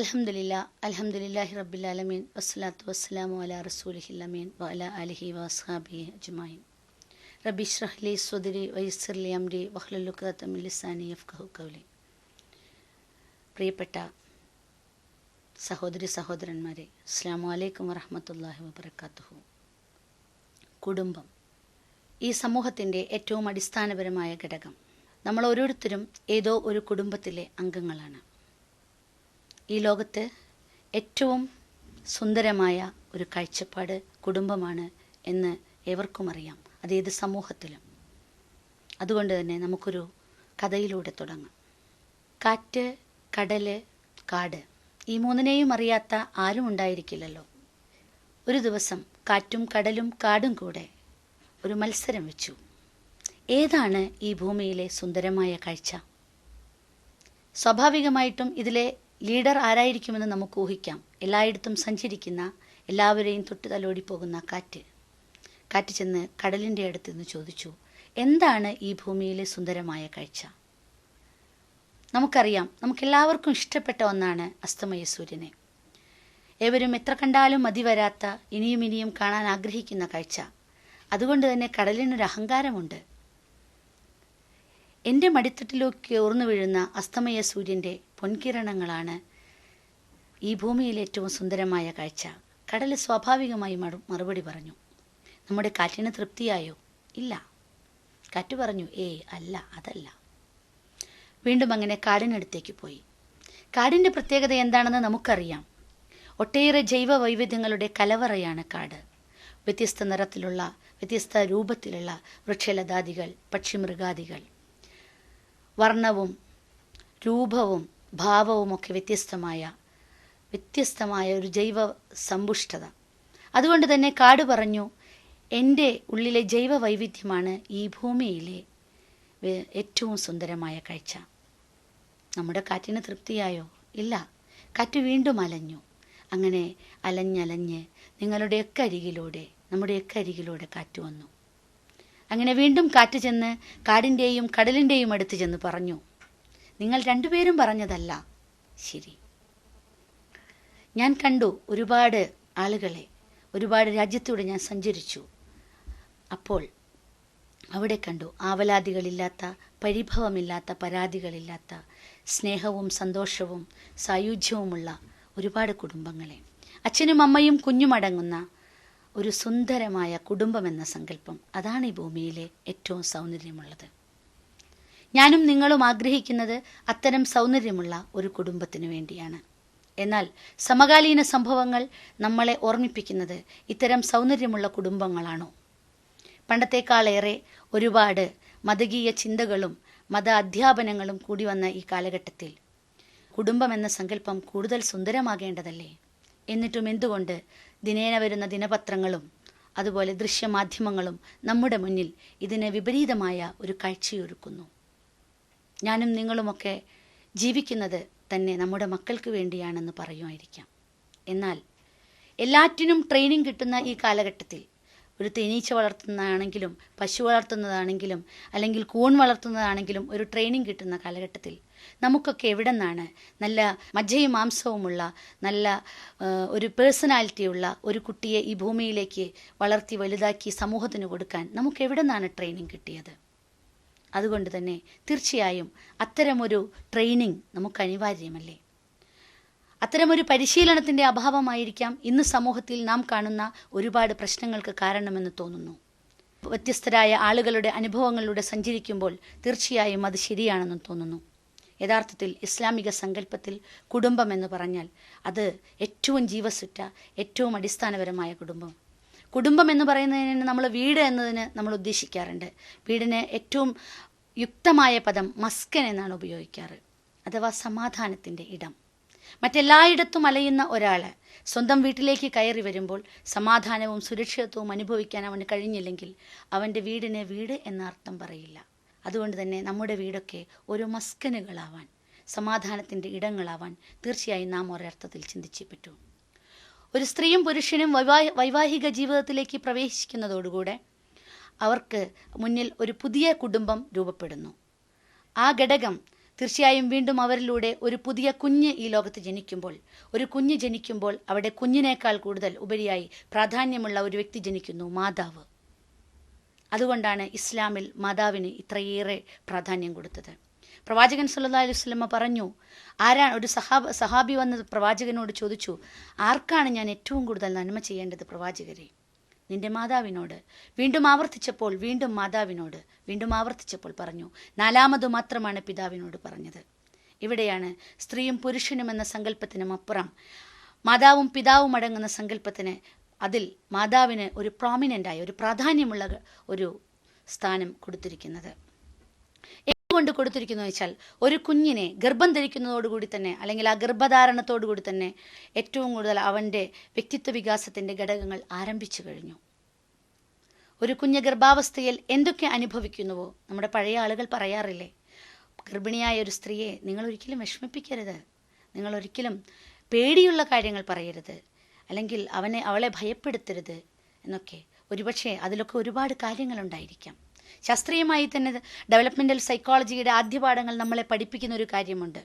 അൽഹംദുലില്ലാഹി റബ്ബിൽ ആലമീൻ വസ്സലാത്തു വസ്സലാമു അലാ റസൂലിഹിൽ അമീൻ വഅലാ ആലിഹി വഅസ്ഹാബിഹി അജ്മഈൻ. റബ്ബി ഇശ്റഹ് ലി സ്വദ്രി വയസ്സിർ ലി അംരി വഹ്ലുൽ ഉഖ്ദത മിൻ ലിസാനി യഫ്ഖഹു ഖൗലി. പ്രിയപ്പെട്ട സഹോദരി സഹോദരന്മാരെ, അസ്സലാമു അലൈക്കും വറഹ്മത്തുള്ളാഹി വബറകാതുഹു. കുടുംബം ഈ സമൂഹത്തിൻ്റെ ഏറ്റവും അടിസ്ഥാനപരമായ ഘടകം. നമ്മൾ ഓരോരുത്തരും ഏതോ ഒരു കുടുംബത്തിലെ അംഗങ്ങളാണ്. ഈ ലോകത്ത് ഏറ്റവും സുന്ദരമായ ഒരു കാഴ്ചപ്പാട് കുടുംബമാണ് എന്ന് ഏവർക്കും അറിയാം, അതേത് സമൂഹത്തിലും. അതുകൊണ്ട് തന്നെ നമുക്കൊരു കഥയിലൂടെ തുടങ്ങാം. കാറ്റ്, കടല്, കാട്, ഈ മൂന്നിനെയും അറിയാത്ത ആരും ഉണ്ടായിരിക്കില്ലല്ലോ. ഒരു ദിവസം കാറ്റും കടലും കാടും കൂടെ ഒരു മത്സരം വെച്ചു. ഏതാണ് ഈ ഭൂമിയിലെ സുന്ദരമായ കാഴ്ച? സ്വാഭാവികമായിട്ടും ഇതിലെ ലീഡർ ആരായിരിക്കുമെന്ന് നമുക്ക് ഊഹിക്കാം. എല്ലായിടത്തും സഞ്ചരിക്കുന്ന, എല്ലാവരെയും തൊട്ട് തലോടിപ്പോകുന്ന കാറ്റ് ചെന്ന് കടലിൻ്റെ അടുത്ത് നിന്ന് ചോദിച്ചു, എന്താണ് ഈ ഭൂമിയിലെ സുന്ദരമായ കാഴ്ച? നമുക്കറിയാം, നമുക്കെല്ലാവർക്കും ഇഷ്ടപ്പെട്ട ഒന്നാണ് അസ്തമയ സൂര്യനെ. ഏവരും എത്ര കണ്ടാലും മതി വരാത്ത, ഇനിയും ഇനിയും കാണാൻ ആഗ്രഹിക്കുന്ന കാഴ്ച. അതുകൊണ്ട് തന്നെ കടലിനൊരു അഹങ്കാരമുണ്ട്. എൻ്റെ മടിത്തട്ടിലേക്ക് ഊർന്നു വീഴുന്ന അസ്തമയ സൂര്യൻ്റെ പൊൻകിരണങ്ങളാണ് ഈ ഭൂമിയിലെ ഏറ്റവും സുന്ദരമായ കാഴ്ച. കടൽ സ്വാഭാവികമായി മറുപടി പറഞ്ഞു. നമ്മുടെ കാറ്റിന് തൃപ്തിയായോ? ഇല്ല. കാറ്റ് പറഞ്ഞു, അല്ല, അതല്ല. വീണ്ടും അങ്ങനെ കാടിനടുത്തേക്ക് പോയി. കാടിൻ്റെ പ്രത്യേകത എന്താണെന്ന് നമുക്കറിയാം. ഒട്ടേറെ ജൈവ വൈവിധ്യങ്ങളുടെ കലവറയാണ് കാട്. വ്യത്യസ്ത നിറത്തിലുള്ള, വ്യത്യസ്ത രൂപത്തിലുള്ള വൃക്ഷലതാദികൾ, പക്ഷിമൃഗാദികൾ, വർണ്ണവും രൂപവും ഭാവവുമൊക്കെ വ്യത്യസ്തമായ ഒരു ജൈവ സമ്പുഷ്ടത. അതുകൊണ്ട് തന്നെ കാട് പറഞ്ഞു, എൻ്റെ ഉള്ളിലെ ജൈവ വൈവിധ്യമാണ് ഈ ഭൂമിയിലെ ഏറ്റവും സുന്ദരമായ കാഴ്ച. നമ്മുടെ കാറ്റിന് തൃപ്തിയായോ? ഇല്ല. കാറ്റ് വീണ്ടും അലഞ്ഞു. അങ്ങനെ അലഞ്ഞലഞ്ഞ് നമ്മുടെയൊക്കെ അരികിലൂടെ കാറ്റ് വന്നു. അങ്ങനെ വീണ്ടും കാറ്റ് ചെന്ന് കാടിൻ്റെയും കടലിൻ്റെയും അടുത്ത് ചെന്ന് പറഞ്ഞു, നിങ്ങൾ രണ്ടുപേരും പറഞ്ഞതല്ല ശരി. ഞാൻ കണ്ടു ഒരുപാട് ആളുകളെ, ഒരുപാട് രാജ്യത്തൂടെ ഞാൻ സഞ്ചരിച്ചു. അപ്പോൾ അവിടെ കണ്ടു ആവലാതികളില്ലാത്ത, പരിഭവമില്ലാത്ത, പരാതികളില്ലാത്ത, സ്നേഹവും സന്തോഷവും സായുജ്യവുമുള്ള ഒരുപാട് കുടുംബങ്ങളെ. അച്ഛനും അമ്മയും കുഞ്ഞുമടങ്ങുന്ന ഒരു സുന്ദരമായ കുടുംബമെന്ന സങ്കല്പം, അതാണ് ഈ ഭൂമിയിലെ ഏറ്റവും സൗന്ദര്യമുള്ളത്. ഞാനും നിങ്ങളും ആഗ്രഹിക്കുന്നത് അത്തരം സൗന്ദര്യമുള്ള ഒരു കുടുംബത്തിനു വേണ്ടിയാണ്. എന്നാൽ സമകാലീന സംഭവങ്ങൾ നമ്മളെ ഓർമ്മിപ്പിക്കുന്നത് ഇത്തരം സൗന്ദര്യമുള്ള കുടുംബങ്ങളാണോ? പണ്ടത്തേക്കാളേറെ ഒരുപാട് മതകീയ ചിന്തകളും മത അധ്യാപനങ്ങളും കൂടി വന്ന ഈ കാലഘട്ടത്തിൽ കുടുംബമെന്ന സങ്കല്പം കൂടുതൽ സുന്ദരമാകേണ്ടതല്ലേ? എന്നിട്ടും എന്തുകൊണ്ട് ദിനേന വരുന്ന ദിനപത്രങ്ങളും അതുപോലെ ദൃശ്യമാധ്യമങ്ങളും നമ്മുടെ മുന്നിൽ ഇതിന് വിപരീതമായ ഒരു കാഴ്ചയൊരുക്കുന്നു? ഞാനും നിങ്ങളുമൊക്കെ ജീവിക്കുന്നത് തന്നെ നമ്മുടെ മക്കൾക്ക് വേണ്ടിയാണെന്ന് പറയുമായിരിക്കാം. എന്നാൽ എല്ലാറ്റിനും ട്രെയിനിങ് കിട്ടുന്ന ഈ കാലഘട്ടത്തിൽ, ഒരു തേനീച്ച വളർത്തുന്നതാണെങ്കിലും പശു വളർത്തുന്നതാണെങ്കിലും അല്ലെങ്കിൽ കൂൺ വളർത്തുന്നതാണെങ്കിലും ഒരു ട്രെയിനിങ് കിട്ടുന്ന കാലഘട്ടത്തിൽ നമുക്കൊക്കെ എവിടെ നിന്നാണ് നല്ല മജ്ജയും മാംസവുമുള്ള, നല്ല ഒരു പേഴ്സണാലിറ്റിയുള്ള ഒരു കുട്ടിയെ ഈ ഭൂമിയിലേക്ക് വളർത്തി വലുതാക്കി സമൂഹത്തിന് കൊടുക്കാൻ നമുക്ക് എവിടെ നിന്നാണ് ട്രെയിനിങ് കിട്ടിയത്? അതുകൊണ്ട് തന്നെ തീർച്ചയായും അത്തരമൊരു ട്രെയിനിങ് നമുക്ക് അനിവാര്യമല്ലേ? അത്തരമൊരു പരിശീലനത്തിൻ്റെ അഭാവമായിരിക്കാം ഇന്ന് സമൂഹത്തിൽ നാം കാണുന്ന ഒരുപാട് പ്രശ്നങ്ങൾക്ക് കാരണമെന്ന് തോന്നുന്നു. വ്യത്യസ്തരായ ആളുകളുടെ അനുഭവങ്ങളിലൂടെ സഞ്ചരിക്കുമ്പോൾ തീർച്ചയായും അത് ശരിയാണെന്ന് തോന്നുന്നു. യഥാർത്ഥത്തിൽ ഇസ്ലാമിക സങ്കല്പത്തിൽ കുടുംബം എന്ന് പറഞ്ഞാൽ അത് ഏറ്റവും ജീവസുറ്റ, ഏറ്റവും അടിസ്ഥാനപരമായ കുടുംബം എന്ന് പറയുന്നതിന് നമ്മൾ വീട് എന്നതിന് നമ്മൾ ഉദ്ദേശിക്കാറുണ്ട്. വീടിന് ഏറ്റവും യുക്തമായ പദം മസ്കൻ എന്നാണ് ഉപയോഗിക്കാറ്, അഥവാ സമാധാനത്തിൻ്റെ ഇടം. മറ്റെല്ലായിടത്തും അലയുന്ന ഒരാൾ സ്വന്തം വീട്ടിലേക്ക് കയറി വരുമ്പോൾ സമാധാനവും സുരക്ഷിതത്വവും അനുഭവിക്കാൻ അവന് കഴിഞ്ഞില്ലെങ്കിൽ അവൻ്റെ വീടിന് വീട് എന്ന അർത്ഥം പറയില്ല. അതുകൊണ്ട് തന്നെ നമ്മുടെ വീടൊക്കെ ഒരു മസ്കനുകളാവാൻ, സമാധാനത്തിൻ്റെ ഇടങ്ങളാവാൻ തീർച്ചയായും നാം ഒരർത്ഥത്തിൽ ചിന്തിച്ചേ പറ്റൂ. ഒരു സ്ത്രീയും പുരുഷനും വൈവാഹിക ജീവിതത്തിലേക്ക് പ്രവേശിക്കുന്നതോടുകൂടെ അവർക്ക് മുന്നിൽ ഒരു പുതിയ കുടുംബം രൂപപ്പെടുന്നു. ആ ഘടകം തീർച്ചയായും വീണ്ടും അവരിലൂടെ ഒരു പുതിയ കുഞ്ഞ് ഈ ലോകത്ത് ജനിക്കുമ്പോൾ, ഒരു കുഞ്ഞ് ജനിക്കുമ്പോൾ അവിടെ കുഞ്ഞിനേക്കാൾ കൂടുതൽ ഉപരിയായി പ്രാധാന്യമുള്ള ഒരു വ്യക്തി ജനിക്കുന്നു, മാതാവ്. അതുകൊണ്ടാണ് ഇസ്ലാമിൽ മാതാവിന് ഇത്രയേറെ പ്രാധാന്യം കൊടുത്തത്. പ്രവാചകൻ സല്ലല്ലാഹു അലൈഹി വസല്ലമ പറഞ്ഞു, ആരാണ് ഒരു സഹാബി വന്ന് പ്രവാചകനോട് ചോദിച്ചു, ആർക്കാണ് ഞാൻ ഏറ്റവും കൂടുതൽ നന്മ ചെയ്യേണ്ടത് പ്രവാചകരെ? നിന്റെ മാതാവിനോട്. വീണ്ടും മാതാവിനോട് വീണ്ടും ആവർത്തിച്ചപ്പോൾ പറഞ്ഞു, നാലാമത് മാത്രമാണ് പിതാവിനോട് പറഞ്ഞത്. ഇവിടെയാണ് സ്ത്രീയും പുരുഷനും എന്ന സങ്കല്പത്തിനും അപ്പുറം മാതാവും പിതാവും അടങ്ങുന്ന സങ്കല്പത്തിന് അതിൽ മാതാവിന് ഒരു പ്രോമിനൻ്റായ, ഒരു പ്രാധാന്യമുള്ള ഒരു സ്ഥാനം കൊടുത്തിരിക്കുന്നത്. എന്തുകൊണ്ട് കൊടുത്തിരിക്കുന്നു വെച്ചാൽ, ഒരു കുഞ്ഞിനെ ഗർഭം ധരിക്കുന്നതോടുകൂടി തന്നെ, അല്ലെങ്കിൽ ആ ഗർഭധാരണത്തോടുകൂടി തന്നെ ഏറ്റവും കൂടുതൽ അവൻ്റെ വ്യക്തിത്വ വികാസത്തിൻ്റെ ഘടകങ്ങൾ ആരംഭിച്ചു കഴിഞ്ഞു. ഒരു കുഞ്ഞ് ഗർഭാവസ്ഥയിൽ എന്തൊക്കെ അനുഭവിക്കുന്നുവോ, നമ്മുടെ പഴയ ആളുകൾ പറയാറില്ലേ, ഗർഭിണിയായ ഒരു സ്ത്രീയെ നിങ്ങൾ ഒരിക്കലും വിഷമിപ്പിക്കരുത്, നിങ്ങൾ ഒരിക്കലും പേടിയുള്ള കാര്യങ്ങൾ പറയരുത്, അല്ലെങ്കിൽ അവളെ ഭയപ്പെടുത്തരുത് എന്നൊക്കെ. ഒരുപക്ഷെ അതിലൊക്കെ ഒരുപാട് കാര്യങ്ങളുണ്ടായിരിക്കാം. ശാസ്ത്രീയമായി തന്നെ ഡെവലപ്മെൻ്റൽ സൈക്കോളജിയുടെ ആദ്യ പാഠങ്ങൾ നമ്മളെ പഠിപ്പിക്കുന്ന ഒരു കാര്യമുണ്ട്.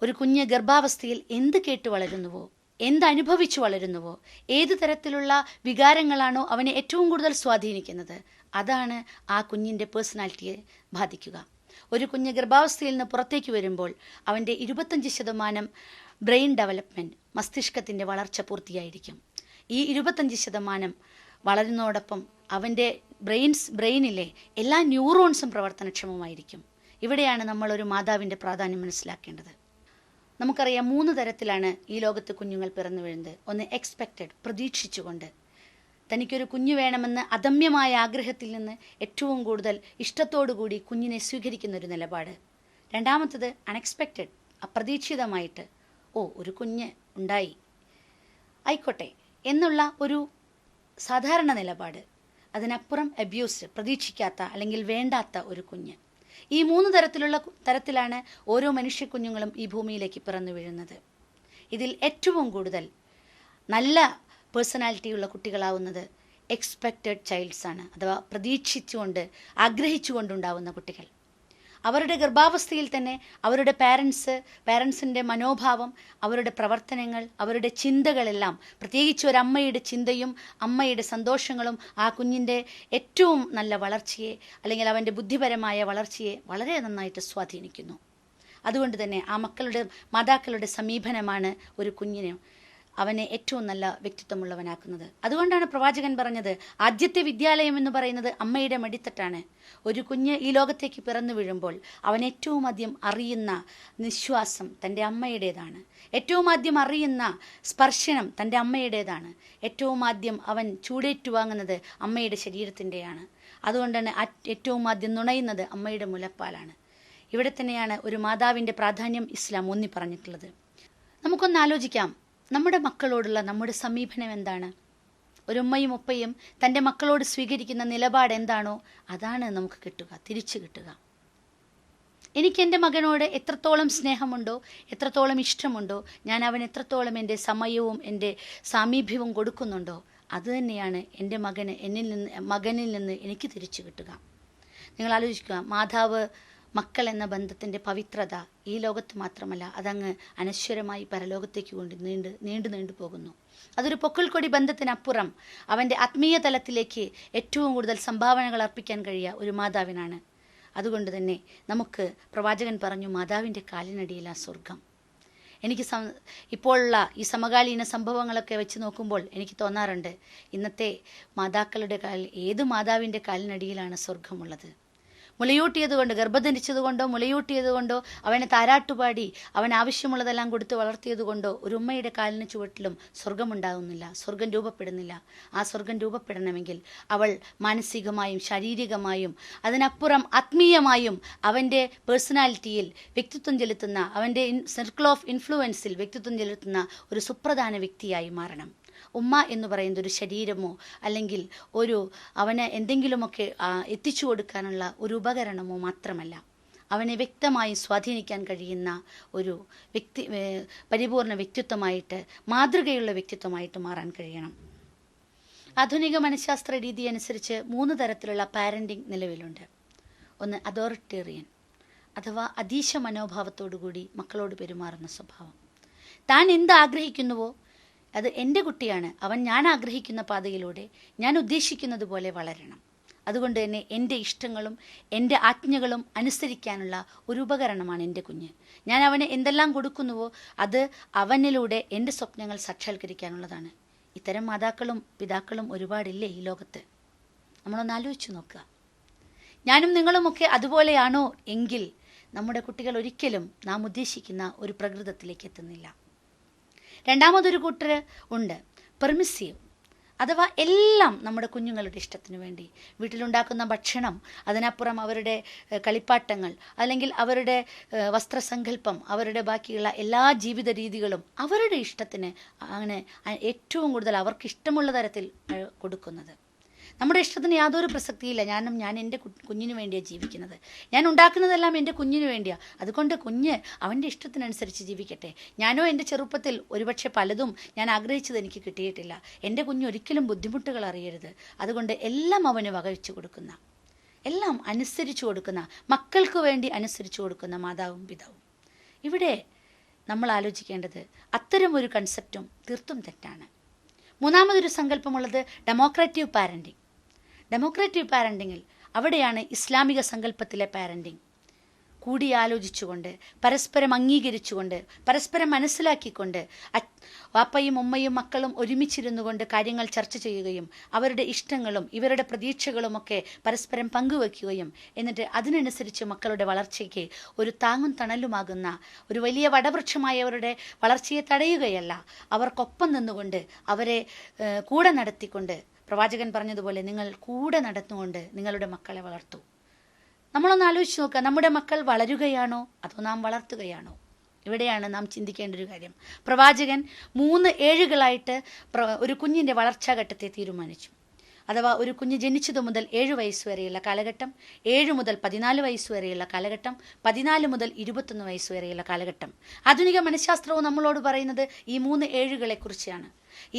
ഒരു കുഞ്ഞ് ഗർഭാവസ്ഥയിൽ എന്ത് കേട്ട് വളരുന്നുവോ, എന്തനുഭവിച്ചു വളരുന്നുവോ, ഏത് തരത്തിലുള്ള വികാരങ്ങളാണോ അവനെ ഏറ്റവും കൂടുതൽ സ്വാധീനിക്കുന്നത്, അതാണ് ആ കുഞ്ഞിൻ്റെ പേഴ്സണാലിറ്റിയെ ബാധിക്കുക. ഒരു കുഞ്ഞ് ഗർഭാവസ്ഥയിൽ നിന്ന് പുറത്തേക്ക് വരുമ്പോൾ അവൻ്റെ 25% ബ്രെയിൻ ഡെവലപ്മെൻറ്റ്, മസ്തിഷ്കത്തിൻ്റെ വളർച്ച പൂർത്തിയായിരിക്കും. ഈ 25% വളരുന്നതോടൊപ്പം അവൻ്റെ ബ്രെയിനിലെ എല്ലാ ന്യൂറോൺസും പ്രവർത്തനക്ഷമമായിരിക്കും. ഇവിടെയാണ് നമ്മളൊരു മാതാവിൻ്റെ പ്രാധാന്യം മനസ്സിലാക്കേണ്ടത്. നമുക്കറിയാം 3 തരത്തിലാണ് ഈ ലോകത്ത് കുഞ്ഞുങ്ങൾ പിറന്നു വീഴുന്നത്. ഒന്ന് എക്സ്പെക്റ്റഡ്, പ്രതീക്ഷിച്ചുകൊണ്ട്, തനിക്കൊരു കുഞ്ഞു വേണമെന്ന് അദമ്യമായ ആഗ്രഹത്തിൽ നിന്ന് ഏറ്റവും കൂടുതൽ ഇഷ്ടത്തോടുകൂടി കുഞ്ഞിനെ സ്വീകരിക്കുന്ന ഒരു നിലപാട്. രണ്ടാമത്തത് അൺഎക്സ്പെക്റ്റഡ്, അപ്രതീക്ഷിതമായിട്ട്, ഒരു കുഞ്ഞ് ഉണ്ടായി ആയിക്കോട്ടെ എന്നുള്ള ഒരു സാധാരണ നിലപാട്. അതിനപ്പുറം അബ്യൂസ്, പ്രതീക്ഷിക്കാത്ത അല്ലെങ്കിൽ വേണ്ടാത്ത ഒരു കുഞ്ഞ്. ഈ 3 തരത്തിലാണ് ഓരോ മനുഷ്യ കുഞ്ഞുങ്ങളും ഈ ഭൂമിയിലേക്ക് പിറന്നു വീഴുന്നത്. ഇതിൽ ഏറ്റവും കൂടുതൽ നല്ല പേഴ്സണാലിറ്റിയുള്ള കുട്ടികളാവുന്നത് എക്സ്പെക്റ്റഡ് ചൈൽഡ്സാണ്, അഥവാ പ്രതീക്ഷിച്ചുകൊണ്ട് ആഗ്രഹിച്ചുകൊണ്ടുണ്ടാവുന്ന കുട്ടികൾ. അവരുടെ ഗർഭാവസ്ഥയിൽ തന്നെ അവരുടെ പാരൻസിൻ്റെ മനോഭാവം, അവരുടെ പ്രവർത്തനങ്ങൾ, അവരുടെ ചിന്തകളെല്ലാം, പ്രത്യേകിച്ച് ഒരമ്മയുടെ ചിന്തയും അമ്മയുടെ സന്തോഷങ്ങളും ആ കുഞ്ഞിൻ്റെ ഏറ്റവും നല്ല വളർച്ചയെ, അല്ലെങ്കിൽ അവൻ്റെ ബുദ്ധിപരമായ വളർച്ചയെ വളരെ നന്നായിട്ട് സ്വാധീനിക്കുന്നു. അതുകൊണ്ട് തന്നെ ആ മാതാക്കളുടെ സമീപനമാണ് ഒരു കുഞ്ഞിനെ, അവനെ ഏറ്റവും നല്ല വ്യക്തിത്വമുള്ളവനാക്കുന്നത്. അതുകൊണ്ടാണ് പ്രവാചകൻ പറഞ്ഞത്, ആദ്യത്തെ വിദ്യാലയം എന്ന് പറയുന്നത് അമ്മയുടെ മടിത്തട്ടാണ്. ഒരു കുഞ്ഞ് ഈ ലോകത്തേക്ക് പിറന്നു വീഴുമ്പോൾ അവൻ ഏറ്റവും ആദ്യം അറിയുന്ന നിശ്വാസം തൻ്റെ അമ്മയുടേതാണ്. ഏറ്റവും ആദ്യം അറിയുന്ന സ്പർശനം തൻ്റെ അമ്മയുടേതാണ്. ഏറ്റവും ആദ്യം അവൻ ചൂടേറ്റുവാങ്ങുന്നത് അമ്മയുടെ ശരീരത്തിൻ്റെയാണ്. അതുകൊണ്ടാണ് ഏറ്റവും ആദ്യം നുണയുന്നത് അമ്മയുടെ മുലപ്പാലാണ്. ഇവിടെ തന്നെയാണ് ഒരു മാതാവിൻ്റെ പ്രാധാന്യം ഇസ്ലാം ഊന്നി പറഞ്ഞിട്ടുള്ളത്. നമുക്കൊന്ന് ആലോചിക്കാം, നമ്മുടെ മക്കളോടുള്ള നമ്മുടെ സമീപനം എന്താണ്? ഒരു ഉമ്മയും ഉപ്പയും തൻ്റെ മക്കളോട് സ്വീകരിക്കുന്ന നിലപാട് എന്താണോ അതാണ് നമുക്ക് തിരിച്ചു കിട്ടുക. എനിക്ക് എൻ്റെ മകനോട് എത്രത്തോളം സ്നേഹമുണ്ടോ, എത്രത്തോളം ഇഷ്ടമുണ്ടോ, ഞാൻ അവൻ എത്രത്തോളം എൻ്റെ സമയവും എൻ്റെ സാമീപ്യവും കൊടുക്കുന്നുണ്ടോ, അതുതന്നെയാണ് എൻ്റെ മകനിൽ നിന്ന് എനിക്ക് തിരിച്ചു കിട്ടുക. നിങ്ങൾ ആലോചിക്കുക, മാതാവ് മക്കൾ എന്ന ബന്ധത്തിൻ്റെ പവിത്രത ഈ ലോകത്ത് മാത്രമല്ല, അതങ്ങ് അനശ്വരമായി പരലോകത്തേക്ക് കൊണ്ട് നീണ്ടു പോകുന്നു. അതൊരു പൊക്കിൾക്കൊടി ബന്ധത്തിനപ്പുറം അവൻ്റെ ആത്മീയ തലത്തിലേക്ക് ഏറ്റവും കൂടുതൽ സംഭാവനകൾ അർപ്പിക്കാൻ കഴിയുക ഒരു മാതാവിനാണ്. അതുകൊണ്ട് തന്നെ നമുക്ക് പ്രവാചകൻ പറഞ്ഞു, മാതാവിൻ്റെ കാലിനടിയിലാ സ്വർഗം. എനിക്ക് ഇപ്പോഴുള്ള ഈ സമകാലീന സംഭവങ്ങളൊക്കെ വെച്ച് നോക്കുമ്പോൾ എനിക്ക് തോന്നാറുണ്ട്, ഇന്നത്തെ ഏത് മാതാവിൻ്റെ കാലിനടിയിലാണ് സ്വർഗമുള്ളത്? മുലയൂട്ടിയതുകൊണ്ട്, ഗർഭധരിച്ചതുകൊണ്ടോ മുലയൂട്ടിയതുകൊണ്ടോ, അവനെ താരാട്ടുപാടി അവൻ ആവശ്യമുള്ളതെല്ലാം കൊടുത്ത് വളർത്തിയതുകൊണ്ടോ ഒരു ഉമ്മയുടെ കാലിന് ചുവട്ടിലും സ്വർഗമുണ്ടാകുന്നില്ല, സ്വർഗം രൂപപ്പെടുന്നില്ല. ആ സ്വർഗം രൂപപ്പെടണമെങ്കിൽ അവൾ മാനസികമായും ശാരീരികമായും അതിനപ്പുറം ആത്മീയമായും അവൻ്റെ പേഴ്സണാലിറ്റിയിൽ വ്യക്തിത്വം ചെലുത്തുന്ന, അവൻ്റെ സർക്കിൾ ഓഫ് ഇൻഫ്ലുവൻസിൽ വ്യക്തിത്വം ചെലുത്തുന്ന ഒരു സുപ്രധാന വ്യക്തിയായി മാറണം. ഉമ്മ എന്ന് പറയുന്നത് ഒരു ശരീരമോ അല്ലെങ്കിൽ അവന് എന്തെങ്കിലുമൊക്കെ എത്തിച്ചു കൊടുക്കാനുള്ള ഒരു ഉപകരണമോ മാത്രമല്ല, അവനെ വ്യക്തമായി സ്വാധീനിക്കാൻ കഴിയുന്ന ഒരു പരിപൂർണ വ്യക്തിത്വമായിട്ട്, മാതൃകയുള്ള വ്യക്തിത്വമായിട്ട് മാറാൻ കഴിയണം. ആധുനിക മനഃശാസ്ത്ര രീതി അനുസരിച്ച് 3 തരത്തിലുള്ള പാരൻറ്റിങ് നിലവിലുണ്ട്. ഒന്ന് അതോറിറ്റേറിയൻ. അഥവാ അതീശ മനോഭാവത്തോടുകൂടി മക്കളോട് പെരുമാറുന്ന സ്വഭാവം. താൻ എന്ത് ആഗ്രഹിക്കുന്നുവോ അത് എൻ്റെ കുട്ടിയാണ്, അവൻ ഞാൻ ആഗ്രഹിക്കുന്ന പാതയിലൂടെ ഞാൻ ഉദ്ദേശിക്കുന്നത് പോലെ വളരണം. അതുകൊണ്ട് തന്നെ എൻ്റെ ഇഷ്ടങ്ങളും എൻ്റെ ആജ്ഞകളും അനുസരിക്കാനുള്ള ഒരു ഉപകരണമാണ് എൻ്റെ കുഞ്ഞ്. ഞാൻ അവന് എന്തെല്ലാം കൊടുക്കുന്നുവോ അത് അവനിലൂടെ എൻ്റെ സ്വപ്നങ്ങൾ സാക്ഷാത്കരിക്കാനുള്ളതാണ്. ഇത്തരം മാതാക്കളും പിതാക്കളും ഒരുപാടില്ലേ ഈ ലോകത്ത്? നമ്മളൊന്ന് ആലോചിച്ച് നോക്കുക. ഞാനും നിങ്ങളുമൊക്കെ അതുപോലെയാണോ എങ്കിൽ നമ്മുടെ കുട്ടികൾ ഒരിക്കലും നാം ഉദ്ദേശിക്കുന്ന ഒരു പ്രകൃതത്തിലേക്ക് എത്തുന്നില്ല. രണ്ടാമതൊരു കൂട്ടർ ഉണ്ട്, പെർമിസീവ്, അഥവാ എല്ലാം നമ്മുടെ കുഞ്ഞുങ്ങളുടെ ഇഷ്ടത്തിന് വേണ്ടി. വീട്ടിലുണ്ടാക്കുന്ന ഭക്ഷണം, അതിനപ്പുറം അവരുടെ കളിപ്പാട്ടങ്ങൾ, അല്ലെങ്കിൽ അവരുടെ വസ്ത്രസങ്കല്പം, അവരുടെ ബാക്കിയുള്ള എല്ലാ ജീവിത രീതികളും അവരുടെ ഇഷ്ടത്തിന് അങ്ങനെ ഏറ്റവും കൂടുതൽ അവർക്ക് ഇഷ്ടമുള്ള തരത്തിൽ കൊടുക്കുന്നത്. നമ്മുടെ ഇഷ്ടത്തിന് യാതൊരു പ്രസക്തിയില്ല. ഞാൻ എൻ്റെ കുഞ്ഞിന് വേണ്ടിയാണ് ജീവിക്കുന്നത്, ഞാൻ ഉണ്ടാക്കുന്നതെല്ലാം എൻ്റെ കുഞ്ഞിന് വേണ്ടിയാണ്. അതുകൊണ്ട് കുഞ്ഞ് അവൻ്റെ ഇഷ്ടത്തിനനുസരിച്ച് ജീവിക്കട്ടെ. ഞാനോ എൻ്റെ ചെറുപ്പത്തിൽ ഒരുപക്ഷെ പലതും ഞാൻ ആഗ്രഹിച്ചത് എനിക്ക് കിട്ടിയിട്ടില്ല. എൻ്റെ കുഞ്ഞ് ഒരിക്കലും ബുദ്ധിമുട്ടുകൾ അറിയരുത്. അതുകൊണ്ട് എല്ലാം അവന് വകവെച്ച് കൊടുക്കുന്ന, എല്ലാം അനുസരിച്ചു കൊടുക്കുന്ന, മക്കൾക്ക് വേണ്ടി അനുസരിച്ചു കൊടുക്കുന്ന മാതാവും പിതാവും. ഇവിടെ നമ്മൾ ആലോചിക്കേണ്ടത് അത്തരം ഒരു കൺസെപ്റ്റും തീർത്തും തെറ്റാണ്. മൂന്നാമതൊരു സങ്കല്പമുള്ളത് ഡെമോക്രാറ്റീവ് പാരൻറ്റിങ്. ഡെമോക്രാറ്റീവ് പാരൻറ്റിങ്ങിൽ അവിടെയാണ് ഇസ്ലാമിക സങ്കല്പത്തിലെ പാരൻറ്റിങ്. കൂടിയാലോചിച്ചുകൊണ്ട്, പരസ്പരം അംഗീകരിച്ചുകൊണ്ട്, പരസ്പരം മനസ്സിലാക്കിക്കൊണ്ട്, വാപ്പയും ഉമ്മയും മക്കളും ഒരുമിച്ചിരുന്നു കൊണ്ട് കാര്യങ്ങൾ ചർച്ച ചെയ്യുകയും അവരുടെ ഇഷ്ടങ്ങളും ഇവരുടെ പ്രതീക്ഷകളുമൊക്കെ പരസ്പരം പങ്കുവയ്ക്കുകയും എന്നിട്ട് അതിനനുസരിച്ച് മക്കളുടെ വളർച്ചയ്ക്ക് ഒരു താങ്ങും തണലുമാകുന്ന ഒരു വലിയ വടവൃക്ഷമായി അവരുടെ വളർച്ചയെ തടയുകയല്ല, അവർക്കൊപ്പം നിന്നുകൊണ്ട് അവരെ കൂടെ നടത്തിക്കൊണ്ട്, പ്രവാചകൻ പറഞ്ഞതുപോലെ നിങ്ങൾ കൂടെ നടന്നുകൊണ്ട് നിങ്ങളുടെ മക്കളെ വളർത്തൂ. നമ്മളൊന്ന് ആലോചിച്ച് നോക്കുക, നമ്മുടെ മക്കൾ വളരുകയാണോ അതോ നാം വളർത്തുകയാണോ? ഇവിടെയാണ് നാം ചിന്തിക്കേണ്ട ഒരു കാര്യം. പ്രവാചകൻ 3 ഏഴുകളായിട്ട് ഒരു കുഞ്ഞിൻ്റെ വളർച്ചാഘട്ടത്തെ തീരുമാനിച്ചു. അഥവാ ഒരു കുഞ്ഞ് ജനിച്ചതു മുതൽ 7 വയസ്സ് വരെയുള്ള കാലഘട്ടം, 7 മുതൽ 14 വയസ്സ് വരെയുള്ള കാലഘട്ടം, 14 മുതൽ 21 വയസ്സ് വരെയുള്ള കാലഘട്ടം. ആധുനിക മനഃശാസ്ത്രവും നമ്മളോട് പറയുന്നത് ഈ 3 ഏഴുകളെ കുറിച്ചാണ്.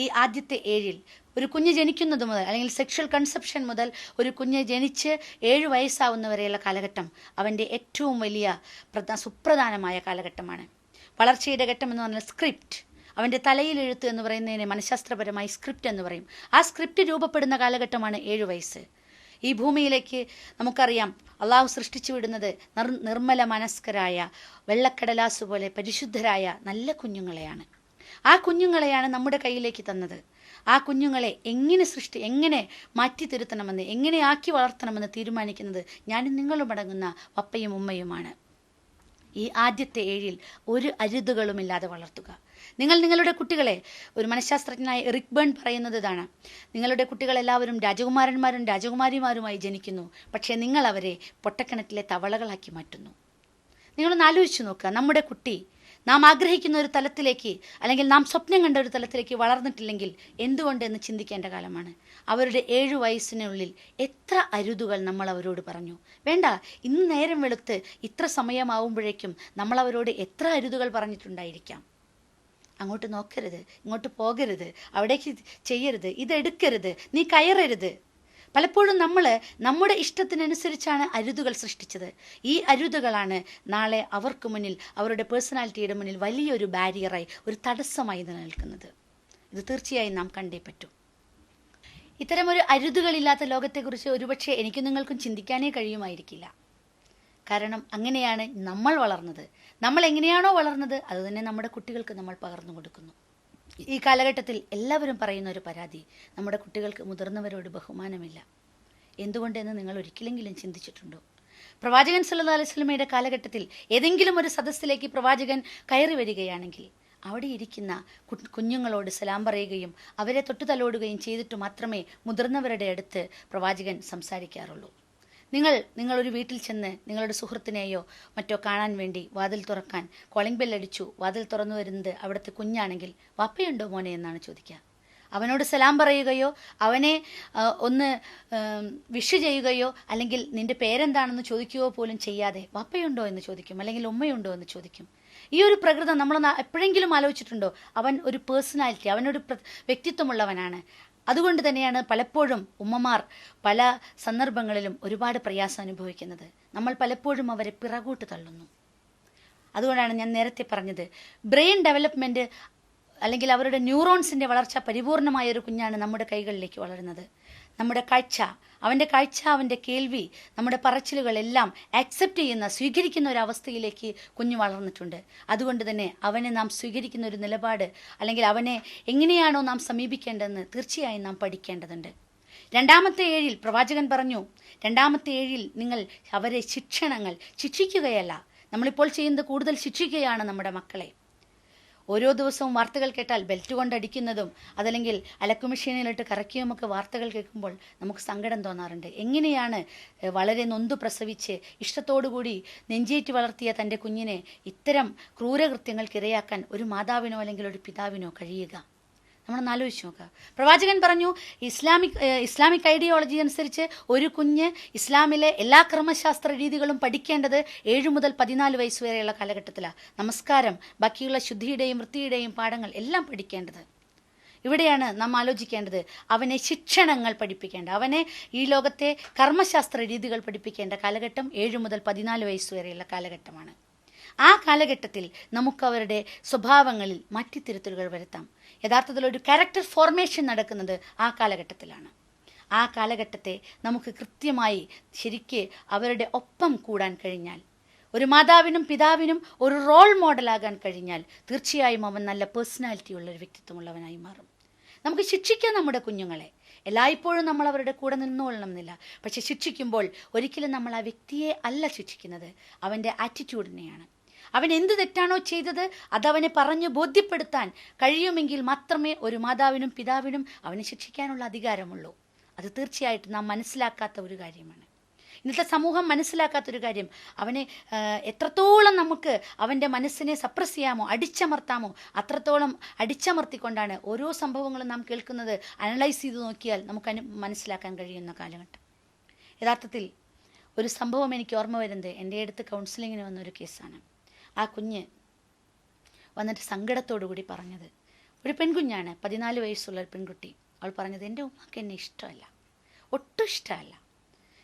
ഈ ആദ്യത്തെ 7-ൽ ഒരു കുഞ്ഞ് ജനിക്കുന്നത് മുതൽ, അല്ലെങ്കിൽ സെക്ഷൽ കൺസെപ്ഷൻ മുതൽ ഒരു കുഞ്ഞ് ജനിച്ച് 7 വയസ്സാവുന്നവരെയുള്ള കാലഘട്ടം അവൻ്റെ ഏറ്റവും വലിയ സുപ്രധാനമായ കാലഘട്ടമാണ്. വളർച്ചയുടെ ഘട്ടം എന്ന് പറഞ്ഞാൽ സ്ക്രിപ്റ്റ്, അവൻ്റെ തലയിൽ എഴുത്ത് എന്ന് പറയുന്നതിനെ മനഃശാസ്ത്രപരമായി സ്ക്രിപ്റ്റ് എന്ന് പറയും. ആ സ്ക്രിപ്റ്റ് രൂപപ്പെടുന്ന കാലഘട്ടമാണ് 7 വയസ്സ്. ഈ ഭൂമിയിലേക്ക് നമുക്കറിയാം അള്ളാഹു സൃഷ്ടിച്ചു വിടുന്നത് നിർമ്മല മനസ്കരായ വെള്ളക്കടലാസ് പോലെ പരിശുദ്ധരായ നല്ല കുഞ്ഞുങ്ങളെയാണ്. ആ കുഞ്ഞുങ്ങളെയാണ് നമ്മുടെ കയ്യിലേക്ക് തന്നത്. ആ കുഞ്ഞുങ്ങളെ എങ്ങനെ മാറ്റി തിരുത്തണമെന്ന്, എങ്ങനെ ആക്കി വളർത്തണമെന്ന് തീരുമാനിക്കുന്നത് ഞാനും നിങ്ങളും അടങ്ങുന്ന പപ്പയും ഉമ്മയുമാണ്. ഈ ആദ്യത്തെ 7-ൽ ഒരു അരുതുകളുമില്ലാതെ വളർത്തുക. നിങ്ങളുടെ കുട്ടികളെ, ഒരു മനഃശാസ്ത്രജ്ഞനായ എറിക് ബേൺ പറയുന്നത് ഇതാണ്: നിങ്ങളുടെ കുട്ടികളെല്ലാവരും രാജകുമാരന്മാരും രാജകുമാരിമാരുമായി ജനിക്കുന്നു, പക്ഷേ നിങ്ങൾ അവരെ പൊട്ടക്കിണറ്റിലെ തവളകളാക്കി മാറ്റുന്നു. നിങ്ങളൊന്ന് ആലോചിച്ച് നോക്കുക, നമ്മുടെ കുട്ടി നാം ആഗ്രഹിക്കുന്ന ഒരു തലത്തിലേക്ക്, അല്ലെങ്കിൽ നാം സ്വപ്നം കണ്ട ഒരു തലത്തിലേക്ക് വളർന്നിട്ടില്ലെങ്കിൽ എന്തുകൊണ്ട് എന്ന് ചിന്തിക്കേണ്ട കാലമാണ്. അവരുടെ 7 വയസ്സിനുള്ളിൽ എത്ര അരുതുകൾ നമ്മൾ അവരോട് പറഞ്ഞു. വേണ്ട, ഇന്ന് നേരം വെളുത്ത് ഇത്ര സമയമാവുമ്പോഴേക്കും നമ്മൾ അവരോട് എത്ര അരുതുകൾ പറഞ്ഞിട്ടുണ്ടായിരിക്കാം. അങ്ങോട്ട് നോക്കരുത്, ഇങ്ങോട്ട് പോകരുത്, അവിടേക്ക് ചെയ്യരുത്, ഇതെടുക്കരുത്, നീ കയറരുത്. പലപ്പോഴും നമ്മൾ നമ്മുടെ ഇഷ്ടത്തിനനുസരിച്ചാണ് അരുതുകൾ സൃഷ്ടിച്ചത്. ഈ അരുതുകളാണ് നാളെ അവർക്ക് മുന്നിൽ, അവരുടെ പേഴ്സണാലിറ്റിയുടെ മുന്നിൽ വലിയൊരു ബാരിയറായി, ഒരു തടസ്സമായി നിലനിൽക്കുന്നത്. ഇത് തീർച്ചയായും നാം കണ്ടേ പറ്റൂ. ഇത്തരമൊരു അരുതുകളില്ലാത്ത ലോകത്തെക്കുറിച്ച് ഒരുപക്ഷെ എനിക്കും നിങ്ങൾക്കും ചിന്തിക്കാനേ കഴിയുമായിരിക്കില്ല. കാരണം അങ്ങനെയാണ് നമ്മൾ വളർന്നത്. നമ്മൾ എങ്ങനെയാണോ വളർന്നത് അതുതന്നെ നമ്മുടെ കുട്ടികൾക്ക് നമ്മൾ പകർന്നു കൊടുക്കുന്നു. ഈ കാലഘട്ടത്തിൽ എല്ലാവരും പറയുന്ന ഒരു പരാതി: നമ്മുടെ കുട്ടികൾക്ക് മുതിർന്നവരോട് ബഹുമാനമില്ല. എന്തുകൊണ്ടെന്ന് നിങ്ങൾ ഒരിക്കലെങ്കിലും ചിന്തിച്ചിട്ടുണ്ടോ? പ്രവാചകൻ സല്ലല്ലാഹു അലൈഹി വസല്ലമയുടെ കാലഘട്ടത്തിൽ ഏതെങ്കിലും ഒരു സദസ്സിലേക്ക് പ്രവാചകൻ കയറി വരികയാണെങ്കിൽ അവിടെ ഇരിക്കുന്ന കുഞ്ഞുങ്ങളോട് സലാം പറയുകയും അവരെ തൊട്ടുതലോടുകയും ചെയ്തിട്ട് മാത്രമേ മുതിർന്നവരുടെ അടുത്ത് പ്രവാചകൻ സംസാരിക്കാറുള്ളൂ. നിങ്ങളൊരു വീട്ടിൽ ചെന്ന് നിങ്ങളുടെ സുഹൃത്തിനെയോ മറ്റോ കാണാൻ വേണ്ടി വാതിൽ തുറക്കാൻ കോളിംഗ് ബെല്ലടിച്ചു. വാതിൽ തുറന്നു വരുന്നത് അവിടുത്തെ കുഞ്ഞാണെങ്കിൽ വാപ്പയുണ്ടോ മോനെ എന്നാണ് ചോദിക്കുക. അവനോട് സലാം പറയുകയോ അവനെ ഒന്ന് വിഷ് ചെയ്യുകയോ അല്ലെങ്കിൽ നിന്റെ പേരെന്താണെന്ന് ചോദിക്കുകയോ പോലും ചെയ്യാതെ വാപ്പയുണ്ടോ എന്ന് ചോദിക്കും, അല്ലെങ്കിൽ ഉമ്മയുണ്ടോ എന്ന് ചോദിക്കും. ഈ ഒരു പ്രകൃതം നമ്മളൊന്ന് എപ്പോഴെങ്കിലും ആലോചിച്ചിട്ടുണ്ടോ? അവൻ ഒരു പേഴ്സണാലിറ്റി, അവനൊരു വ്യക്തിത്വമുള്ളവനാണ്. അതുകൊണ്ട് തന്നെയാണ് പലപ്പോഴും ഉമ്മമാർ പല സന്ദർഭങ്ങളിലും ഒരുപാട് പ്രയാസം അനുഭവിക്കുന്നത്. നമ്മൾ പലപ്പോഴും അവരെ പിറകോട്ട് തള്ളുന്നു. അതുകൊണ്ടാണ് ഞാൻ നേരത്തെ പറഞ്ഞത്, ബ്രെയിൻ ഡെവലപ്മെൻറ്റ് അല്ലെങ്കിൽ അവരുടെ ന്യൂറോൺസിൻ്റെ വളർച്ച പരിപൂർണമായ ഒരു കുഞ്ഞാണ് നമ്മുടെ കൈകളിലേക്ക് വളരുന്നത്. നമ്മുടെ കാഴ്ച, അവൻ്റെ കേൾവി, നമ്മുടെ പറച്ചിലുകളെല്ലാം ആക്സെപ്റ്റ് ചെയ്യുന്ന, സ്വീകരിക്കുന്ന ഒരു അവസ്ഥയിലേക്ക് കുഞ്ഞ് വളർന്നിട്ടുണ്ട്. അതുകൊണ്ട് തന്നെ അവനെ നാം സ്വീകരിക്കുന്ന ഒരു നിലപാട്, അല്ലെങ്കിൽ അവനെ എങ്ങനെയാണോ നാം സമീപിക്കേണ്ടതെന്ന് തീർച്ചയായും നാം പഠിക്കേണ്ടതുണ്ട്. 2-ാമത്തെ ഏഴിൽ പ്രവാചകൻ പറഞ്ഞു, 2-ാമത്തെ ഏഴിൽ നിങ്ങൾ അവരെ ശിക്ഷിക്കുകയല്ല. നമ്മളിപ്പോൾ ചെയ്യുന്നത് കൂടുതൽ ശിക്ഷിക്കുകയാണ് നമ്മുടെ മക്കളെ. ഓരോ ദിവസവും വാർത്തകൾ കേട്ടാൽ ബെൽറ്റ് കൊണ്ടടിക്കുന്നതും അതല്ലെങ്കിൽ അലക്കു മെഷീനിലിട്ട് കറക്കിയുമൊക്കെ വാർത്തകൾ കേൾക്കുമ്പോൾ നമുക്ക് സങ്കടം തോന്നാറുണ്ട്. എങ്ങനെയാണ് വളരെ നൊന്തു പ്രസവിച്ച് ഇഷ്ടത്തോടുകൂടി നെഞ്ചേറ്റി വളർത്തിയ തൻ്റെ കുഞ്ഞിനെ ഇത്തരം ക്രൂരകൃത്യങ്ങൾക്ക് ഇരയാക്കാൻ ഒരു മാതാവിനോ അല്ലെങ്കിൽ ഒരു പിതാവിനോ കഴിയുക? നമ്മളൊന്ന് ആലോചിച്ച് നോക്കുക. പ്രവാചകൻ പറഞ്ഞു, ഇസ്ലാമിക് ഐഡിയോളജി അനുസരിച്ച് ഒരു കുഞ്ഞ് ഇസ്ലാമിലെ എല്ലാ ക്രമശാസ്ത്ര രീതികളും പഠിക്കേണ്ടത് 7 മുതൽ 14 വയസ്സ് വരെയുള്ള കാലഘട്ടത്തിലാണ്. നമസ്കാരം, ബാക്കിയുള്ള ശുദ്ധിയുടെയും വൃത്തിയുടെയും പാഠങ്ങൾ എല്ലാം പഠിക്കേണ്ടത്. ഇവിടെയാണ് നാം ആലോചിക്കേണ്ടത്. അവനെ ശിക്ഷണങ്ങൾ പഠിപ്പിക്കേണ്ട, അവനെ ഈ ലോകത്തെ കർമ്മശാസ്ത്ര രീതികൾ പഠിപ്പിക്കേണ്ട കാലഘട്ടം 7 മുതൽ 14 വയസ്സ് വരെയുള്ള കാലഘട്ടമാണ്. ആ കാലഘട്ടത്തിൽ നമുക്ക് അവരുടെ സ്വഭാവങ്ങളിൽ മാറ്റിത്തിരുത്തലുകൾ വരുത്താം. യഥാർത്ഥത്തിൽ ഒരു ക്യാരക്ടർ ഫോർമേഷൻ നടക്കുന്നത് ആ കാലഘട്ടത്തിലാണ്. ആ കാലഘട്ടത്തെ നമുക്ക് കൃത്യമായി ശരിക്ക് അവരുടെ ഒപ്പം കൂടാൻ കഴിഞ്ഞാൽ, ഒരു മാതാവിനും പിതാവിനും ഒരു റോൾ മോഡലാകാൻ കഴിഞ്ഞാൽ തീർച്ചയായും അവൻ നല്ല പേഴ്സണാലിറ്റി ഉള്ള ഒരു വ്യക്തിത്വമുള്ളവനായി മാറും. നമുക്ക് ശിക്ഷിക്കാം നമ്മുടെ കുഞ്ഞുങ്ങളെ. എല്ലായ്പ്പോഴും നമ്മൾ അവരുടെ കൂടെ നിന്നുകൊള്ളണം എന്നില്ല. പക്ഷെ ശിക്ഷിക്കുമ്പോൾ ഒരിക്കലും നമ്മൾ ആ വ്യക്തിയെ അല്ല ശിക്ഷിക്കുന്നത്, അവൻ്റെ ആറ്റിറ്റ്യൂഡിനെയാണ്. അവൻ എന്ത് തെറ്റാണോ ചെയ്തത് അതവനെ പറഞ്ഞ് ബോധ്യപ്പെടുത്താൻ കഴിയുമെങ്കിൽ മാത്രമേ ഒരു മാതാവിനും പിതാവിനും അവനെ ശിക്ഷിക്കാനുള്ള അധികാരമുള്ളൂ. അത് തീർച്ചയായിട്ടും നാം മനസ്സിലാക്കാത്ത ഒരു കാര്യമാണ്. ഇന്നത്തെ സമൂഹം മനസ്സിലാക്കാത്തൊരു കാര്യം, അവനെ എത്രത്തോളം നമുക്ക് അവൻ്റെ മനസ്സിനെ സപ്രസ് ചെയ്യാമോ, അടിച്ചമർത്താമോ അത്രത്തോളം അടിച്ചമർത്തിക്കൊണ്ടാണ് ഓരോ സംഭവങ്ങളും നാം കേൾക്കുന്നത്. അനലൈസ് ചെയ്ത് നോക്കിയാൽ നമുക്ക് മനസ്സിലാക്കാൻ കഴിയുന്ന കാലഘട്ടം. യഥാർത്ഥത്തിൽ ഒരു സംഭവം എനിക്ക് ഓർമ്മ വരുന്നത് എൻ്റെ അടുത്ത് കൗൺസിലിങ്ങിന് വന്നൊരു കേസാണ്. ആ കുഞ്ഞ് വന്നിട്ട് സങ്കടത്തോടു കൂടി പറഞ്ഞത്, ഒരു പെൺകുഞ്ഞാണ്, 14 വയസ്സുള്ള ഒരു പെൺകുട്ടി. അവൾ പറഞ്ഞത്, എൻ്റെ ഉമ്മക്ക് എന്നെ ഇഷ്ടമല്ല, ഒട്ടും ഇഷ്ടമല്ല.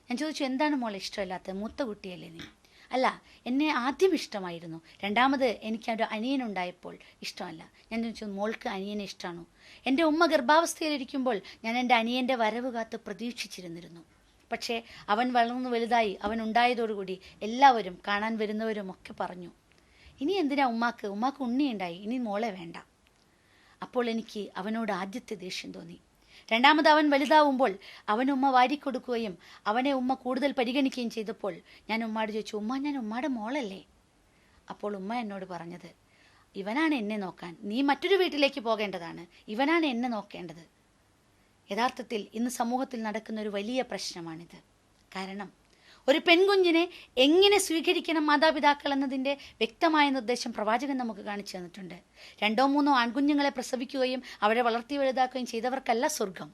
ഞാൻ ചോദിച്ചു, എന്താണ് മോളെ ഇഷ്ടമല്ലാത്തത്? മൂത്ത കുട്ടിയല്ലേ നീ? അല്ല, എന്നെ ആദ്യം ഇഷ്ടമായിരുന്നു, രണ്ടാമത് എനിക്ക് ഒരു അനിയനുണ്ടായപ്പോൾ ഇഷ്ടമല്ല. ഞാൻ ചോദിച്ചു, മോൾക്ക് അനിയനെ ഇഷ്ടമാണോ? എൻ്റെ ഉമ്മ ഗർഭാവസ്ഥയിലിരിക്കുമ്പോൾ ഞാൻ എൻ്റെ അനിയൻ്റെ വരവ് കാത്ത് പ്രതീക്ഷിച്ചിരുന്നിരുന്നു. പക്ഷേ അവൻ വളർന്നു വലുതായി, അവൻ ഉണ്ടായതോടുകൂടി എല്ലാവരും കാണാൻ വരുന്നവരും ഒക്കെ പറഞ്ഞു, ഇനി എന്തിനാ ഉമ്മാക്ക് ഉണ്ണിയുണ്ടായി, ഇനി മോളെ വേണ്ട. അപ്പോൾ എനിക്ക് അവനോട് ആദ്യത്തെ ദേഷ്യം തോന്നി. രണ്ടാമത് അവൻ വലുതാവുമ്പോൾ അവൻ ഉമ്മ വാരിക്കൊടുക്കുകയും അവനെ ഉമ്മ കൂടുതൽ പരിഗണിക്കുകയും ചെയ്തപ്പോൾ ഞാൻ ഉമ്മാട് ചോദിച്ചു, ഉമ്മ ഞാൻ ഉമ്മാടെ മോളല്ലേ? അപ്പോൾ ഉമ്മ എന്നോട് പറഞ്ഞത്, ഇവനാണ് എന്നെ നോക്കാൻ, നീ മറ്റൊരു വീട്ടിലേക്ക് പോകേണ്ടതാണ്, ഇവനാണ് എന്നെ നോക്കേണ്ടത്. യഥാർത്ഥത്തിൽ ഇന്ന് സമൂഹത്തിൽ നടക്കുന്ന ഒരു വലിയ പ്രശ്നമാണിത്. കാരണം ഒരു പെൺകുഞ്ഞിനെ എങ്ങനെ സ്വീകരിക്കണം മാതാപിതാക്കൾ എന്നതിൻ്റെ വ്യക്തമായ നിർദ്ദേശം പ്രവാചകൻ നമുക്ക് കാണിച്ചു തന്നിട്ടുണ്ട്. 2-3 ആൺകുഞ്ഞുങ്ങളെ പ്രസവിക്കുകയും അവരെ വളർത്തി വലുതാക്കുകയും ചെയ്തവർക്കല്ല സ്വർഗം.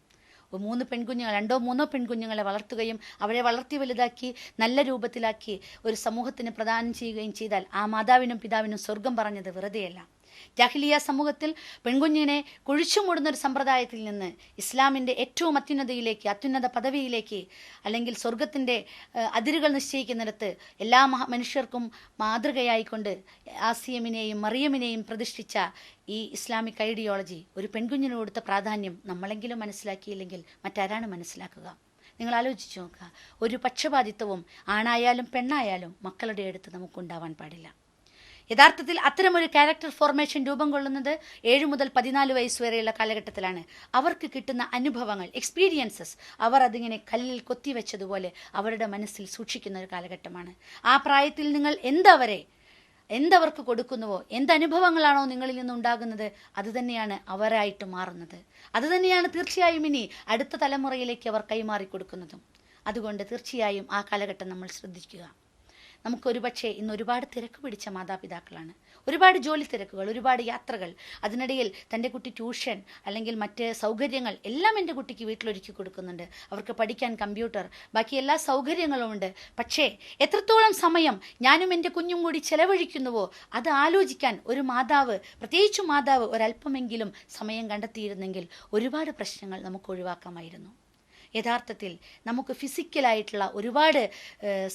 3 പെൺകുഞ്ഞുങ്ങൾ, 2-3 പെൺകുഞ്ഞുങ്ങളെ വളർത്തുകയും അവരെ വളർത്തി വലുതാക്കി നല്ല രൂപത്തിലാക്കി ഒരു സമൂഹത്തിന് പ്രദാനം ചെയ്യുകയും ചെയ്താൽ ആ മാതാവിനും പിതാവിനും സ്വർഗം പറഞ്ഞത് വെറുതെയല്ല. ജാഹിലിയ സമൂഹത്തിൽ പെൺകുഞ്ഞിനെ കുഴിച്ചുമൂടുന്നൊരു സമ്പ്രദായത്തിൽ നിന്ന് ഇസ്ലാമിൻ്റെ ഏറ്റവും അത്യുന്നത പദവിയിലേക്ക്, അല്ലെങ്കിൽ സ്വർഗത്തിൻ്റെ അതിരുകൾ നിശ്ചയിക്കുന്നിടത്ത് എല്ലാ മനുഷ്യർക്കും മാതൃകയായിക്കൊണ്ട് ആസിയമിനെയും മറിയമിനെയും പ്രതിഷ്ഠിച്ച ഈ ഇസ്ലാമിക് ഐഡിയോളജി, ഒരു പെൺകുഞ്ഞിന് കൊടുത്ത പ്രാധാന്യം നമ്മളെങ്കിലും മനസ്സിലാക്കിയില്ലെങ്കിൽ മറ്റാരാണ് മനസ്സിലാക്കുക? നിങ്ങൾ ആലോചിച്ച് നോക്കുക. ഒരു പക്ഷപാതിത്വവും ആണായാലും പെണ്ണായാലും മക്കളുടെ അടുത്ത് നമുക്കുണ്ടാവാൻ പാടില്ല. യഥാർത്ഥത്തിൽ അത്തരമൊരു ക്യാരക്ടർ ഫോർമേഷൻ രൂപം കൊള്ളുന്നത് 7 മുതൽ 14 വയസ്സ് വരെയുള്ള കാലഘട്ടത്തിലാണ്. അവർക്ക് കിട്ടുന്ന അനുഭവങ്ങൾ, എക്സ്പീരിയൻസസ്, അവർ അതിങ്ങനെ കല്ലിൽ കൊത്തിവെച്ചതുപോലെ അവരുടെ മനസ്സിൽ സൂക്ഷിക്കുന്ന ഒരു കാലഘട്ടമാണ്. ആ പ്രായത്തിൽ നിങ്ങൾ എന്തവർക്ക് കൊടുക്കുന്നുവോ, എന്തനുഭവങ്ങളാണോ നിങ്ങളിൽ നിന്നുണ്ടാകുന്നത്, അതുതന്നെയാണ് അവരായിട്ട് മാറുന്നത്. അതുതന്നെയാണ് തീർച്ചയായും ഇനി അടുത്ത തലമുറയിലേക്ക് അവർ കൈമാറി കൊടുക്കുന്നതും. അതുകൊണ്ട് തീർച്ചയായും ആ കാലഘട്ടം നമ്മൾ ശ്രദ്ധിക്കുക. നമുക്ക് ഒരുപക്ഷെ ഇന്ന് ഒരുപാട് തിരക്ക് പിടിച്ച മാതാപിതാക്കളാണ്. ഒരുപാട് ജോലി തിരക്കുകൾ, ഒരുപാട് യാത്രകൾ, അതിനിടയിൽ തൻ്റെ കുട്ടി ട്യൂഷൻ അല്ലെങ്കിൽ മറ്റ് സൗകര്യങ്ങൾ എല്ലാം എൻ്റെ കുട്ടിക്ക് വീട്ടിലൊരുക്കി കൊടുക്കുന്നുണ്ട്. അവർക്ക് പഠിക്കാൻ കമ്പ്യൂട്ടർ, ബാക്കി എല്ലാ സൗകര്യങ്ങളും ഉണ്ട്. പക്ഷേ എത്രത്തോളം സമയം ഞാനും എൻ്റെ കുഞ്ഞും കൂടി ചെലവഴിക്കുന്നുവോ അത് ആലോചിക്കാൻ ഒരു മാതാവ്, പ്രത്യേകിച്ചും മാതാവ്, ഒരല്പമെങ്കിലും സമയം കണ്ടെത്തിയിരുന്നെങ്കിൽ ഒരുപാട് പ്രശ്നങ്ങൾ നമുക്ക് ഒഴിവാക്കാമായിരുന്നു. യഥാർത്ഥത്തിൽ നമുക്ക് ഫിസിക്കലായിട്ടുള്ള ഒരുപാട്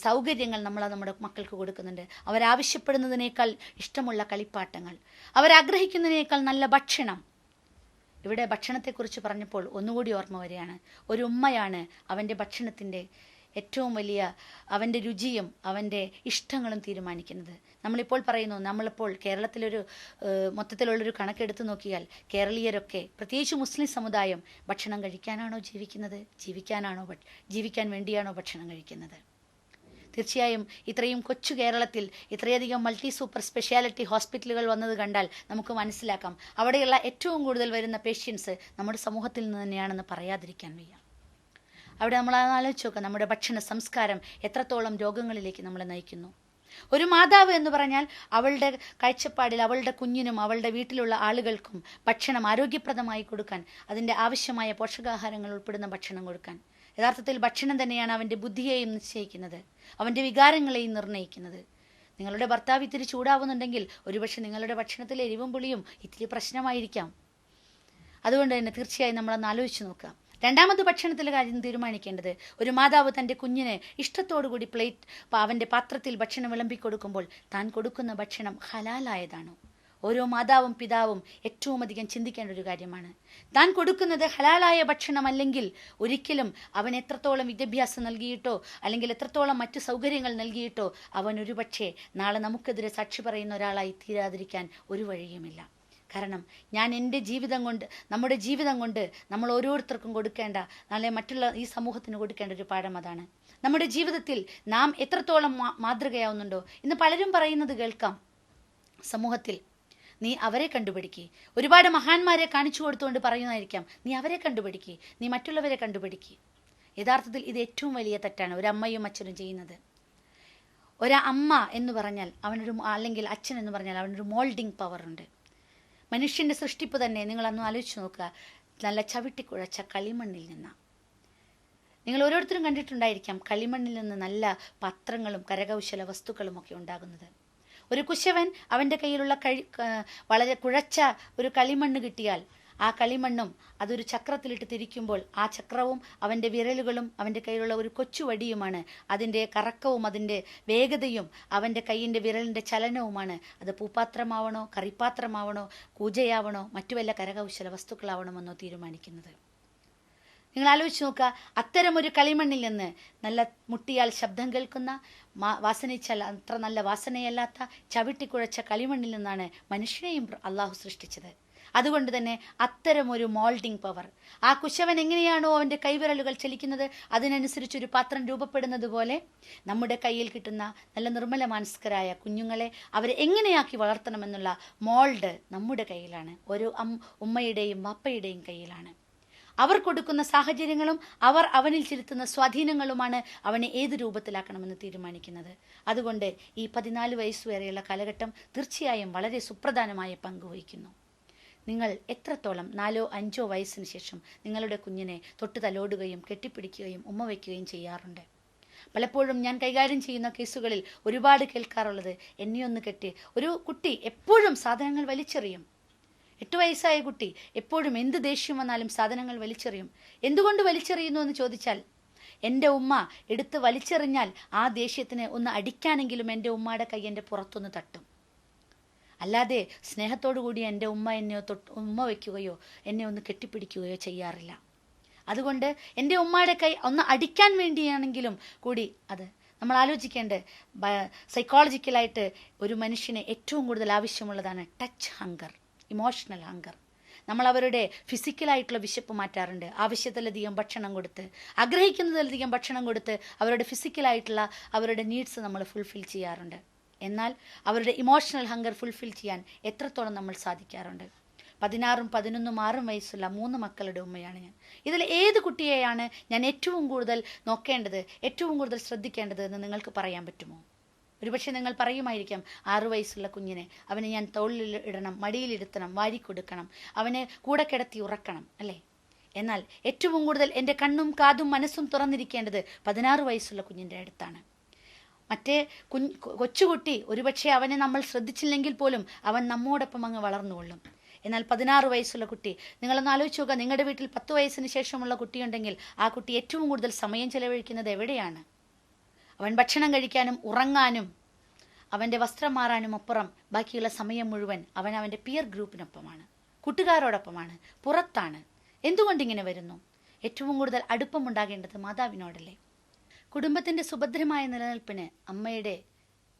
സൗകര്യങ്ങൾ നമ്മൾ നമ്മുടെ മക്കൾക്ക് കൊടുക്കുന്നുണ്ട്. അവരാവശ്യപ്പെടുന്നതിനേക്കാൾ ഇഷ്ടമുള്ള കളിപ്പാട്ടങ്ങൾ, അവരാഗ്രഹിക്കുന്നതിനേക്കാൾ നല്ല ഭക്ഷണം. ഇവിടെ ഭക്ഷണത്തെക്കുറിച്ച് പറഞ്ഞപ്പോൾ ഒന്നുകൂടി ഓർമ്മ വരികയാണ്, ഒരു ഉമ്മയാണ് അവൻ്റെ ഭക്ഷണത്തിൻ്റെ ഏറ്റവും വലിയ അവൻ്റെ രുചിയും അവൻ്റെ ഇഷ്ടങ്ങളും തീരുമാനിക്കുന്നത്. നമ്മളിപ്പോൾ പറയുന്നു, നമ്മളിപ്പോൾ കേരളത്തിലൊരു മൊത്തത്തിലുള്ളൊരു കണക്കെടുത്ത് നോക്കിയാൽ കേരളീയരൊക്കെ, പ്രത്യേകിച്ച് മുസ്ലിം സമുദായം, ഭക്ഷണം കഴിക്കാനാണോ ജീവിക്കുന്നത്, ജീവിക്കാൻ വേണ്ടിയാണോ ഭക്ഷണം കഴിക്കുന്നത്? തീർച്ചയായും ഇത്രയും കൊച്ചു കേരളത്തിൽ ഇത്രയധികം മൾട്ടി സൂപ്പർ സ്പെഷ്യാലിറ്റി ഹോസ്പിറ്റലുകൾ വന്നത് കണ്ടാൽ നമുക്ക് മനസ്സിലാക്കാം അവിടെയുള്ള ഏറ്റവും കൂടുതൽ വരുന്ന പേഷ്യൻസ് നമ്മുടെ സമൂഹത്തിൽ നിന്ന് തന്നെയാണെന്ന് പറയാതിരിക്കാൻ വയ്യ. അവിടെ നമ്മൾ ആലോചിച്ച് നോക്കാം, നമ്മുടെ ഭക്ഷണ സംസ്കാരം എത്രത്തോളം രോഗങ്ങളിലേക്ക് നമ്മളെ നയിക്കുന്നു. ഒരു മാതാവ് എന്ന് പറഞ്ഞാൽ അവളുടെ കാഴ്ചപ്പാടിൽ അവളുടെ കുഞ്ഞിനും അവളുടെ വീട്ടിലുള്ള ആളുകൾക്കും ഭക്ഷണം ആരോഗ്യപ്രദമായി കൊടുക്കാൻ, അതിൻ്റെ ആവശ്യമായ പോഷകാഹാരങ്ങൾ ഉൾപ്പെടുന്ന ഭക്ഷണം കൊടുക്കാൻ. യഥാർത്ഥത്തിൽ ഭക്ഷണം തന്നെയാണ് അവൻ്റെ ബുദ്ധിയെയും നിശ്ചയിക്കുന്നത്, അവൻ്റെ വികാരങ്ങളെയും നിർണ്ണയിക്കുന്നത്. നിങ്ങളുടെ ഭർത്താവ് ഇത്തിരി ചൂടാവുന്നുണ്ടെങ്കിൽ ഒരുപക്ഷെ നിങ്ങളുടെ ഭക്ഷണത്തിലെ എരിവും പുളിയും ഇത്തിരി പ്രശ്നമായിരിക്കാം. അതുകൊണ്ട് തന്നെ തീർച്ചയായും നമ്മളൊന്ന് ആലോചിച്ച് നോക്കാം. രണ്ടാമത് ഭക്ഷണത്തിലെ കാര്യം തീരുമാനിക്കേണ്ടത്, ഒരു മാതാവ് തൻ്റെ കുഞ്ഞിന് ഇഷ്ടത്തോടുകൂടി അവൻ്റെ പാത്രത്തിൽ ഭക്ഷണം വിളമ്പിക്കൊടുക്കുമ്പോൾ താൻ കൊടുക്കുന്ന ഭക്ഷണം ഹലാലായതാണോ? ഓരോ മാതാവും പിതാവും ഏറ്റവും അധികം ചിന്തിക്കേണ്ട ഒരു കാര്യമാണ്. താൻ കൊടുക്കുന്നത് ഹലാലായ ഭക്ഷണമല്ലെങ്കിൽ ഒരിക്കലും അവൻ എത്രത്തോളം വിദ്യാഭ്യാസം നൽകിയിട്ടോ അല്ലെങ്കിൽ എത്രത്തോളം മറ്റു സൗകര്യങ്ങൾ നൽകിയിട്ടോ അവൻ ഒരുപക്ഷെ നാളെ നമുക്കെതിരെ സാക്ഷി പറയുന്ന ഒരാളായി തീരാതിരിക്കാൻ ഒരു വഴിയുമില്ല. കാരണം എൻ്റെ ജീവിതം കൊണ്ട്, നമ്മുടെ ജീവിതം കൊണ്ട് നമ്മൾ ഓരോരുത്തർക്കും കൊടുക്കേണ്ട, നാളെ മറ്റുള്ള ഈ സമൂഹത്തിന് കൊടുക്കേണ്ട ഒരു പാഠം അതാണ്. നമ്മുടെ ജീവിതത്തിൽ നാം എത്രത്തോളം മാതൃകയാവുന്നുണ്ടോ? ഇന്ന് പലരും പറയുന്നത് കേൾക്കാം സമൂഹത്തിൽ, നീ അവരെ കണ്ടുപിടിക്കുക. ഒരുപാട് മഹാന്മാരെ കാണിച്ചു കൊടുത്തുകൊണ്ട് പറയുന്നതായിരിക്കാം, നീ അവരെ കണ്ടുപിടിക്കുക, നീ മറ്റുള്ളവരെ കണ്ടുപിടിക്കുക. യഥാർത്ഥത്തിൽ ഇത് ഏറ്റവും വലിയ തെറ്റാണ് ഒരമ്മയും അച്ഛനും ചെയ്യുന്നത്. ഒരമ്മ എന്ന് പറഞ്ഞാൽ അല്ലെങ്കിൽ അച്ഛൻ എന്ന് പറഞ്ഞാൽ അവനൊരു മോൾഡിങ് പവർ ഉണ്ട്. മനുഷ്യൻ്റെ സൃഷ്ടിപ്പ് തന്നെ നിങ്ങളൊന്ന് ആലോചിച്ച് നോക്കുക, നല്ല ചവിട്ടിക്കുഴച്ച കളിമണ്ണിൽ നിന്നാണ്. നിങ്ങൾ ഓരോരുത്തരും കണ്ടിട്ടുണ്ടായിരിക്കാം കളിമണ്ണിൽ നിന്ന് നല്ല പാത്രങ്ങളും കരകൗശല വസ്തുക്കളും ഒക്കെ ഉണ്ടാകുന്നത്. ഒരു കുശവൻ അവൻ്റെ കയ്യിലുള്ള വളരെ കുഴച്ച ഒരു കളിമണ്ണ് കിട്ടിയാൽ ആ കളിമണ്ണും അതൊരു ചക്രത്തിലിട്ട് തിരിക്കുമ്പോൾ ആ ചക്രവും അവൻ്റെ വിരലുകളും അവൻ്റെ കയ്യിലുള്ള ഒരു കൊച്ചു വടിയുമാണ്. അതിൻ്റെ കറക്കവും അതിൻ്റെ വേഗതയും അവൻ്റെ കൈയിൻ്റെ വിരലിൻ്റെ ചലനവുമാണ് അത് പൂപ്പാത്രമാവണോ, കറിപ്പാത്രമാവണോ, കൂജയാവണോ, മറ്റു വല്ല കരകൗശല വസ്തുക്കളാവണമെന്നോ തീരുമാനിക്കുന്നത്. നിങ്ങൾ ആലോചിച്ച് നോക്കുക, അത്തരമൊരു കളിമണ്ണിൽ നിന്ന് നല്ല മുട്ടിയാൽ ശബ്ദം കേൾക്കുന്ന, വാസനിച്ചാൽ അത്ര നല്ല വാസനയല്ലാത്ത ചവിട്ടിക്കുഴച്ച കളിമണ്ണിൽ നിന്നാണ് മനുഷ്യനെയും അള്ളാഹു സൃഷ്ടിച്ചത്. അതുകൊണ്ട് തന്നെ അത്തരമൊരു മോൾഡിംഗ് പവർ, ആ കുശവൻ എങ്ങനെയാണോ അവൻ്റെ കൈവിരലുകൾ ചലിക്കുന്നത് അതിനനുസരിച്ചൊരു പാത്രം രൂപപ്പെടുന്നത് പോലെ നമ്മുടെ കയ്യിൽ കിട്ടുന്ന നല്ല നിർമ്മല മാനസികരായ കുഞ്ഞുങ്ങളെ അവരെ എങ്ങനെയാക്കി വളർത്തണമെന്നുള്ള മോൾഡ് നമ്മുടെ കയ്യിലാണ്. ഓരോ ഉമ്മയുടെയും വാപ്പയുടെയും കയ്യിലാണ്. അവർ കൊടുക്കുന്ന സാഹചര്യങ്ങളും അവർ അവനിൽ ചെലുത്തുന്ന സ്വാധീനങ്ങളുമാണ് അവനെ ഏത് രൂപത്തിലാക്കണമെന്ന് തീരുമാനിക്കുന്നത്. അതുകൊണ്ട് ഈ 14 വയസ്സുവരെയുള്ള കാലഘട്ടം തീർച്ചയായും വളരെ സുപ്രധാനമായ പങ്കുവഹിക്കുന്നു. നിങ്ങൾ എത്രത്തോളം 4-5 വയസ്സിന് ശേഷം നിങ്ങളുടെ കുഞ്ഞിനെ തൊട്ട് തലോടുകയും കെട്ടിപ്പിടിക്കുകയും ഉമ്മ വയ്ക്കുകയും ചെയ്യാറുണ്ട്? പലപ്പോഴും ഞാൻ കൈകാര്യം ചെയ്യുന്ന കേസുകളിൽ ഒരുപാട് കേൾക്കാറുള്ളത്, എന്നെയൊന്ന് കെട്ടി. ഒരു കുട്ടി എപ്പോഴും സാധനങ്ങൾ വലിച്ചെറിയും. 8 വയസ്സായ കുട്ടി എപ്പോഴും എന്ത് ദേഷ്യം വന്നാലും സാധനങ്ങൾ വലിച്ചെറിയും. എന്തുകൊണ്ട് വലിച്ചെറിയുന്നു എന്ന് ചോദിച്ചാൽ, എൻ്റെ ഉമ്മ എടുത്ത് വലിച്ചെറിഞ്ഞാൽ ആ ദേഷ്യത്തിന് ഒന്ന് അടിക്കാനെങ്കിലും എൻ്റെ ഉമ്മയുടെ കൈ എൻ്റെ പുറത്തൊന്ന് തട്ടും. അല്ലാതെ സ്നേഹത്തോടു കൂടി എൻ്റെ ഉമ്മ എന്നെ ഉമ്മ വയ്ക്കുകയോ എന്നെ ഒന്ന് കെട്ടിപ്പിടിക്കുകയോ ചെയ്യാറില്ല. അതുകൊണ്ട് എൻ്റെ ഉമ്മയുടെ കൈ ഒന്ന് അടിക്കാൻ വേണ്ടിയാണെങ്കിലും കൂടി അത് നമ്മൾ ആലോചിക്കേണ്ടത്. സൈക്കോളജിക്കലായിട്ട് ഒരു മനുഷ്യന് ഏറ്റവും കൂടുതൽ ആവശ്യമുള്ളതാണ് ടച്ച് ഹങ്കർ, ഇമോഷണൽ ഹങ്കർ. നമ്മൾ അവരുടെ ഫിസിക്കലായിട്ടുള്ള വിശപ്പ് മാറ്റാറുണ്ട്. ആവശ്യത്തിലധികം ഭക്ഷണം കൊടുത്ത്, ആഗ്രഹിക്കുന്നതിലധികം ഭക്ഷണം കൊടുത്ത് അവരുടെ ഫിസിക്കലായിട്ടുള്ള അവരുടെ നീഡ്സ് നമ്മൾ ഫുൾഫിൽ ചെയ്യാറുണ്ട്. എന്നാൽ അവരുടെ ഇമോഷണൽ ഹങ്കർ ഫുൾഫിൽ ചെയ്യാൻ എത്രത്തോളം നമ്മൾ സാധിക്കാറുണ്ട്? 16, 11, 6 വയസ്സുള്ള 3 മക്കളുടെ ഉമ്മയാണ് ഞാൻ. ഇതിൽ ഏത് കുട്ടിയെയാണ് ഞാൻ ഏറ്റവും കൂടുതൽ നോക്കേണ്ടത്, ഏറ്റവും കൂടുതൽ ശ്രദ്ധിക്കേണ്ടത് എന്ന് നിങ്ങൾക്ക് പറയാൻ പറ്റുമോ? ഒരുപക്ഷെ നിങ്ങൾ പറയുമായിരിക്കാം, 6 വയസ്സുള്ള കുഞ്ഞിനെ അവനെ ഞാൻ തോളിൽ ഇടണം, മടിയിലിരുത്തണം, വാരിക്കൊടുക്കണം, അവനെ കൂടെ കിടത്തി ഉറക്കണം, അല്ലേ? എന്നാൽ ഏറ്റവും കൂടുതൽ എൻ്റെ കണ്ണും കാതും മനസ്സും തുറന്നിരിക്കേണ്ടത് 16 വയസ്സുള്ള കുഞ്ഞിൻ്റെ അടുത്താണ്. മറ്റേ കൊച്ചുകുട്ടി ഒരുപക്ഷെ അവനെ നമ്മൾ ശ്രദ്ധിച്ചില്ലെങ്കിൽ പോലും അവൻ നമ്മോടൊപ്പം അങ്ങ് വളർന്നുകൊള്ളും. എന്നാൽ 16 വയസ്സുള്ള കുട്ടി, നിങ്ങളൊന്ന് ആലോചിച്ച് നോക്കുക, നിങ്ങളുടെ വീട്ടിൽ 10 വയസ്സിന് ശേഷമുള്ള കുട്ടിയുണ്ടെങ്കിൽ ആ കുട്ടി ഏറ്റവും കൂടുതൽ സമയം ചെലവഴിക്കുന്നത് എവിടെയാണ്? അവൻ ഭക്ഷണം കഴിക്കാനും ഉറങ്ങാനും അവൻ്റെ വസ്ത്രം മാറാനും അപ്പുറം ബാക്കിയുള്ള സമയം മുഴുവൻ അവൻ അവൻ്റെ പിയർ ഗ്രൂപ്പിനൊപ്പമാണ്, കൂട്ടുകാരോടൊപ്പമാണ്, പുറത്താണ്. എന്തുകൊണ്ടിങ്ങനെ വരുന്നു? ഏറ്റവും കൂടുതൽ അടുപ്പമുണ്ടാകേണ്ടത് മാതാവിനോടല്ലേ? കുടുംബത്തിൻ്റെ സുഭദ്രമായ നിലനിൽപ്പിന് അമ്മയുടെ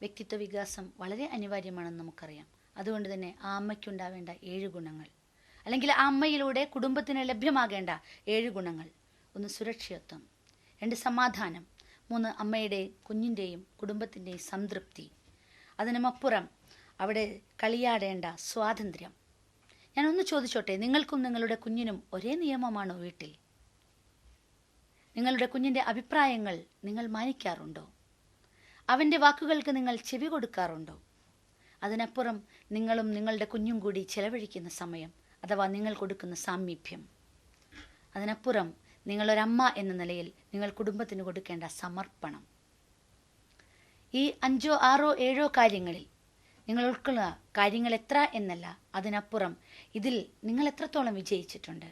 വ്യക്തിത്വ വികാസം വളരെ അനിവാര്യമാണെന്ന് നമുക്കറിയാം. അതുകൊണ്ട് തന്നെ ആ അമ്മയ്ക്കുണ്ടാവേണ്ട 7 ഗുണങ്ങൾ, അല്ലെങ്കിൽ ആ അമ്മയിലൂടെ കുടുംബത്തിന് ലഭ്യമാകേണ്ട 7 ഗുണങ്ങൾ: 1 സുരക്ഷിതത്വം, 2 സമാധാനം, 3 അമ്മയുടെ കുഞ്ഞിൻ്റെയും കുടുംബത്തിൻ്റെയും സംതൃപ്തി, അതിനുമപ്പുറം അവിടെ കളിയാടേണ്ട സ്വാതന്ത്ര്യം. ഞാനൊന്ന് ചോദിച്ചോട്ടെ, നിങ്ങൾക്കും നിങ്ങളുടെ കുഞ്ഞിനും ഒരേ നിയമമാണോ വീട്ടിൽ? നിങ്ങളുടെ കുഞ്ഞിൻ്റെ അഭിപ്രായങ്ങൾ നിങ്ങൾ മാനിക്കാറുണ്ടോ? അവൻ്റെ വാക്കുകൾക്ക് നിങ്ങൾ ചെവി കൊടുക്കാറുണ്ടോ? അതിനപ്പുറം നിങ്ങളും നിങ്ങളുടെ കുഞ്ഞും കൂടി ചെലവഴിക്കുന്ന സമയം, അഥവാ നിങ്ങൾ കൊടുക്കുന്ന സാമീപ്യം, അതിനപ്പുറം നിങ്ങളൊരമ്മ എന്ന നിലയിൽ നിങ്ങൾ കുടുംബത്തിന് കൊടുക്കേണ്ട സമർപ്പണം. ഈ 5, 6, 7 കാര്യങ്ങളിൽ നിങ്ങൾ ഉൾക്കൊള്ളുന്ന കാര്യങ്ങൾ എത്ര എന്നല്ല, അതിനപ്പുറം ഇതിൽ നിങ്ങൾ എത്രത്തോളം വിജയിച്ചിട്ടുണ്ട്?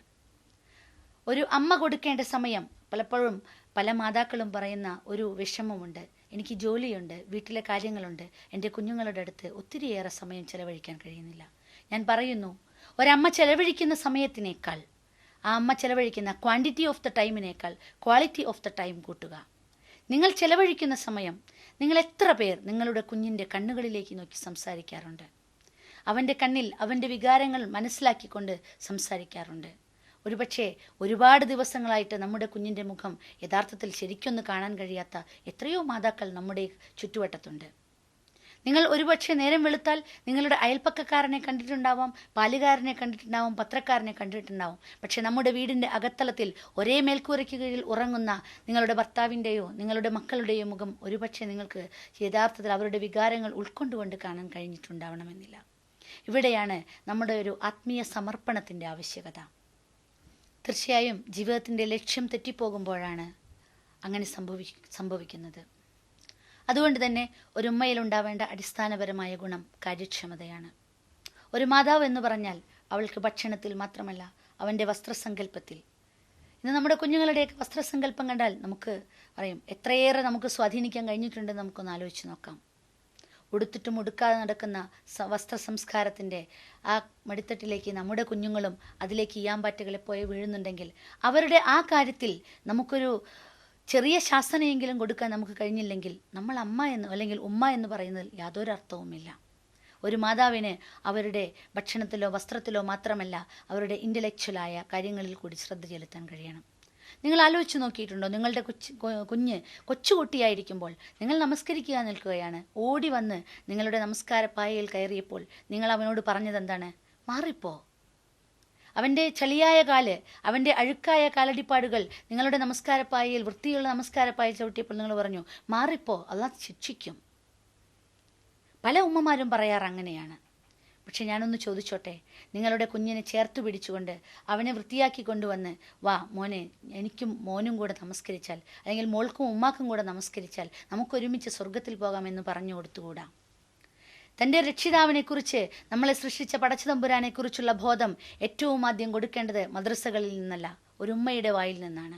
ഒരു അമ്മ കൊടുക്കേണ്ട സമയം, പലപ്പോഴും പല മാതാക്കളും പറയുന്ന ഒരു വിഷമമുണ്ട്, എനിക്ക് ജോലിയുണ്ട്, വീട്ടിലെ കാര്യങ്ങളുണ്ട്, എൻ്റെ കുഞ്ഞുങ്ങളുടെ അടുത്ത് ഒത്തിരിയേറെ സമയം ചെലവഴിക്കാൻ കഴിയുന്നില്ല. ഞാൻ പറയുന്നു, ഒരമ്മ ചെലവഴിക്കുന്ന സമയത്തിനേക്കാൾ ആ അമ്മ ചെലവഴിക്കുന്ന ക്വാണ്ടിറ്റി ഓഫ് ദ ടൈമിനേക്കാൾ ക്വാളിറ്റി ഓഫ് ദ ടൈം കൂട്ടുക. നിങ്ങൾ ചെലവഴിക്കുന്ന സമയം, നിങ്ങൾ എത്ര പേർ നിങ്ങളുടെ കുഞ്ഞിൻ്റെ കണ്ണുകളിലേക്ക് നോക്കി സംസാരിക്കാറുണ്ട്? അവൻ്റെ കണ്ണിൽ അവൻ്റെ വികാരങ്ങൾ മനസ്സിലാക്കിക്കൊണ്ട് സംസാരിക്കാറുണ്ട്? ഒരുപക്ഷെ ഒരുപാട് ദിവസങ്ങളായിട്ട് നമ്മുടെ കുഞ്ഞിൻ്റെ മുഖം യഥാർത്ഥത്തിൽ ശരിക്കൊന്ന് കാണാൻ കഴിയാത്ത എത്രയോ മാതാക്കൾ നമ്മുടെ ചുറ്റുവട്ടത്തുണ്ട്. നിങ്ങൾ ഒരുപക്ഷെ നേരം വെളുത്താൽ നിങ്ങളുടെ അയൽപ്പക്കക്കാരനെ കണ്ടിട്ടുണ്ടാവാം, പാലുകാരനെ കണ്ടിട്ടുണ്ടാവും, പത്രക്കാരനെ കണ്ടിട്ടുണ്ടാവും. പക്ഷെ നമ്മുടെ വീടിൻ്റെ അകത്തളത്തിൽ ഒരേ മേൽക്കൂരയ്ക്ക് കീഴിൽ ഉറങ്ങുന്ന നിങ്ങളുടെ ഭർത്താവിൻ്റെയോ നിങ്ങളുടെ മക്കളുടെയോ മുഖം ഒരുപക്ഷെ നിങ്ങൾക്ക് യഥാർത്ഥത്തിൽ അവരുടെ വികാരങ്ങൾ ഉൾക്കൊണ്ടുകൊണ്ട് കാണാൻ കഴിഞ്ഞിട്ടുണ്ടാവണമെന്നില്ല. ഇവിടെയാണ് നമ്മുടെ ഒരു ആത്മീയ സമർപ്പണത്തിൻ്റെ ആവശ്യകത. തീർച്ചയായും ജീവിതത്തിൻ്റെ ലക്ഷ്യം തെറ്റിപ്പോകുമ്പോഴാണ് അങ്ങനെ സംഭവിക്കുന്നത്. അതുകൊണ്ട് തന്നെ ഒരു ഉമ്മയിലുണ്ടാവേണ്ട അടിസ്ഥാനപരമായ ഗുണം കാര്യക്ഷമതയാണ്. ഒരു മാതാവ് എന്ന് പറഞ്ഞാൽ അവൾക്ക് ഭക്ഷണത്തിൽ മാത്രമല്ല, അവൻ്റെ വസ്ത്രസങ്കല്പത്തിൽ. ഇന്ന് നമ്മുടെ കുഞ്ഞുങ്ങളുടെയൊക്കെ വസ്ത്രസങ്കല്പം കണ്ടാൽ നമുക്ക് പറയും എത്രയേറെ നമുക്ക് സ്വാധീനിക്കാൻ കഴിഞ്ഞിട്ടുണ്ടെന്ന് നമുക്കൊന്ന് ആലോചിച്ച് നോക്കാം. ഉടുത്തിട്ടും ഉടുക്കാതെ നടക്കുന്ന വസ്ത്ര സംസ്കാരത്തിൻ്റെ ആ മടിത്തട്ടിലേക്ക് നമ്മുടെ കുഞ്ഞുങ്ങളും അതിലേക്ക് ഈയാമ്പാറ്റകളെ പോയി വീഴുന്നുണ്ടെങ്കിൽ അവരുടെ ആ കാര്യത്തിൽ നമുക്കൊരു ചെറിയ ശാസനയെങ്കിലും കൊടുക്കാൻ നമുക്ക് കഴിഞ്ഞില്ലെങ്കിൽ നമ്മൾ അമ്മ എന്ന് അല്ലെങ്കിൽ ഉമ്മ എന്ന് പറയുന്നതിൽ യാതൊരു അർത്ഥവുമില്ല. ഒരു മാതാവിന് അവരുടെ ഭക്ഷണത്തിലോ വസ്ത്രത്തിലോ മാത്രമല്ല അവരുടെ ഇൻ്റലക്ച്വലായ കാര്യങ്ങളിൽ കൂടി ശ്രദ്ധ ചെലുത്താൻ കഴിയണം. നിങ്ങൾ ആലോചിച്ച് നോക്കിയിട്ടുണ്ടോ? നിങ്ങളുടെ കൊച്ചുകുട്ടിയായിരിക്കുമ്പോൾ നിങ്ങൾ നമസ്കരിക്കുക നിൽക്കുകയാണ്, ഓടി വന്ന് നിങ്ങളുടെ നമസ്കാരപ്പായയിൽ കയറിയപ്പോൾ നിങ്ങൾ അവനോട് പറഞ്ഞതെന്താണ്? മാറിപ്പോ. അവൻ്റെ ചളിയായ കാല്, അവൻ്റെ അഴുക്കായ കാലടിപ്പാടുകൾ നിങ്ങളുടെ നമസ്കാരപ്പായയിൽ, വൃത്തിയുള്ള നമസ്കാരപ്പായയിൽ ചവിട്ടിയപ്പോൾ നിങ്ങൾ പറഞ്ഞു, മാറിപ്പോ, അല്ലാഹ് ശിക്ഷിക്കും. പല ഉമ്മമാരും പറയാറ് അങ്ങനെയാണ്. പക്ഷെ ഞാനൊന്ന് ചോദിച്ചോട്ടെ, നിങ്ങളുടെ കുഞ്ഞിനെ ചേർത്ത് പിടിച്ചുകൊണ്ട് അവനെ വൃത്തിയാക്കി കൊണ്ടുവന്ന്, വാ മോനെ, എനിക്കും മോനും കൂടെ നമസ്കരിച്ചാൽ, അല്ലെങ്കിൽ മോൾക്കും ഉമ്മാക്കും കൂടെ നമസ്കരിച്ചാൽ നമുക്കൊരുമിച്ച് സ്വർഗത്തിൽ പോകാമെന്ന് പറഞ്ഞു കൊടുത്തുകൂടാ? തൻ്റെ രക്ഷിതാവിനെക്കുറിച്ച്, നമ്മളെ സൃഷ്ടിച്ച പടച്ചതമ്പുരാനെക്കുറിച്ചുള്ള ബോധം ഏറ്റവും ആദ്യം കൊടുക്കേണ്ടത് മദ്രസകളിൽ നിന്നല്ല, ഒരു ഉമ്മയുടെ വായിൽ നിന്നാണ്.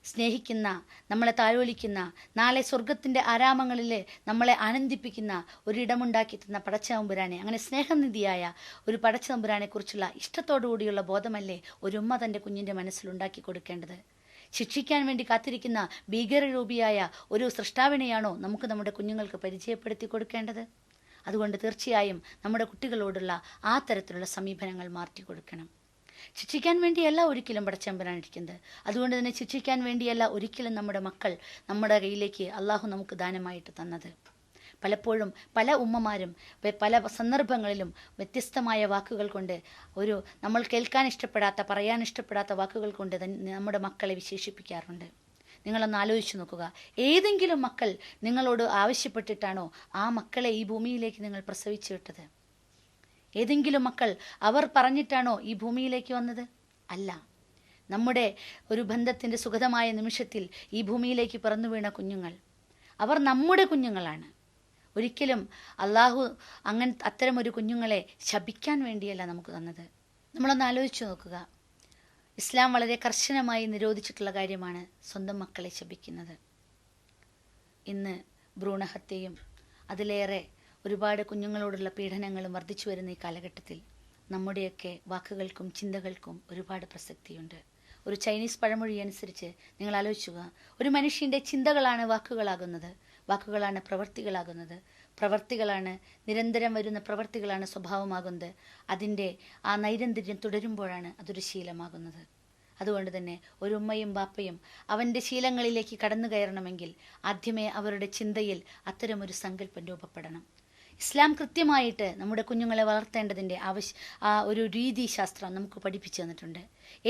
സ്നേഹിക്കുന്ന, നമ്മളെ താലോലിക്കുന്ന, നാളെ സ്വർഗത്തിൻ്റെ ആരാമങ്ങളിൽ നമ്മളെ ആനന്ദിപ്പിക്കുന്ന ഒരിടമുണ്ടാക്കി തന്ന പടച്ചതമ്പുരാനെ, അങ്ങനെ സ്നേഹനിധിയായ ഒരു പടച്ചതമ്പുരാനെക്കുറിച്ചുള്ള ഇഷ്ടത്തോടുകൂടിയുള്ള ബോധമല്ലേ ഒരു ഉമ്മ തൻ്റെ കുഞ്ഞിൻ്റെ മനസ്സിലുണ്ടാക്കി കൊടുക്കേണ്ടത്? ശിക്ഷിക്കാൻ വേണ്ടി കാത്തിരിക്കുന്ന ഭീകരരൂപിയായ ഒരു സൃഷ്ടാവിനെയാണോ നമുക്ക് നമ്മുടെ കുഞ്ഞുങ്ങൾക്ക് പരിചയപ്പെടുത്തി കൊടുക്കേണ്ടത്? അതുകൊണ്ട് തീർച്ചയായും നമ്മുടെ കുട്ടികളോടുള്ള ആ തരത്തിലുള്ള സമീപനങ്ങൾ മാറ്റി കൊടുക്കണം. ശിക്ഷിക്കാൻ വേണ്ടിയല്ല ഒരിക്കലും പടച്ചതമ്പുരാനിരിക്കുന്നത്. അതുകൊണ്ട് തന്നെ ശിക്ഷിക്കാൻ വേണ്ടിയല്ല ഒരിക്കലും നമ്മുടെ മക്കൾ നമ്മുടെ കയ്യിലേക്ക് അള്ളാഹു നമുക്ക് ദാനമായിട്ട് തന്നത്. പലപ്പോഴും പല ഉമ്മമാരും പല സന്ദർഭങ്ങളിലും വ്യത്യസ്തമായ വാക്കുകൾ കൊണ്ട്, നമ്മൾ കേൾക്കാൻ ഇഷ്ടപ്പെടാത്ത, പറയാൻ ഇഷ്ടപ്പെടാത്ത വാക്കുകൾ കൊണ്ട് നമ്മുടെ മക്കളെ വിശേഷിപ്പിക്കാറുണ്ട്. നിങ്ങളൊന്ന് ആലോചിച്ച് നോക്കുക. ഏതെങ്കിലും മക്കൾ നിങ്ങളോട് ആവശ്യപ്പെട്ടിട്ടാണോ ആ മക്കളെ ഈ ഭൂമിയിലേക്ക് നിങ്ങൾ പ്രസവിച്ചു വിട്ടത്? ഏതെങ്കിലും മക്കൾ അവർ പറഞ്ഞിട്ടാണോ ഈ ഭൂമിയിലേക്ക് വന്നത്? അല്ല. നമ്മുടെ ഒരു ബന്ധത്തിൻ്റെ സുഖതമായ നിമിഷത്തിൽ ഈ ഭൂമിയിലേക്ക് പിറന്നു വീണ കുഞ്ഞുങ്ങൾ, അവർ നമ്മുടെ കുഞ്ഞുങ്ങളാണ്. ഒരിക്കലും അള്ളാഹു അത്തരം ഒരു കുഞ്ഞുങ്ങളെ ശപിക്കാൻ വേണ്ടിയല്ല നമുക്ക് തന്നത്. നമ്മളൊന്ന് ആലോചിച്ച് നോക്കുക. ഇസ്ലാം വളരെ കർശനമായി നിരോധിച്ചിട്ടുള്ള കാര്യമാണ് സ്വന്തം മക്കളെ ശപിക്കുന്നത്. ഇന്ന് ഭ്രൂണഹത്യയും അതിലേറെ ഒരുപാട് കുഞ്ഞുങ്ങളോടുള്ള പീഡനങ്ങളും വർദ്ധിച്ചു വരുന്ന ഈ കാലഘട്ടത്തിൽ നമ്മുടെയൊക്കെ വാക്കുകൾക്കും ചിന്തകൾക്കും ഒരുപാട് പ്രസക്തിയുണ്ട്. ഒരു ചൈനീസ് പഴമൊഴി അനുസരിച്ച് നിങ്ങൾ ആലോചിക്കുക, ഒരു മനുഷ്യൻ്റെ ചിന്തകളാണ് വാക്കുകളാകുന്നത്, വാക്കുകളാണ് പ്രവൃത്തികളാകുന്നത്, പ്രവൃത്തികളാണ് നിരന്തരം വരുന്ന പ്രവൃത്തികളാണ് സ്വഭാവമാകുന്നത്. അതിൻ്റെ ആ നൈരന്തര്യം തുടരുമ്പോഴാണ് അതൊരു ശീലമാകുന്നത്. അതുകൊണ്ട് തന്നെ ഒരു ഉമ്മയും ബാപ്പയും അവൻ്റെ ശീലങ്ങളിലേക്ക് കടന്നു കയറണമെങ്കിൽ ആദ്യമേ അവരുടെ ചിന്തയിൽ അത്തരമൊരു സങ്കല്പം രൂപപ്പെടണം. ഇസ്ലാം കൃത്യമായിട്ട് നമ്മുടെ കുഞ്ഞുങ്ങളെ വളർത്തേണ്ടതിൻ്റെ ഒരു രീതിശാസ്ത്രം നമുക്ക് പഠിപ്പിച്ചു തന്നിട്ടുണ്ട്.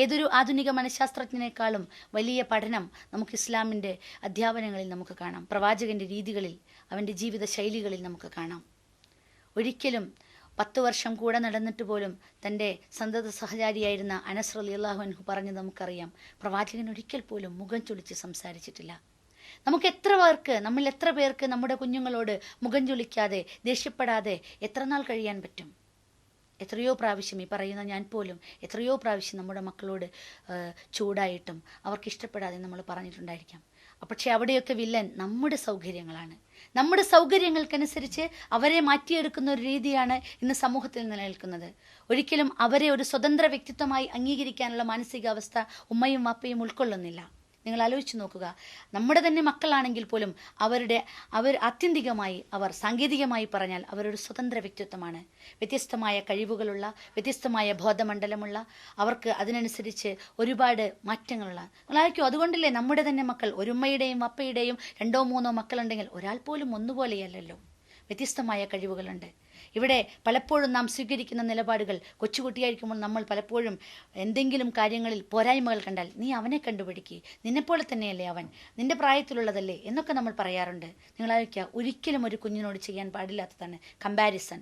ഏതൊരു ആധുനിക മനഃശാസ്ത്രജ്ഞനേക്കാളും വലിയ പഠനം നമുക്ക് ഇസ്ലാമിൻ്റെ അധ്യാപനങ്ങളിൽ നമുക്ക് കാണാം. പ്രവാചകൻ്റെ രീതികളിൽ, അവൻ്റെ ജീവിത ശൈലികളിൽ നമുക്ക് കാണാം. ഒരിക്കലും 10 വർഷം കൂടെ നടന്നിട്ട് പോലും തൻ്റെ സന്തത സഹചാരിയായിരുന്ന അനസ് റളിയല്ലാഹു അൻഹു പറഞ്ഞത് നമുക്കറിയാം. പ്രവാചകൻ ഒരിക്കൽ പോലും മുഖം ചുളിച്ച് സംസാരിച്ചിട്ടില്ല. നമ്മിൽ എത്ര പേർക്ക് നമ്മുടെ കുഞ്ഞുങ്ങളോട് മുഖം ചുളിക്കാതെ ദേഷ്യപ്പെടാതെ എത്ര നാൾ കഴിയാൻ പറ്റും? എത്രയോ പ്രാവശ്യം, ഈ പറയുന്ന ഞാൻ പോലും എത്രയോ പ്രാവശ്യം നമ്മുടെ മക്കളോട് ചൂടായിട്ടും അവർക്ക് ഇഷ്ടപ്പെടാതെ നമ്മൾ പറഞ്ഞിട്ടുണ്ടായിരിക്കാം. പക്ഷെ അവിടെയൊക്കെ വില്ലൻ നമ്മുടെ സൗകര്യങ്ങളാണ്. നമ്മുടെ സൗകര്യങ്ങൾക്കനുസരിച്ച് അവരെ മാറ്റിയെടുക്കുന്ന ഒരു രീതിയാണ് ഇന്ന് സമൂഹത്തിൽ നിലനിൽക്കുന്നത്. ഒരിക്കലും അവരെ ഒരു സ്വതന്ത്ര വ്യക്തിത്വമായി അംഗീകരിക്കാനുള്ള മാനസികാവസ്ഥ ഉമ്മയും വാപ്പയും ഉൾക്കൊള്ളുന്നില്ല. നിങ്ങൾ ആലോചിച്ച് നോക്കുക. നമ്മുടെ തന്നെ മക്കളാണെങ്കിൽ പോലും അവർ ആത്യന്തികമായി, അവർ സാങ്കേതികമായി പറഞ്ഞാൽ അവരൊരു സ്വതന്ത്ര വ്യക്തിത്വമാണ്. വ്യത്യസ്തമായ കഴിവുകളുള്ള, വ്യത്യസ്തമായ ബോധമണ്ഡലമുള്ള, അവർക്ക് അതിനനുസരിച്ച് ഒരുപാട് മാറ്റങ്ങളുള്ള. നിങ്ങളായിരിക്കും, അതുകൊണ്ടല്ലേ നമ്മുടെ തന്നെ മക്കൾ, ഒരു ഉമ്മയുടെയും വാപ്പയുടെയും 2 or 3 മക്കളുണ്ടെങ്കിൽ ഒരാൾ പോലും ഒന്നുപോലെയല്ലല്ലോ. വ്യത്യസ്തമായ കഴിവുകളുണ്ട്. ഇവിടെ പലപ്പോഴും നാം സ്വീകരിക്കുന്ന നിലപാടുകൾ, കൊച്ചുകുട്ടിയായിരിക്കുമ്പോൾ നമ്മൾ പലപ്പോഴും എന്തെങ്കിലും കാര്യങ്ങളിൽ പോരായ്മകൾ കണ്ടാൽ നീ അവനെ കണ്ടുപിടിക്കുക, നിന്നെപ്പോലെ തന്നെയല്ലേ അവൻ, നിന്റെ പ്രായത്തിലുള്ളതല്ലേ എന്നൊക്കെ നമ്മൾ പറയാറുണ്ട്. നിങ്ങളായിരിക്കുക, ഒരിക്കലും ഒരു കുഞ്ഞിനോട് ചെയ്യാൻ പാടില്ലാത്തതാണ് കമ്പാരിസൺ.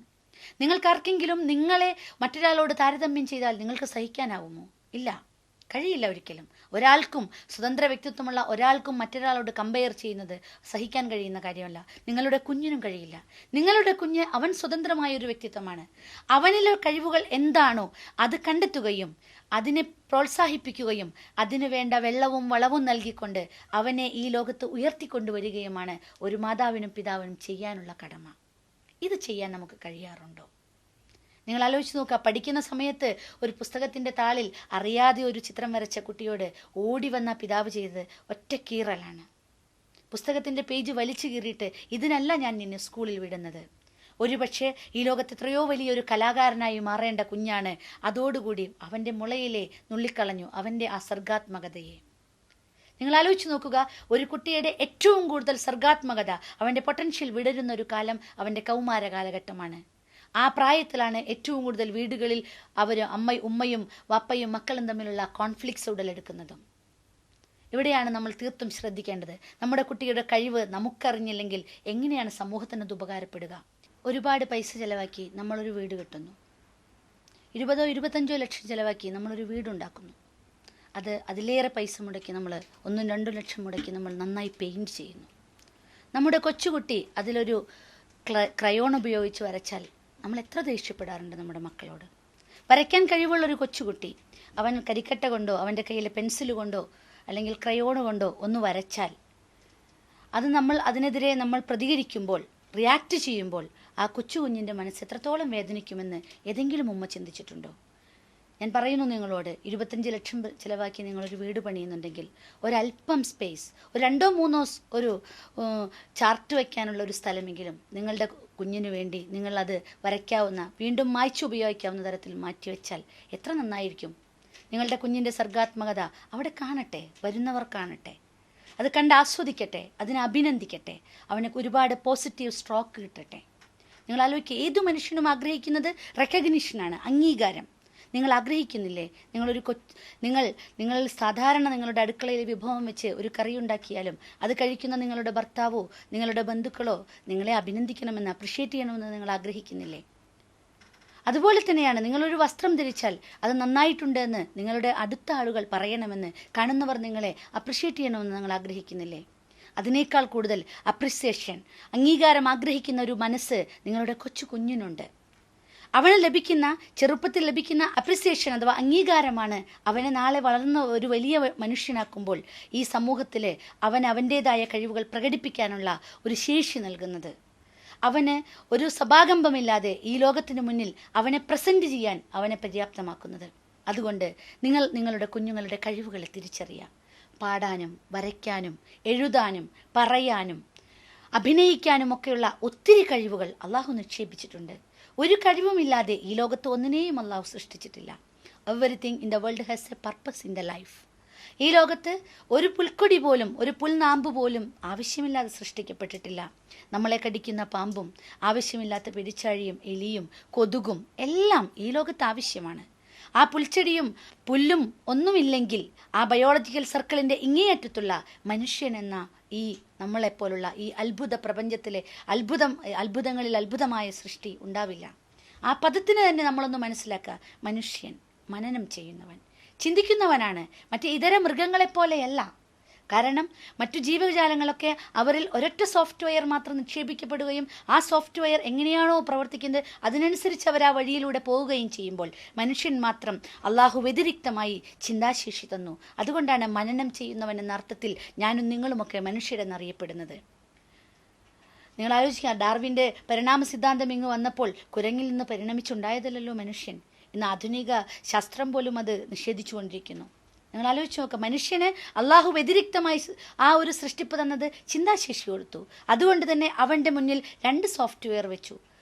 നിങ്ങൾക്കാർക്കെങ്കിലും നിങ്ങളെ മറ്റൊരാളോട് താരതമ്യം ചെയ്താൽ നിങ്ങൾക്ക് സഹിക്കാനാവുമോ? ഇല്ല, കഴിയില്ല ഒരിക്കലും. ഒരാൾക്കും, സ്വതന്ത്ര വ്യക്തിത്വമുള്ള ഒരാൾക്കും മറ്റൊരാളോട് കമ്പയർ ചെയ്യുന്നത് സഹിക്കാൻ കഴിയുന്ന കാര്യമല്ല. നിങ്ങളുടെ കുഞ്ഞിനും കഴിയില്ല. നിങ്ങളുടെ കുഞ്ഞ്, അവൻ സ്വതന്ത്രമായ ഒരു വ്യക്തിത്വമാണ്. അവനിലെ കഴിവുകൾ എന്താണോ അത് കണ്ടെത്തുകയും അതിനെ പ്രോത്സാഹിപ്പിക്കുകയും അതിനു വേണ്ട വെള്ളവും വളവും നൽകിക്കൊണ്ട് അവനെ ഈ ലോകത്ത് ഉയർത്തിക്കൊണ്ടുവരികയുമാണ് ഒരു മാതാവിനും പിതാവിനും ചെയ്യാനുള്ള കടമ. ഇത് ചെയ്യാൻ നമുക്ക് കഴിയാറുണ്ടോ? നിങ്ങൾ ആലോചിച്ച് നോക്കുക. പഠിക്കുന്ന സമയത്ത് ഒരു പുസ്തകത്തിൻ്റെ താളിൽ അറിയാതെ ഒരു ചിത്രം വരച്ച കുട്ടിയോട് ഓടി വന്ന പിതാവ് ചെയ്തത് ഒറ്റ കീറലാണ്. പുസ്തകത്തിൻ്റെ പേജ് വലിച്ചു കീറിയിട്ട്, ഇതിനല്ല ഞാൻ നിന്നെ സ്കൂളിൽ വിടുന്നത്. ഒരുപക്ഷെ ഈ ലോകത്ത് എത്രയോ വലിയൊരു കലാകാരനായി മാറേണ്ട കുഞ്ഞാണ്. അതോടുകൂടി അവൻ്റെ മുളയിലെ നുള്ളിക്കളഞ്ഞു അവൻ്റെ ആ സർഗാത്മകതയെ. നിങ്ങൾ ആലോചിച്ച് നോക്കുക. ഒരു കുട്ടിയുടെ ഏറ്റവും കൂടുതൽ സർഗാത്മകത, അവൻ്റെ പൊട്ടൻഷ്യൽ വിടരുന്ന ഒരു കാലം അവൻ്റെ കൗമാര കാലഘട്ടമാണ്. ആ പ്രായത്തിലാണ് ഏറ്റവും കൂടുതൽ വീടുകളിൽ ഉമ്മയും വാപ്പയും മക്കളും തമ്മിലുള്ള കോൺഫ്ലിക്ട്സ് ഉടലെടുക്കുന്നതും. ഇവിടെയാണ് നമ്മൾ തീർത്തും ശ്രദ്ധിക്കേണ്ടത്. നമ്മുടെ കുട്ടിയുടെ കഴിവ് നമുക്കറിഞ്ഞില്ലെങ്കിൽ എങ്ങനെയാണ് സമൂഹത്തിന് അത് ഉപകാരപ്പെടുക? ഒരുപാട് പൈസ ചിലവാക്കി നമ്മളൊരു വീട് കെട്ടുന്നു. 20 or 25 ലക്ഷം ചിലവാക്കി നമ്മളൊരു വീടുണ്ടാക്കുന്നു. അതിലേറെ പൈസ മുടക്കി നമ്മൾ 1-2 ലക്ഷം മുടക്കി നമ്മൾ നന്നായി പെയിൻറ്റ് ചെയ്യുന്നു. നമ്മുടെ കൊച്ചുകുട്ടി അതിലൊരു ക്രയോൺ ഉപയോഗിച്ച് വരച്ചാൽ നമ്മൾ എത്ര ദേഷ്യപ്പെടാറുണ്ട് നമ്മുടെ മക്കളോട്. വരയ്ക്കാൻ കഴിവുള്ളൊരു കൊച്ചുകുട്ടി അവൻ കരിക്കട്ട കൊണ്ടോ അവൻ്റെ കയ്യിൽ പെൻസിൽ കൊണ്ടോ അല്ലെങ്കിൽ ക്രയോൺ കൊണ്ടോ ഒന്ന് വരച്ചാൽ അതിനെതിരെ നമ്മൾ പ്രതികരിക്കുമ്പോൾ, റിയാക്ട് ചെയ്യുമ്പോൾ ആ കൊച്ചു കുഞ്ഞിൻ്റെ മനസ്സ് എത്രത്തോളം വേദനിക്കുമെന്ന് ഏതെങ്കിലും ഉമ്മ ചിന്തിച്ചിട്ടുണ്ടോ? ഞാൻ പറയുന്നു നിങ്ങളോട്, 25 ലക്ഷം ചിലവാക്കി നിങ്ങളൊരു വീട് പണിയുന്നുണ്ടെങ്കിൽ ഒരല്പം സ്പേസ്, ഒരു 2-3 ഒരു ചാർട്ട് വയ്ക്കാനുള്ള ഒരു സ്ഥലമെങ്കിലും നിങ്ങളുടെ കുഞ്ഞിന് വേണ്ടി നിങ്ങളത് വരയ്ക്കാവുന്ന, വീണ്ടും മായ്ച്ചു ഉപയോഗിക്കാവുന്ന തരത്തിൽ മാറ്റിവെച്ചാൽ എത്ര നന്നായിരിക്കും. നിങ്ങളുടെ കുഞ്ഞിൻ്റെ സർഗാത്മകത അവിടെ കാണട്ടെ, വരുന്നവർ കാണട്ടെ, അത് കണ്ട് ആസ്വദിക്കട്ടെ, അതിനെ അഭിനന്ദിക്കട്ടെ, അവന് ഒരുപാട് പോസിറ്റീവ് സ്ട്രോക്ക് കിട്ടട്ടെ. നിങ്ങൾ ആലോചിക്കുക, ഏതു മനുഷ്യനും ആഗ്രഹിക്കുന്നത് റെക്കഗ്നിഷനാണ്, അംഗീകാരം. നിങ്ങൾ ആഗ്രഹിക്കുന്നില്ലേ? നിങ്ങൾ സാധാരണ നിങ്ങളുടെ അടുക്കളയിൽ വിഭവം വെച്ച് ഒരു കറി ഉണ്ടാക്കിയാലും അത് കഴിക്കുന്ന നിങ്ങളുടെ ഭർത്താവോ നിങ്ങളുടെ ബന്ധുക്കളോ നിങ്ങളെ അഭിനന്ദിക്കണമെന്ന്, അപ്രിഷ്യേറ്റ് ചെയ്യണമെന്ന് നിങ്ങൾ ആഗ്രഹിക്കുന്നില്ലേ? അതുപോലെ തന്നെയാണ്, നിങ്ങളൊരു വസ്ത്രം ധരിച്ചാൽ അത് നന്നായിട്ടുണ്ട് എന്ന് നിങ്ങളുടെ അടുത്ത ആളുകൾ പറയണമെന്ന്, കാണുന്നവർ നിങ്ങളെ അപ്രിഷ്യേറ്റ് ചെയ്യണമെന്ന് നിങ്ങൾ ആഗ്രഹിക്കുന്നില്ലേ? അതിനേക്കാൾ കൂടുതൽ അപ്രിസിയേഷൻ, അംഗീകാരം ആഗ്രഹിക്കുന്ന ഒരു മനസ്സ് നിങ്ങളുടെ കൊച്ചു കുഞ്ഞിനുണ്ട്. ചെറുപ്പത്തിൽ ലഭിക്കുന്ന അപ്രിസിയേഷൻ അഥവാ അംഗീകാരമാണ് അവനെ നാളെ വളർന്ന ഒരു വലിയ മനുഷ്യനാക്കുമ്പോൾ ഈ സമൂഹത്തിൽ അവൻ്റേതായ കഴിവുകൾ പ്രകടിപ്പിക്കാനുള്ള ഒരു ശേഷി നൽകുന്നത്. അവന് ഒരു സഭാകമ്പമില്ലാതെ ഈ ലോകത്തിന് മുന്നിൽ അവനെ പ്രസന്റ് ചെയ്യാൻ അവനെ പര്യാപ്തമാക്കുന്നത്. അതുകൊണ്ട് നിങ്ങളുടെ കുഞ്ഞുങ്ങളുടെ കഴിവുകളെ തിരിച്ചറിയുക. പാടാനും വരയ്ക്കാനും എഴുതാനും പറയാനും അഭിനയിക്കാനും ഒക്കെയുള്ള ഒത്തിരി കഴിവുകൾ അള്ളാഹു നിക്ഷേപിച്ചിട്ടുണ്ട്. ഒരു കഴിവുമില്ലാതെ ഈ ലോകത്ത് ഒന്നിനെയും അള്ളാഹു സൃഷ്ടിച്ചിട്ടില്ല. Everything in the world has a purpose in the life. ഈ ലോകത്ത് ഒരു പുൽക്കൊടി പോലും, ഒരു പുൽനാമ്പ് പോലും ആവശ്യമില്ലാതെ സൃഷ്ടിക്കപ്പെട്ടിട്ടില്ല. നമ്മളെ കടിക്കുന്ന പാമ്പും ആവശ്യമില്ലാത്ത പെരിച്ചാഴിയും എലിയും കൊതുകും എല്ലാം ഈ ലോകത്ത് ആവശ്യമാണ്. ആ പുൽച്ചെടിയും പുല്ലും ഒന്നുമില്ലെങ്കിൽ ആ ബയോളജിക്കൽ സർക്കിളിൻ്റെ ഇങ്ങേയറ്റത്തുള്ള മനുഷ്യൻ എന്ന ഈ നമ്മളെപ്പോലുള്ള ഈ അത്ഭുത പ്രപഞ്ചത്തിലെ അത്ഭുതങ്ങളിൽ അത്ഭുതമായ സൃഷ്ടി ഉണ്ടാവില്ല. ആ പദത്തിന് തന്നെ നമ്മളൊന്ന് മനസ്സിലാക്കുക. മനുഷ്യൻ മനനം ചെയ്യുന്നവൻ, ചിന്തിക്കുന്നവനാണ്, മറ്റ് ഇതര മൃഗങ്ങളെപ്പോലെയല്ല. കാരണം മറ്റു ജീവജാലങ്ങളൊക്കെ അവരിൽ ഒരൊറ്റ സോഫ്റ്റ്വെയർ മാത്രം നിക്ഷേപിക്കപ്പെടുകയും ആ സോഫ്റ്റ്വെയർ എങ്ങനെയാണോ പ്രവർത്തിക്കുന്നത് അതിനനുസരിച്ച് അവർ ആ വഴിയിലൂടെ പോവുകയും ചെയ്യുമ്പോൾ മനുഷ്യൻ മാത്രം അള്ളാഹു വ്യതിരിക്തമായി ചിന്താശേഷി തന്നു. അതുകൊണ്ടാണ് മനനം ചെയ്യുന്നവൻ എന്ന അർത്ഥത്തിൽ ഞാനും നിങ്ങളുമൊക്കെ മനുഷ്യരെന്നറിയപ്പെടുന്നത്. നിങ്ങൾ ആലോചിക്കുക, ഡാർവിൻ്റെ പരിണാമ സിദ്ധാന്തം ഇങ്ങ് വന്നപ്പോൾ കുരങ്ങിൽ നിന്ന് പരിണമിച്ചുണ്ടായതല്ലോ മനുഷ്യൻ. ഇന്ന് ആധുനിക ശാസ്ത്രം പോലും അത് നിഷേധിച്ചുകൊണ്ടിരിക്കുന്നു. നിങ്ങൾ ആലോചിച്ച് നോക്കുക, മനുഷ്യന് അള്ളാഹു വ്യതിരിക്തമായി ആ ഒരു സൃഷ്ടിപ്പ് തന്നത് ചിന്താശേഷി കൊടുത്തു. അതുകൊണ്ട് തന്നെ അവൻ്റെ മുന്നിൽ 2 സോഫ്റ്റ്വെയർ വെച്ചു.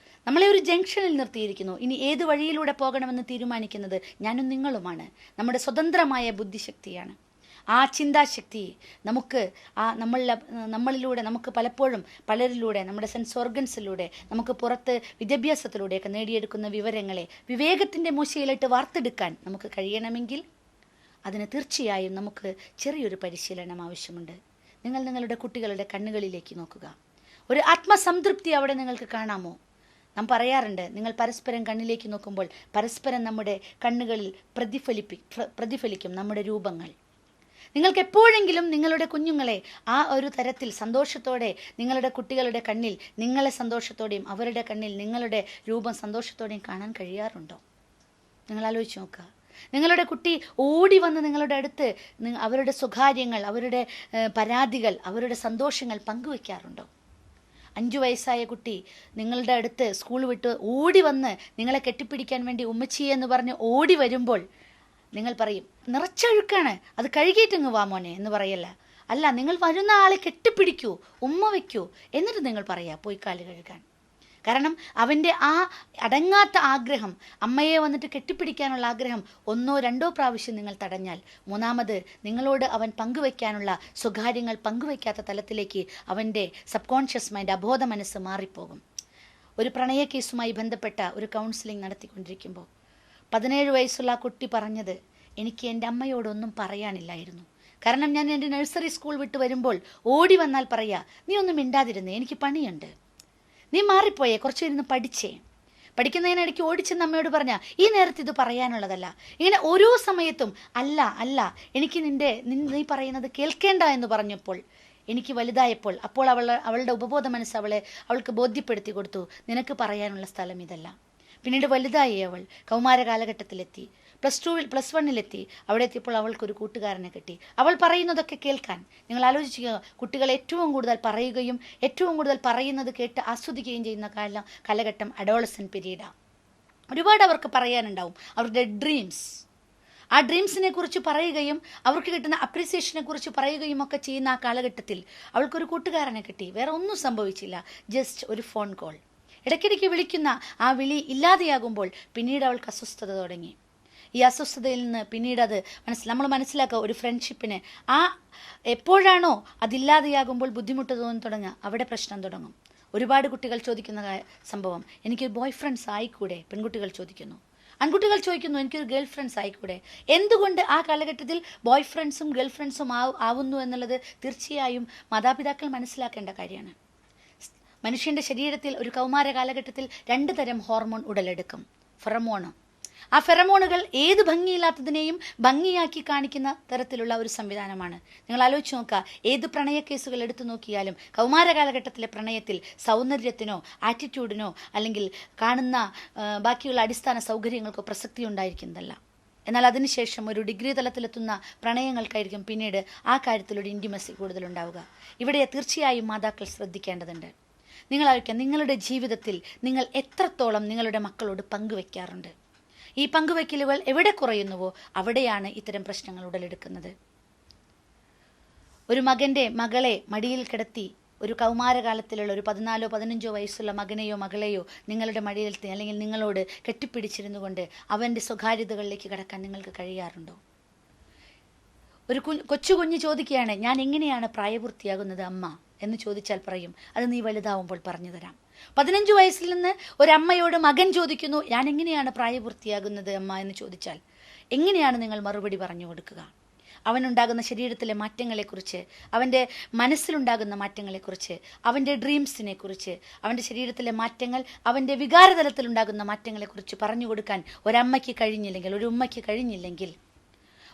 നമ്മളെ ഒരു ജംഗ്ഷനിൽ നിർത്തിയിരിക്കുന്നു. ഇനി ഏത് വഴിയിലൂടെ പോകണമെന്ന് തീരുമാനിക്കുന്നത് ഞാനും നിങ്ങളുമാണ്. നമ്മുടെ സ്വതന്ത്രമായ ബുദ്ധിശക്തിയാണ്. ആ ചിന്താശക്തി നമുക്ക് നമ്മളിലൂടെ നമുക്ക് പലപ്പോഴും പലരിലൂടെ നമ്മുടെ സെൻസ് ഓർഗൻസിലൂടെ നമുക്ക് പുറത്ത് വിദ്യാഭ്യാസത്തിലൂടെയൊക്കെ നേടിയെടുക്കുന്ന വിവരങ്ങളെ വിവേകത്തിൻ്റെ മൂശയിലിട്ട് വാർത്തെടുക്കാൻ നമുക്ക് കഴിയണമെങ്കിൽ അതിന് തീർച്ചയായും നമുക്ക് ചെറിയൊരു പരിശീലനം ആവശ്യമുണ്ട്. നിങ്ങളുടെ കുട്ടികളുടെ കണ്ണുകളിലേക്ക് നോക്കുക. ഒരു ആത്മസംതൃപ്തി അവിടെ നിങ്ങൾക്ക് കാണാമോ? നാം പറയാറുണ്ട്, നിങ്ങൾ പരസ്പരം കണ്ണിലേക്ക് നോക്കുമ്പോൾ പരസ്പരം നമ്മുടെ കണ്ണുകളിൽ പ്രതിഫലിക്കും നമ്മുടെ രൂപങ്ങൾ. നിങ്ങൾക്ക് എപ്പോഴെങ്കിലും നിങ്ങളുടെ കുഞ്ഞുങ്ങളെ ആ ഒരു തരത്തിൽ സന്തോഷത്തോടെ നിങ്ങളുടെ കുട്ടികളുടെ കണ്ണിൽ നിങ്ങളെ സന്തോഷത്തോടെയും അവരുടെ കണ്ണിൽ നിങ്ങളുടെ രൂപം സന്തോഷത്തോടെയും കാണാൻ കഴിയാറുണ്ടോ? നിങ്ങൾ ആലോചിച്ച് നോക്കുക. നിങ്ങളുടെ കുട്ടി ഓടി വന്ന് നിങ്ങളുടെ അടുത്ത് അവരുടെ സ്വകാര്യങ്ങൾ, അവരുടെ പരാതികൾ, അവരുടെ സന്തോഷങ്ങൾ പങ്കുവയ്ക്കാറുണ്ടോ? 5 വയസ്സായ കുട്ടി നിങ്ങളുടെ അടുത്ത് സ്കൂൾ വിട്ട് ഓടി വന്ന് നിങ്ങളെ കെട്ടിപ്പിടിക്കാൻ വേണ്ടി ഉമ്മച്ചിയെ എന്ന് പറഞ്ഞ് ഓടി വരുമ്പോൾ നിങ്ങൾ പറയും, നിറച്ചഴുക്കാണ്, അത് കഴുകിയിട്ടിങ്ങ് വാ മോനെ എന്ന് പറയല്ല. അല്ല, നിങ്ങൾ വരുന്ന ആളെ കെട്ടിപ്പിടിക്കൂ, ഉമ്മ വയ്ക്കൂ, എന്നിട്ട് നിങ്ങൾ പറയാ പോയി കാല് കഴുകാൻ. കാരണം അവൻ്റെ ആ അടങ്ങാത്ത ആഗ്രഹം, അമ്മയെ വന്നിട്ട് കെട്ടിപ്പിടിക്കാനുള്ള ആഗ്രഹം 1 or 2 പ്രാവശ്യം നിങ്ങൾ തടഞ്ഞാൽ, മൂന്നാമത് നിങ്ങളോട് അവൻ പങ്കുവയ്ക്കാനുള്ള സ്വകാര്യങ്ങൾ പങ്കുവയ്ക്കാത്ത തലത്തിലേക്ക് അവൻ്റെ സബ് കോൺഷ്യസ് മൈൻഡ്, അബോധ മനസ്സ് മാറിപ്പോകും. ഒരു പ്രണയ കേസുമായി ബന്ധപ്പെട്ട ഒരു കൗൺസിലിംഗ് നടത്തിക്കൊണ്ടിരിക്കുമ്പോൾ 17 വയസ്സുള്ള ആ കുട്ടി പറഞ്ഞത്, എനിക്ക് എൻ്റെ അമ്മയോടൊന്നും പറയാനില്ലായിരുന്നു. കാരണം ഞാൻ എൻ്റെ നഴ്സറി സ്കൂൾ വിട്ട് വരുമ്പോൾ ഓടി വന്നാൽ പറയാ, നീ ഒന്നും മിണ്ടാതിരുന്നേ, എനിക്ക് പണിയുണ്ട്, നീ മാറിപ്പോയേ, കുറച്ചിരുന്ന് പഠിച്ചേ. പഠിക്കുന്നതിനിടയ്ക്ക് ഓടിച്ചെന്ന് അമ്മയോട് പറഞ്ഞ ഈ നേരത്തെ ഇത് പറയാനുള്ളതല്ല. ഇങ്ങനെ ഓരോ സമയത്തും അല്ല എനിക്ക് നീ പറയുന്നത് കേൾക്കേണ്ട എന്ന് പറഞ്ഞപ്പോൾ, എനിക്ക് വലുതായപ്പോൾ അപ്പോൾ അവളുടെ ഉപബോധ മനസ്സ് അവൾക്ക് ബോധ്യപ്പെടുത്തി കൊടുത്തു, നിനക്ക് പറയാനുള്ള സ്ഥലം ഇതല്ല. പിന്നീട് വലുതായി അവൾ കൗമാര കാലഘട്ടത്തിലെത്തി, +2 +1 അവിടെ എത്തിയപ്പോൾ അവൾക്കൊരു കൂട്ടുകാരനെ കിട്ടി. അവൾ പറയുന്നതൊക്കെ കേൾക്കാൻ. നിങ്ങൾ ആലോചിക്കുക, കുട്ടികൾ ഏറ്റവും കൂടുതൽ പറയുകയും ഏറ്റവും കൂടുതൽ പറയുന്നത് കേട്ട് ആസ്വദിക്കുകയും ചെയ്യുന്ന കാലഘട്ടം അഡോളസെന്റ് പീരീഡാണ്. ഒരുപാട് അവർക്ക് പറയാനുണ്ടാവും, അവരുടെ ഡ്രീംസ്. ആ ഡ്രീംസിനെ കുറിച്ച് പറയുകയും അവർക്ക് കിട്ടുന്ന അപ്രീസിയേഷനെ കുറിച്ച് പറയുകയും ഒക്കെ ചെയ്യുന്ന ആ കാലഘട്ടത്തിൽ അവൾക്കൊരു കൂട്ടുകാരനെ കിട്ടി. വേറെ ഒന്നും സംഭവിച്ചില്ല, ജസ്റ്റ് ഒരു ഫോൺ കോൾ. ഇടയ്ക്കിടയ്ക്ക് വിളിക്കുന്ന ആ വിളി ഇല്ലാതെയാകുമ്പോൾ പിന്നീട് അവൾക്ക് അസ്വസ്ഥത തുടങ്ങി. ഈ അസ്വസ്ഥതയിൽ നിന്ന് പിന്നീട് അത് നമ്മൾ മനസ്സിലാക്കുക, ഒരു ഫ്രണ്ട്ഷിപ്പിന് എപ്പോഴാണോ അതില്ലാതെയാകുമ്പോൾ ബുദ്ധിമുട്ട് തോന്നി തുടങ്ങുക, അവിടെ പ്രശ്നം തുടങ്ങും. ഒരുപാട് കുട്ടികൾ ചോദിക്കുന്ന സംഭവം, എനിക്ക് ബോയ് ഫ്രണ്ട്സ് ആയിക്കൂടെ? പെൺകുട്ടികൾ ചോദിക്കുന്നു. ആൺകുട്ടികൾ ചോദിക്കുന്നു, എനിക്കൊരു ഗേൾ ഫ്രണ്ട്സ് ആയിക്കൂടെ? എന്തുകൊണ്ട് ആ കാലഘട്ടത്തിൽ ബോയ് ഫ്രണ്ട്സും ഗേൾ ഫ്രണ്ട്സും ആവുന്നു എന്നുള്ളത് തീർച്ചയായും മാതാപിതാക്കൾ മനസ്സിലാക്കേണ്ട കാര്യമാണ്. മനുഷ്യൻ്റെ ശരീരത്തിൽ ഒരു കൗമാര കാലഘട്ടത്തിൽ 2 തരം ഹോർമോൺ ഉടലെടുക്കും. ഫെറമോണ്. ആ ഫെറമോണുകൾ ഏത് ഭംഗിയില്ലാത്തതിനെയും ഭംഗിയാക്കി കാണിക്കുന്ന തരത്തിലുള്ള ഒരു സംവിധാനമാണ്. നിങ്ങൾ ആലോചിച്ച് നോക്കുക, ഏത് പ്രണയ കേസുകൾ എടുത്തു നോക്കിയാലും കൗമാര കാലഘട്ടത്തിലെ പ്രണയത്തിൽ സൗന്ദര്യത്തിനോ ആറ്റിറ്റ്യൂഡിനോ അല്ലെങ്കിൽ കാണുന്ന ബാക്കിയുള്ള അടിസ്ഥാന സൗകര്യങ്ങൾക്കോ പ്രസക്തി ഉണ്ടായിരിക്കുന്നതല്ല. എന്നാൽ അതിനുശേഷം ഒരു ഡിഗ്രി തലത്തിലെത്തുന്ന പ്രണയങ്ങൾക്കായിരിക്കും പിന്നീട് ആ കാര്യത്തിലൊരു ഇൻറ്റിമസി കൂടുതലുണ്ടാവുക. ഇവിടെ തീർച്ചയായും മാതാക്കൾ ശ്രദ്ധിക്കേണ്ടതുണ്ട്. നിങ്ങൾ ആലോചിക്കുക, നിങ്ങളുടെ ജീവിതത്തിൽ നിങ്ങൾ എത്രത്തോളം നിങ്ങളുടെ മക്കളോട് പങ്കുവെക്കാറുണ്ട്? ഈ പങ്കുവെക്കലുകൾ എവിടെ കുറയുന്നുവോ അവിടെയാണ് ഇത്തരം പ്രശ്നങ്ങൾ ഉടലെടുക്കുന്നത്. ഒരു മകളെ മടിയിൽ കിടത്തി ഒരു കൗമാരകാലത്തിലുള്ള ഒരു 14-15 വയസ്സുള്ള മകനെയോ മകളെയോ നിങ്ങളുടെ മടിയിൽ അല്ലെങ്കിൽ നിങ്ങളോട് കെട്ടിപ്പിടിച്ചിരുന്നു കൊണ്ട് അവൻ്റെ സ്വകാര്യതകളിലേക്ക് കടക്കാൻ നിങ്ങൾക്ക് കഴിയാറുണ്ടോ? ഒരു കൊച്ചു ചോദിക്കുകയാണ്, ഞാൻ എങ്ങനെയാണ് പ്രായപൂർത്തിയാകുന്നത് അമ്മ എന്ന് ചോദിച്ചാൽ പറയും, അത് നീ വലുതാവുമ്പോൾ പറഞ്ഞു തരാം. 15 വയസ്സിൽ നിന്ന് ഒരമ്മയോട് മകൻ ചോദിക്കുന്നു, ഞാൻ എങ്ങനെയാണ് പ്രായപൂർത്തിയാകുന്നത് അമ്മ എന്ന് ചോദിച്ചാൽ എങ്ങനെയാണ് നിങ്ങൾ മറുപടി പറഞ്ഞു കൊടുക്കുക? അവനുണ്ടാകുന്ന ശരീരത്തിലെ മാറ്റങ്ങളെക്കുറിച്ച്, അവൻ്റെ മനസ്സിലുണ്ടാകുന്ന മാറ്റങ്ങളെക്കുറിച്ച്, അവൻ്റെ ഡ്രീംസിനെ കുറിച്ച്, അവൻ്റെ ശരീരത്തിലെ മാറ്റങ്ങൾ, അവൻ്റെ വികാരതലത്തിലുണ്ടാകുന്ന മാറ്റങ്ങളെക്കുറിച്ച് പറഞ്ഞു കൊടുക്കാൻ ഒരമ്മയ്ക്ക് കഴിഞ്ഞില്ലെങ്കിൽ, ഒരു ഉമ്മയ്ക്ക് കഴിഞ്ഞില്ലെങ്കിൽ,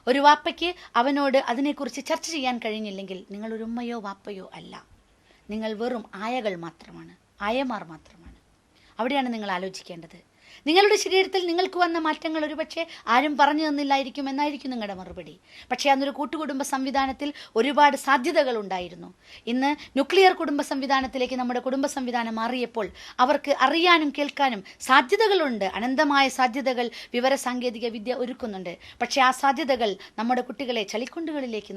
ഒരു വാപ്പയ്ക്ക് അവനോട് അതിനെക്കുറിച്ച് ചർച്ച ചെയ്യാൻ കഴിഞ്ഞില്ലെങ്കിൽ നിങ്ങൾ ഒരു ഉമ്മയോ വാപ്പയോ അല്ല. നിങ്ങൾ വെറും ആയമാർ മാത്രമാണ്. അവിടെയാണ് നിങ്ങൾ ആലോചിക്കേണ്ടത്. നിങ്ങളുടെ ശരീരത്തിൽ നിങ്ങൾക്ക് വന്ന മാറ്റങ്ങൾ ഒരുപക്ഷെ ആരും പറഞ്ഞു തന്നില്ലായിരിക്കും എന്നായിരിക്കും നിങ്ങളുടെ മറുപടി. പക്ഷേ അന്നൊരു കൂട്ടുകുടുംബ സംവിധാനത്തിൽ ഒരുപാട് സാധ്യതകൾ ഉണ്ടായിരുന്നു. ഇന്ന് ന്യൂക്ലിയർ കുടുംബ സംവിധാനത്തിലേക്ക് നമ്മുടെ കുടുംബ സംവിധാനം മാറിയപ്പോൾ അവർക്ക് അറിയാനും കേൾക്കാനും സാധ്യതകളുണ്ട്. അനന്തമായ സാധ്യതകൾ വിവര സാങ്കേതിക വിദ്യ ഒരുക്കുന്നുണ്ട്. പക്ഷേ ആ സാധ്യതകൾ നമ്മുടെ കുട്ടികളെ ചളിക്കുണ്ടുകളിലേക്ക്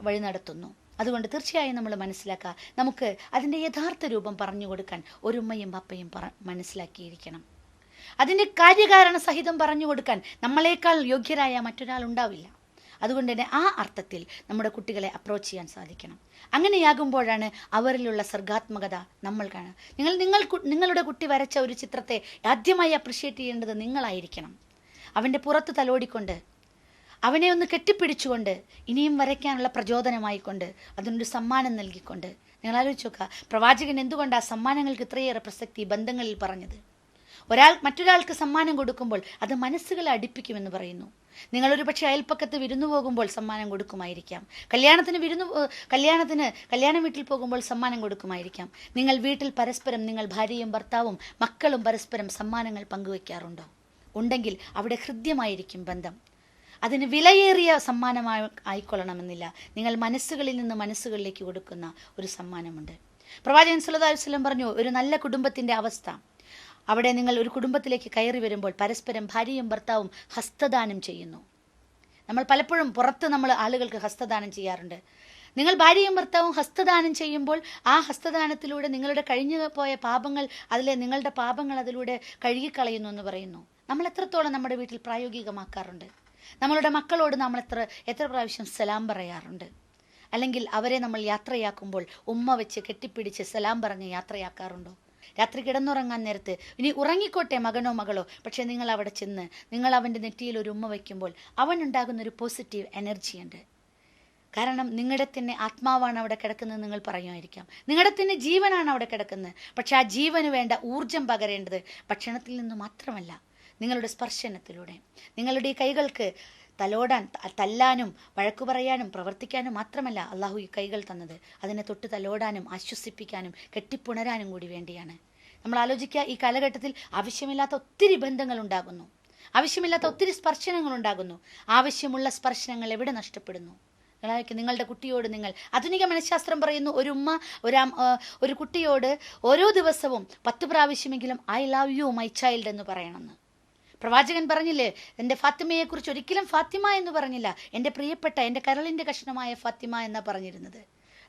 വഴി നടത്തുന്നു. അതുകൊണ്ട് തീർച്ചയായും നമ്മൾ മനസ്സിലാക്കുക, നമുക്ക് അതിൻ്റെ യഥാർത്ഥ രൂപം പറഞ്ഞു കൊടുക്കാൻ ഒരു ഉമ്മയും പപ്പയും മനസ്സിലാക്കിയിരിക്കണം. അതിൻ്റെ കാര്യകാരണ സഹിതം പറഞ്ഞു കൊടുക്കാൻ നമ്മളെക്കാൾ യോഗ്യരായ മറ്റൊരാൾ ഉണ്ടാവില്ല. അതുകൊണ്ട് തന്നെ ആ അർത്ഥത്തിൽ നമ്മുടെ കുട്ടികളെ അപ്രോച്ച് ചെയ്യാൻ സാധിക്കണം. അങ്ങനെയാകുമ്പോഴാണ് അവരിലുള്ള സർഗാത്മകത നമ്മൾ കാണുക. നിങ്ങളുടെ കുട്ടി വരച്ച ഒരു ചിത്രത്തെ ആദ്യമായി അപ്രിഷ്യേറ്റ് ചെയ്യേണ്ടത് നിങ്ങളായിരിക്കണം. അവൻ്റെ പുറത്ത് തലോടിക്കൊണ്ട്, അവനെ ഒന്ന് കെട്ടിപ്പിടിച്ചുകൊണ്ട്, ഇനിയും വരയ്ക്കാനുള്ള പ്രചോദനമായിക്കൊണ്ട്, അതിനൊരു സമ്മാനം നൽകിക്കൊണ്ട്. നിങ്ങൾ ആലോചിച്ച് നോക്കുക, പ്രവാചകൻ എന്തുകൊണ്ടാണ് സമ്മാനങ്ങൾക്ക് ഇത്രയേറെ പ്രസക്തി ബന്ധങ്ങളിൽ പറഞ്ഞത്? മറ്റൊരാൾക്ക് സമ്മാനം കൊടുക്കുമ്പോൾ അത് മനസ്സുകളെ അടുപ്പിക്കുമെന്ന് പറയുന്നു. നിങ്ങളൊരു പക്ഷേ അയൽപ്പക്കത്ത് വിരുന്നു പോകുമ്പോൾ സമ്മാനം കൊടുക്കുമായിരിക്കാം. കല്യാണ വീട്ടിൽ പോകുമ്പോൾ സമ്മാനം കൊടുക്കുമായിരിക്കാം. നിങ്ങൾ വീട്ടിൽ പരസ്പരം, നിങ്ങൾ ഭാര്യയും ഭർത്താവും മക്കളും പരസ്പരം സമ്മാനങ്ങൾ പങ്കുവെക്കാറുണ്ടോ? ഉണ്ടെങ്കിൽ അവിടെ ഹൃദ്യമായിരിക്കും ബന്ധം. അതിന് വിലയേറിയ സമ്മാനമായി ആയിക്കൊള്ളണമെന്നില്ല. നിങ്ങൾ മനസ്സുകളിൽ നിന്ന് മനസ്സുകളിലേക്ക് കൊടുക്കുന്ന ഒരു സമ്മാനമുണ്ട്. പ്രവാചകൻ സല്ലല്ലാഹു അലൈഹി വസല്ലം പറഞ്ഞു, ഒരു നല്ല കുടുംബത്തിൻ്റെ അവസ്ഥ, അവിടെ നിങ്ങൾ ഒരു കുടുംബത്തിലേക്ക് കയറി വരുമ്പോൾ പരസ്പരം ഭാര്യയും ഭർത്താവും ഹസ്തദാനം ചെയ്യുന്നു. നമ്മൾ പലപ്പോഴും പുറത്ത് ആളുകൾക്ക് ഹസ്തദാനം ചെയ്യാറുണ്ട്. നിങ്ങൾ ഭാര്യയും ഭർത്താവും ഹസ്തദാനം ചെയ്യുമ്പോൾ ആ ഹസ്തദാനത്തിലൂടെ നിങ്ങളുടെ കഴിഞ്ഞു പോയ പാപങ്ങൾ, നിങ്ങളുടെ പാപങ്ങൾ അതിലൂടെ കഴുകിക്കളയുന്നു എന്ന് പറയുന്നു. നമ്മൾ എത്രത്തോളം നമ്മുടെ വീട്ടിൽ പ്രായോഗികമാക്കാറുണ്ട്? നമ്മളുടെ മക്കളോട് നമ്മൾ എത്ര പ്രാവശ്യം സലാം പറയാറുണ്ട്? അല്ലെങ്കിൽ അവരെ നമ്മൾ യാത്രയാക്കുമ്പോൾ ഉമ്മ വെച്ച് കെട്ടിപ്പിടിച്ച് സലാം പറഞ്ഞ് യാത്രയാക്കാറുണ്ടോ? രാത്രി കിടന്നുറങ്ങാൻ നേരത്ത്, ഇനി ഉറങ്ങിക്കോട്ടെ മകനോ മകളോ, പക്ഷേ നിങ്ങൾ അവിടെ ചെന്ന് നിങ്ങൾ അവൻ്റെ നെറ്റിയിൽ ഒരു ഉമ്മ വയ്ക്കുമ്പോൾ അവനുണ്ടാകുന്നൊരു പോസിറ്റീവ് എനർജിയുണ്ട്. കാരണം നിങ്ങളുടെ തന്നെ ആത്മാവാണ് അവിടെ കിടക്കുന്നത് നിങ്ങൾ പറയുമായിരിക്കാം. നിങ്ങളുടെ തന്നെ ജീവനാണ് അവിടെ കിടക്കുന്നത്. പക്ഷെ ആ ജീവന് വേണ്ട ഊർജം പകരേണ്ടത് ഭക്ഷണത്തിൽ നിന്ന് മാത്രമല്ല, നിങ്ങളുടെ സ്പർശനത്തിലൂടെ. നിങ്ങളുടെ ഈ കൈകൾക്ക് തല്ലാനും വഴക്കു പറയാനും പ്രവർത്തിക്കാനും മാത്രമല്ല അള്ളാഹു ഈ കൈകൾ തന്നത്, അതിനെ തൊട്ട് തലോടാനും ആശ്വസിപ്പിക്കാനും കെട്ടിപ്പുണരാനും കൂടി വേണ്ടിയാണ്. നമ്മൾ ആലോചിക്കുക, ഈ കാലഘട്ടത്തിൽ ആവശ്യമില്ലാത്ത ഒത്തിരി ബന്ധങ്ങൾ ഉണ്ടാകുന്നു, ആവശ്യമില്ലാത്ത ഒത്തിരി സ്പർശനങ്ങൾ ഉണ്ടാകുന്നു. ആവശ്യമുള്ള സ്പർശനങ്ങൾ എവിടെ നഷ്ടപ്പെടുന്നു? നിങ്ങളുടെ കുട്ടിയോട് ആധുനിക മനഃശാസ്ത്രം പറയുന്നു, ഒരു കുട്ടിയോട് ഓരോ ദിവസവും 10 പ്രാവശ്യമെങ്കിലും I love you my child എന്ന് പറയണമെന്ന്. പ്രവാചകൻ പറഞ്ഞില്ലേ, എൻ്റെ ഫാത്തിമയെക്കുറിച്ച് ഒരിക്കലും ഫാത്തിമ എന്ന് പറഞ്ഞില്ല, എൻ്റെ പ്രിയപ്പെട്ട, എൻ്റെ കരളിൻ്റെ കഷ്ണമായ ഫാത്തിമ എന്നാണ് പറഞ്ഞിരുന്നത്.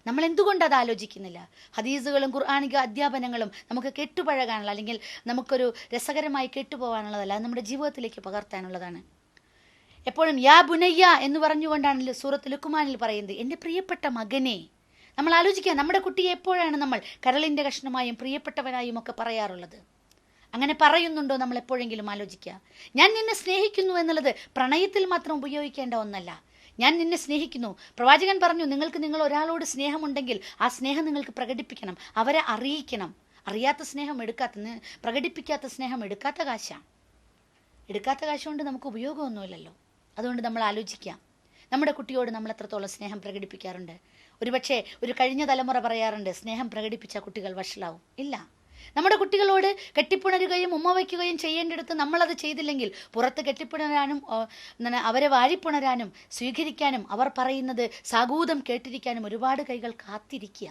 നമ്മൾ എന്തുകൊണ്ട് അത് ആലോചിക്കുന്നില്ല? ഹദീസുകളും ഖുർആനിക അധ്യാപനങ്ങളും നമുക്ക് കേട്ടുപഴകാനുള്ള, അല്ലെങ്കിൽ നമുക്കൊരു രസകരമായി കേട്ടുപോകാനുള്ളതല്ല, അത് നമ്മുടെ ജീവിതത്തിലേക്ക് പകർത്താനുള്ളതാണ്. എപ്പോഴും യാ ബുനയ്യ എന്ന് പറഞ്ഞുകൊണ്ടാണല്ലോ സൂറത്ത് ലുക്മാനിൽ പറയുന്നത്, എൻ്റെ പ്രിയപ്പെട്ട മകനെ. നമ്മൾ ആലോചിക്കുക, നമ്മുടെ കുട്ടിയെ എപ്പോഴാണ് നമ്മൾ കരളിൻ്റെ കഷ്ണമായും പ്രിയപ്പെട്ടവനായും ഒക്കെ പറയാറുള്ളത്? അങ്ങനെ പറയുന്നുണ്ടോ നമ്മൾ എപ്പോഴെങ്കിലും ആലോചിക്കുക? ഞാൻ നിന്നെ സ്നേഹിക്കുന്നു എന്നുള്ളത് പ്രണയത്തിൽ മാത്രം ഉപയോഗിക്കേണ്ട ഒന്നല്ല. ഞാൻ നിന്നെ സ്നേഹിക്കുന്നു. പ്രവാചകൻ പറഞ്ഞു, നിങ്ങൾ ഒരാളോട് സ്നേഹമുണ്ടെങ്കിൽ ആ സ്നേഹം നിങ്ങൾക്ക് പ്രകടിപ്പിക്കണം, അവരെ അറിയിക്കണം. അറിയാത്ത സ്നേഹം പ്രകടിപ്പിക്കാത്ത സ്നേഹം എടുക്കാത്ത കാശ് കൊണ്ട് നമുക്ക് ഉപയോഗമൊന്നുമില്ലല്ലോ. അതുകൊണ്ട് നമ്മൾ ആലോചിക്കാം, നമ്മുടെ കുട്ടിയോട് നമ്മൾ എത്രത്തോളം സ്നേഹം പ്രകടിപ്പിക്കാറുണ്ട്. ഒരുപക്ഷെ ഒരു കഴിഞ്ഞ തലമുറ പറയാറുണ്ട്, സ്നേഹം പ്രകടിപ്പിച്ച കുട്ടികൾ വഷളാവും. ഇല്ല, നമ്മുടെ കുട്ടികളോട് കെട്ടിപ്പുണരുകയും ഉമ്മ വയ്ക്കുകയും ചെയ്യേണ്ടിടത്ത് നമ്മളത് ചെയ്തില്ലെങ്കിൽ പുറത്ത് കെട്ടിപ്പുണരാനും അവരെ വാരിപ്പുണരാനും സ്വീകരിക്കാനും അവർ പറയുന്നത് സാഗൂതം കേട്ടിരിക്കാനും ഒരുപാട് കൈകൾ കാത്തിരിക്കുക.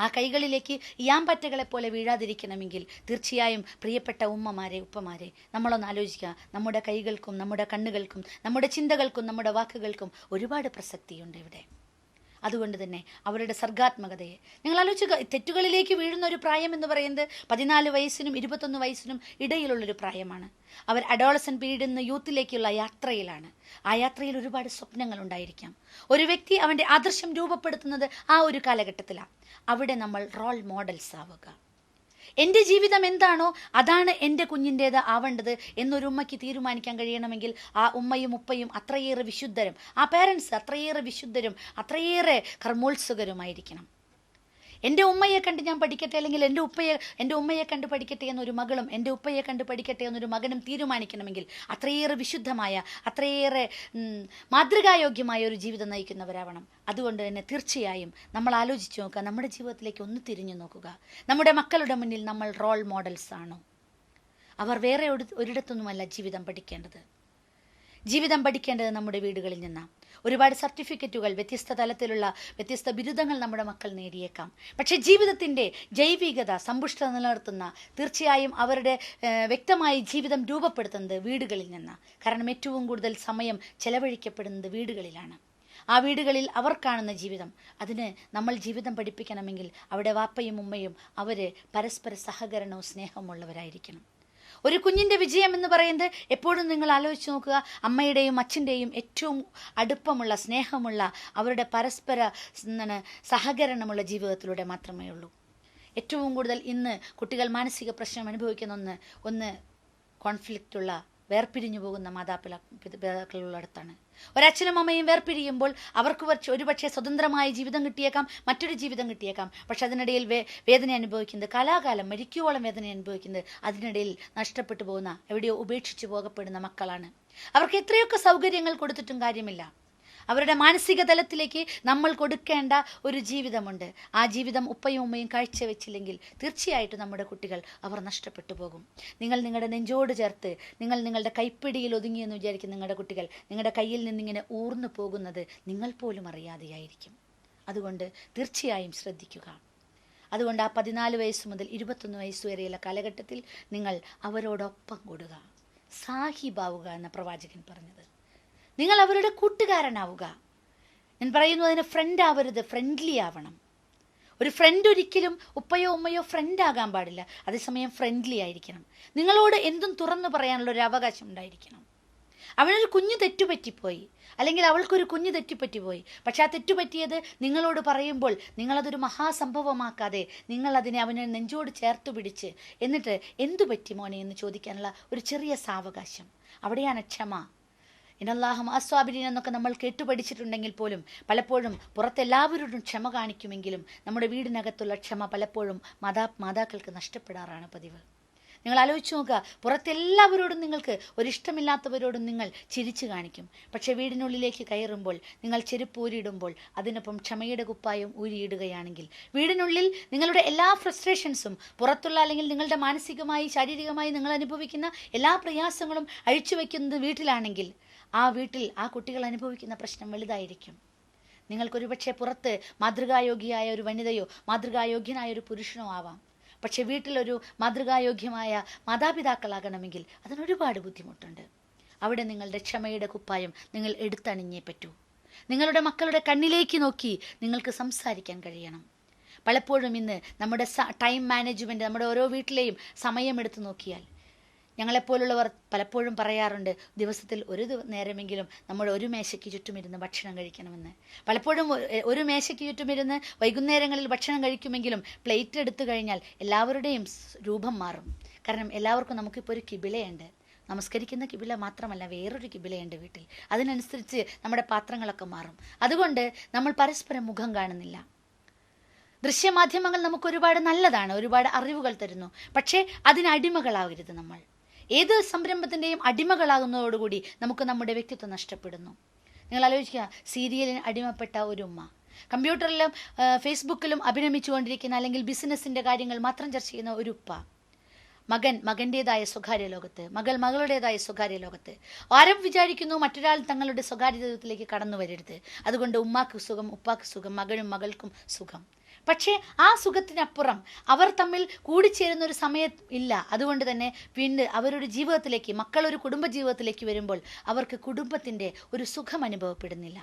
ആ കൈകളിലേക്ക് ഇയാമ്പറ്റകളെ പോലെ വീഴാതിരിക്കണമെങ്കിൽ തീർച്ചയായും പ്രിയപ്പെട്ട ഉമ്മമാരെ, ഉപ്പമാരെ, നമ്മളൊന്ന് ആലോചിക്കുക. നമ്മുടെ കൈകൾക്കും നമ്മുടെ കണ്ണുകൾക്കും നമ്മുടെ ചിന്തകൾക്കും നമ്മുടെ വാക്കുകൾക്കും ഒരുപാട് പ്രസക്തിയുണ്ട് ഇവിടെ. അതുകൊണ്ട് തന്നെ അവരുടെ സർഗാത്മകതയെ നിങ്ങൾ ആലോചിക്കുക. തെറ്റുകളിലേക്ക് വീഴുന്ന ഒരു പ്രായം എന്ന് പറയുന്നത് 14 വയസ്സിനും 21 വയസ്സിനും ഇടയിലുള്ളൊരു പ്രായമാണ്. അവർ അഡോളസൻ പീരീഡിൽ നിന്ന് യൂത്തിലേക്കുള്ള യാത്രയിലാണ്. ആ യാത്രയിൽ ഒരുപാട് സ്വപ്നങ്ങൾ ഉണ്ടായിരിക്കാം. ഒരു വ്യക്തി അവൻ്റെ ആദർശം രൂപപ്പെടുത്തുന്നത് ആ ഒരു കാലഘട്ടത്തിലാണ്. അവിടെ നമ്മൾ റോൾ മോഡൽസ് ആവുക. എൻ്റെ ജീവിതം എന്താണോ അതാണ് എൻ്റെ കുഞ്ഞിൻ്റേത് ആവേണ്ടത് എന്നൊരു ഉമ്മയ്ക്ക് തീരുമാനിക്കാൻ കഴിയണമെങ്കിൽ ആ ഉമ്മയും ഉപ്പയും അത്രയേറെ വിശുദ്ധരും, ആ പേരൻസ് അത്രയേറെ വിശുദ്ധരും അത്രയേറെ കർമ്മോത്സുകരുമായിരിക്കണം. എൻ്റെ ഉമ്മയെ കണ്ട് ഞാൻ പഠിക്കട്ടെ, അല്ലെങ്കിൽ എൻ്റെ ഉമ്മയെ കണ്ട് പഠിക്കട്ടെ എന്നൊരു മകളും എൻ്റെ ഉപ്പയെ കണ്ട് പഠിക്കട്ടെ എന്നൊരു മകനും തീരുമാനിക്കണമെങ്കിൽ അത്രയേറെ വിശുദ്ധമായ, അത്രയേറെ മാതൃകായോഗ്യമായ ഒരു ജീവിതം നയിക്കുന്നവരാവണം. അതുകൊണ്ട് തന്നെ തീർച്ചയായും നമ്മൾ ആലോചിച്ച് നോക്കുക, നമ്മുടെ ജീവിതത്തിലേക്ക് ഒന്ന് തിരിഞ്ഞു നോക്കുക. നമ്മുടെ മക്കളുടെ മുന്നിൽ നമ്മൾ റോൾ മോഡൽസ് ആണോ? അവർ വേറെ ഒരിടത്തൊന്നുമല്ല ജീവിതം പഠിക്കേണ്ടത്. ജീവിതം പഠിക്കേണ്ടത് നമ്മുടെ വീടുകളിൽ നിന്നാണ്. ഒരുപാട് സർട്ടിഫിക്കറ്റുകൾ, വ്യത്യസ്ത തലത്തിലുള്ള വ്യത്യസ്ത ബിരുദങ്ങൾ നമ്മുടെ മക്കൾ നേടിയേക്കാം. പക്ഷേ ജീവിതത്തിൻ്റെ ജൈവികത, സമ്പുഷ്ടത നിലനിർത്തുന്ന, തീർച്ചയായും അവരുടെ വ്യക്തമായി ജീവിതം രൂപപ്പെടുത്തുന്നത് വീടുകളിൽ നിന്നാണ്. കാരണം ഏറ്റവും കൂടുതൽ സമയം ചെലവഴിക്കപ്പെടുന്നത് വീടുകളിലാണ്. ആ വീടുകളിൽ അവർ കാണുന്ന ജീവിതം, അതിന് നമ്മൾ ജീവിതം പഠിപ്പിക്കണമെങ്കിൽ അവിടെ വാപ്പയും ഉമ്മയും അവർ പരസ്പര സഹകരണവും സ്നേഹമുള്ളവരായിരിക്കണം. ഒരു കുഞ്ഞിൻ്റെ വിജയം എന്ന് പറയുന്നത് എപ്പോഴും നിങ്ങൾ ആലോചിച്ച് നോക്കുക, അമ്മയുടെയും അച്ഛൻ്റെയും ഏറ്റവും അടുപ്പമുള്ള, സ്നേഹമുള്ള, അവരുടെ പരസ്പര സഹകരണമുള്ള ജീവിതത്തിലൂടെ മാത്രമേ ഉള്ളൂ. ഏറ്റവും കൂടുതൽ ഇന്ന് കുട്ടികൾ മാനസിക പ്രശ്നം അനുഭവിക്കുന്ന ഒന്ന് കോൺഫ്ലിക്റ്റുള്ള, വേർപിരിഞ്ഞു പോകുന്ന മാതാപിതാക്കളുള്ളിടത്താണ്. ഒരച്ഛനും അമ്മയും വേർപിരിയുമ്പോൾ അവർക്ക് ഒരുപക്ഷെ സ്വതന്ത്രമായ ജീവിതം കിട്ടിയേക്കാം, മറ്റൊരു ജീവിതം കിട്ടിയേക്കാം. പക്ഷെ അതിനിടയിൽ വേദന അനുഭവിക്കുന്നത്, കാലാകാലം മരിക്കുവോളം വേദന അനുഭവിക്കുന്നത് അതിനിടയിൽ നഷ്ടപ്പെട്ടു പോകുന്ന, എവിടെയോ ഉപേക്ഷിച്ചു പോകപ്പെടുന്ന മക്കളാണ്. അവർക്ക് എത്രയൊക്കെ സൗകര്യങ്ങൾ കൊടുത്തിട്ടും കാര്യമില്ല. അവരുടെ മാനസിക തലത്തിലേക്ക് നമ്മൾ കൊടുക്കേണ്ട ഒരു ജീവിതമുണ്ട്. ആ ജീവിതം ഉപ്പയും ഉമ്മയും കാഴ്ചവെച്ചില്ലെങ്കിൽ തീർച്ചയായിട്ടും നമ്മുടെ കുട്ടികൾ അവർ നഷ്ടപ്പെട്ടു പോകും. നിങ്ങൾ നിങ്ങളുടെ നെഞ്ചോട് ചേർത്ത്, നിങ്ങൾ നിങ്ങളുടെ കൈപ്പിടിയിൽ ഒതുങ്ങിയെന്ന് വിചാരിക്കുന്ന നിങ്ങളുടെ കുട്ടികൾ നിങ്ങളുടെ കയ്യിൽ നിന്നിങ്ങനെ ഊർന്നു പോകുന്നത് നിങ്ങൾ പോലും അറിയാതെയായിരിക്കും. അതുകൊണ്ട് തീർച്ചയായും ശ്രദ്ധിക്കുക. അതുകൊണ്ട് ആ 14 വയസ്സ് മുതൽ 21 വയസ്സ് വരെയുള്ള കാലഘട്ടത്തിൽ നിങ്ങൾ അവരോടൊപ്പം കൂടുക, സാഹിബാവുക എന്ന പ്രവാചകൻ പറഞ്ഞത്. നിങ്ങൾ അവരുടെ കൂട്ടുകാരനാവുക. ഞാൻ പറയുന്നു, അതിന് ഫ്രണ്ട് ആവരുത്, ഫ്രണ്ട്ലി ആവണം. ഒരു ഫ്രണ്ട് ഒരിക്കലും ഉപ്പയോ ഉമ്മയോ ഫ്രണ്ട് ആകാൻ പാടില്ല. അതേസമയം ഫ്രണ്ട്ലി ആയിരിക്കണം. നിങ്ങളോട് എന്തും തുറന്നു പറയാനുള്ള ഒരു അവകാശം ഉണ്ടായിരിക്കണം. അവനൊരു കുഞ്ഞു തെറ്റുപറ്റിപ്പോയി, അല്ലെങ്കിൽ അവൾക്കൊരു കുഞ്ഞു തെറ്റുപറ്റിപ്പോയി. പക്ഷെ ആ തെറ്റുപറ്റിയത് നിങ്ങളോട് പറയുമ്പോൾ നിങ്ങളതൊരു മഹാസംഭവമാക്കാതെ അവനെ നെഞ്ചോട് ചേർത്ത് പിടിച്ച് എന്നിട്ട് എന്തു പറ്റി മോനെ എന്ന് ചോദിക്കാനുള്ള ഒരു ചെറിയ സാവകാശം, അവിടെയാണ് ക്ഷമ. ഇന്നല്ലാഹു അസ്വാബിരീൻ എന്നൊക്കെ നമ്മൾ കേട്ടുപഠിച്ചിട്ടുണ്ടെങ്കിൽ പോലും പലപ്പോഴും പുറത്തെല്ലാവരോടും ക്ഷമ കാണിക്കുമെങ്കിലും നമ്മുടെ വീടിനകത്തുള്ള ക്ഷമ പലപ്പോഴും മാതാക്കൾക്ക് നഷ്ടപ്പെടാറാണ് പതിവ്. നിങ്ങൾ ആലോചിച്ച് നോക്കുക, പുറത്തെല്ലാവരോടും നിങ്ങൾക്ക് ഒരിഷ്ടമില്ലാത്തവരോടും നിങ്ങൾ ചിരിച്ചു കാണിക്കും. പക്ഷേ വീടിനുള്ളിലേക്ക് കയറുമ്പോൾ നിങ്ങൾ ചെരുപ്പ് ഊരിയിടുമ്പോൾ അതിനൊപ്പം ക്ഷമയുടെ കുപ്പായം ഊരിയിടുകയാണെങ്കിൽ വീടിനുള്ളിൽ നിങ്ങളുടെ എല്ലാ ഫ്രസ്ട്രേഷൻസും പുറത്തുള്ള, അല്ലെങ്കിൽ നിങ്ങളുടെ മാനസികമായി ശാരീരികമായി നിങ്ങൾ അനുഭവിക്കുന്ന എല്ലാ പ്രയാസങ്ങളും അഴിച്ചു വയ്ക്കുന്നത് വീട്ടിലാണെങ്കിൽ ആ വീട്ടിൽ ആ കുട്ടികൾ അനുഭവിക്കുന്ന പ്രശ്നം വലുതായിരിക്കും. നിങ്ങൾക്കൊരുപക്ഷെ പുറത്ത് മാതൃകായോഗ്യയായ ഒരു വനിതയോ മാതൃകായോഗ്യനായ ഒരു പുരുഷനോ ആവാം. പക്ഷെ വീട്ടിലൊരു മാതൃകായോഗ്യമായ മാതാപിതാക്കളാകണമെങ്കിൽ അതിനൊരുപാട് ബുദ്ധിമുട്ടുണ്ട്. അവിടെ നിങ്ങളുടെ ക്ഷമയുടെ കുപ്പായം നിങ്ങൾ എടുത്തണിഞ്ഞേ പറ്റൂ. നിങ്ങളുടെ മക്കളുടെ കണ്ണിലേക്ക് നോക്കി നിങ്ങൾക്ക് സംസാരിക്കാൻ കഴിയണം. പലപ്പോഴും ഇന്ന് നമ്മുടെ ടൈം മാനേജ്മെൻറ്റ്, നമ്മുടെ ഓരോ വീട്ടിലെയും സമയമെടുത്ത് നോക്കിയാൽ ഞങ്ങളെപ്പോലുള്ളവർ പലപ്പോഴും പറയാറുണ്ട്, ദിവസത്തിൽ ഒരു നേരമെങ്കിലും നമ്മൾ ഒരു മേശയ്ക്ക് ചുറ്റുമിരുന്ന് ഭക്ഷണം കഴിക്കണമെന്ന്. പലപ്പോഴും ഒരു മേശയ്ക്ക് ചുറ്റുമിരുന്ന് വൈകുന്നേരങ്ങളിൽ ഭക്ഷണം കഴിക്കുമെങ്കിലും പ്ലേറ്റ് എടുത്തു കഴിഞ്ഞാൽ എല്ലാവരുടെയും രൂപം മാറും. കാരണം എല്ലാവർക്കും നമുക്കിപ്പോൾ ഒരു കിബിലയുണ്ട്. നമസ്കരിക്കുന്ന കിബില മാത്രമല്ല, വേറൊരു കിബിലയുണ്ട് വീട്ടിൽ. അതിനനുസരിച്ച് നമ്മുടെ പാത്രങ്ങളൊക്കെ മാറും. അതുകൊണ്ട് നമ്മൾ പരസ്പരം മുഖം കാണുന്നില്ല. ദൃശ്യമാധ്യമങ്ങൾ നമുക്ക് ഒരുപാട് നല്ലതാണ്, ഒരുപാട് അറിവുകൾ തരുന്നു. പക്ഷേ അതിനടിമകളാകരുത് നമ്മൾ. ഏത് സംരംഭത്തിൻ്റെയും അടിമകളാകുന്നതോടുകൂടി നമുക്ക് നമ്മുടെ വ്യക്തിത്വം നഷ്ടപ്പെടുന്നു. നിങ്ങൾ ആലോചിക്കുക, സീരിയലിന് അടിമപ്പെട്ട ഒരു ഉമ്മ, കമ്പ്യൂട്ടറിലും ഫേസ്ബുക്കിലും അഭിനമിച്ചുകൊണ്ടിരിക്കുന്ന, അല്ലെങ്കിൽ ബിസിനസ്സിൻ്റെ കാര്യങ്ങൾ മാത്രം ചർച്ച ചെയ്യുന്ന ഒരു ഉപ്പ, മകൻ മകൻ്റേതായ സ്വകാര്യ ലോകത്ത്, മകൾ മകളുടേതായ സ്വകാര്യ ലോകത്ത്. ആരും വിചാരിക്കുന്നു മറ്റൊരാൾ തങ്ങളുടെ സ്വകാര്യ ജീവിതത്തിലേക്ക് കടന്നു വരരുത്. അതുകൊണ്ട് ഉമ്മാക്ക് സുഖം, ഉപ്പാക്ക് സുഖം, മകനും മകൾക്കും സുഖം. പക്ഷേ ആ സുഖത്തിനപ്പുറം അവർ തമ്മിൽ കൂടിച്ചേരുന്ന ഒരു സമയം ഇല്ല. അതുകൊണ്ട് തന്നെ പിന്നെ അവരുടെ ജീവിതത്തിലേക്ക്, മക്കളൊരു കുടുംബ ജീവിതത്തിലേക്ക് വരുമ്പോൾ അവർക്ക് കുടുംബത്തിൻ്റെ ഒരു സുഖം അനുഭവപ്പെടുന്നില്ല.